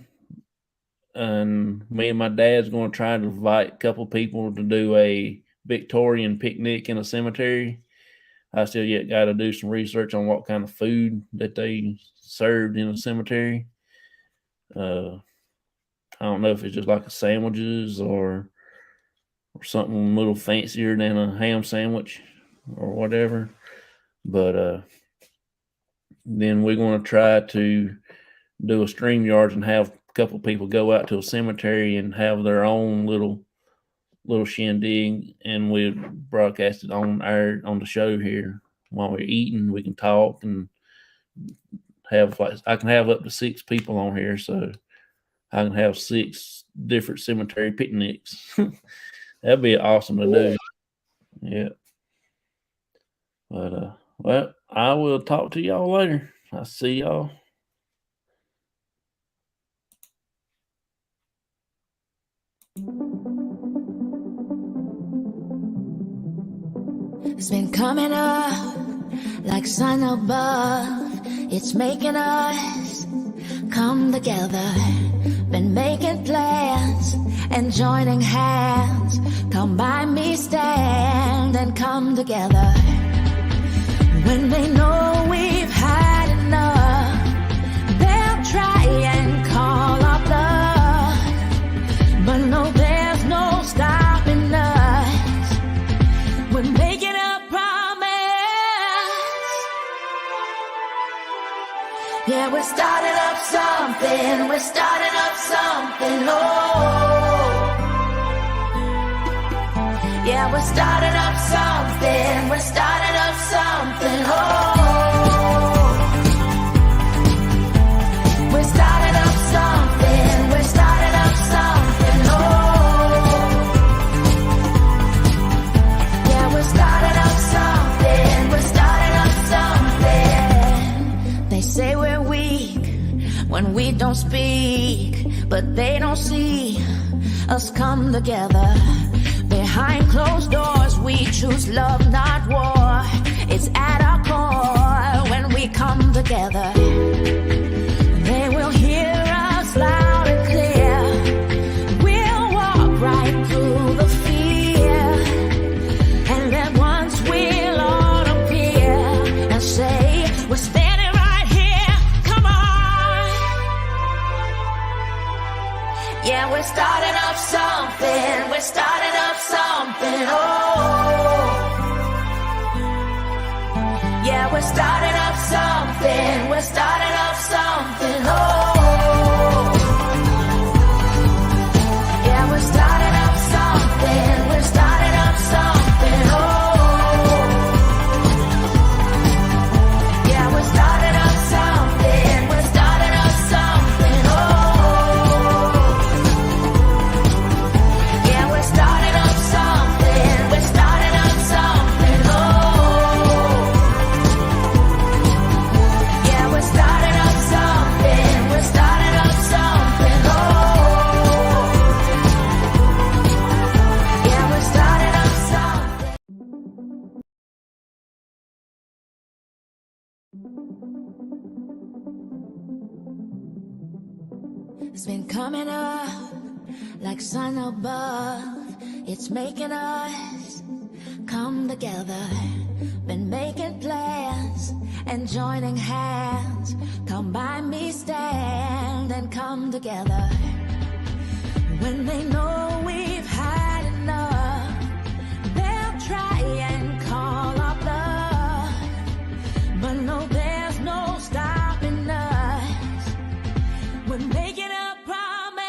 and me and my dad's going to try to invite a couple people to do a Victorian picnic in a cemetery. I still yet got to do some research on what kind of food that they served in a cemetery. I don't know if it's just like a sandwiches or something a little fancier than a ham sandwich or whatever. But then we're going to try to do a StreamYards and have a couple people go out to a cemetery and have their own little shindig, and we broadcast it on the show here while we're eating. We can talk and have I can have up to 6 people on here, so I can have 6 different cemetery picnics. That'd be awesome to do. Yeah. But well, I will talk to y'all later. I'll see y'all. It's been coming up like sun above. It's making us come together. Been making plans and joining hands. Come by me, stand and come together. When they know we've had enough, they'll try and call our bluff. But no, there's no stopping us. We're making a promise. Yeah, we're starting up something. We're starting up something. Oh. Yeah, we're starting up something. We're starting up something. Oh. We're starting up something. We're starting up something. Oh. Yeah, we're starting up something. We're starting up something. They say we're weak when we don't speak, but they don't see us come together. Behind closed doors, we choose love, not war. It's at our core when we come together. They will hear us loud and clear. We'll walk right through the fear. And then once we'll all appear and say, we're standing right here, come on. Yeah, we're starting up something. We're starting up something. Oh. Yeah, we're starting up something. We're starting up something. Oh. Yeah, we're starting up something. We're starting up something. Oh. Yeah, we're starting up something. We're starting up something. Oh. Yeah, we're starting up something. We're starting up something. Oh. Yeah, we're starting up something. We're starting up something. Oh. Yeah, we're starting up something. It's been coming up like sun above. It's making us come together. Been making plans and joining hands. Come by me, stand and come together. When they know we've had enough, they'll try and call our bluff. But no, there's no stopping us. We're making a promise.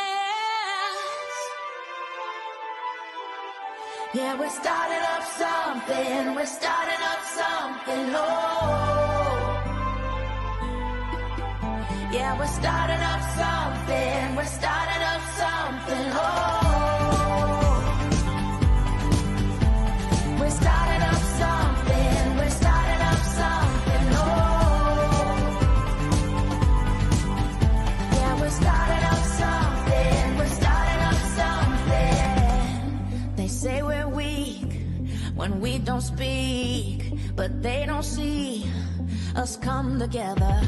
Yeah, we're starting up something. We're starting up something. Oh. Yeah, we're starting up something. We're starting up something. Oh. We're starting up something. We're starting up something. Oh. Yeah, we're starting up something. We're starting up but they don't see us come together.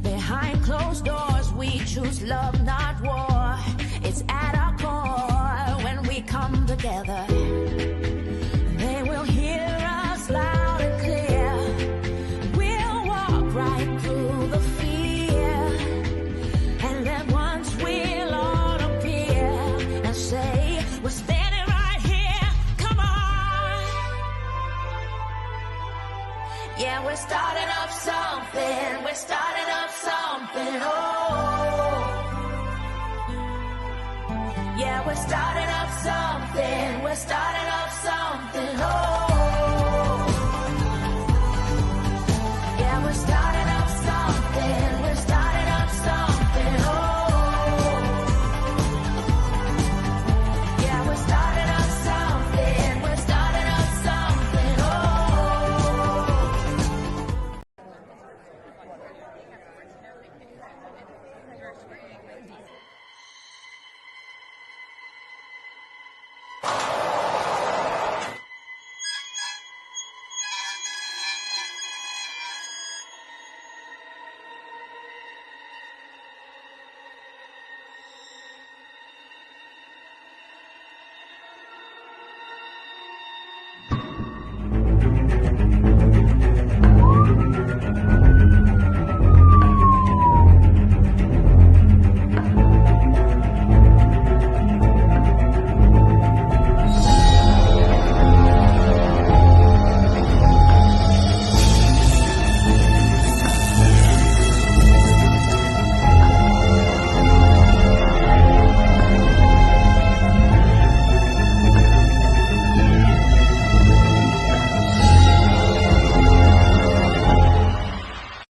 Behind closed doors, we choose love, not war. It's at our core when we come together. They will hear us loud and clear. We'll walk right through the fear, and then once we'll all appear and say, we're standing right here, come on. Yeah, we're starting up something, we're starting up something, oh. Yeah, we're starting up something, we're starting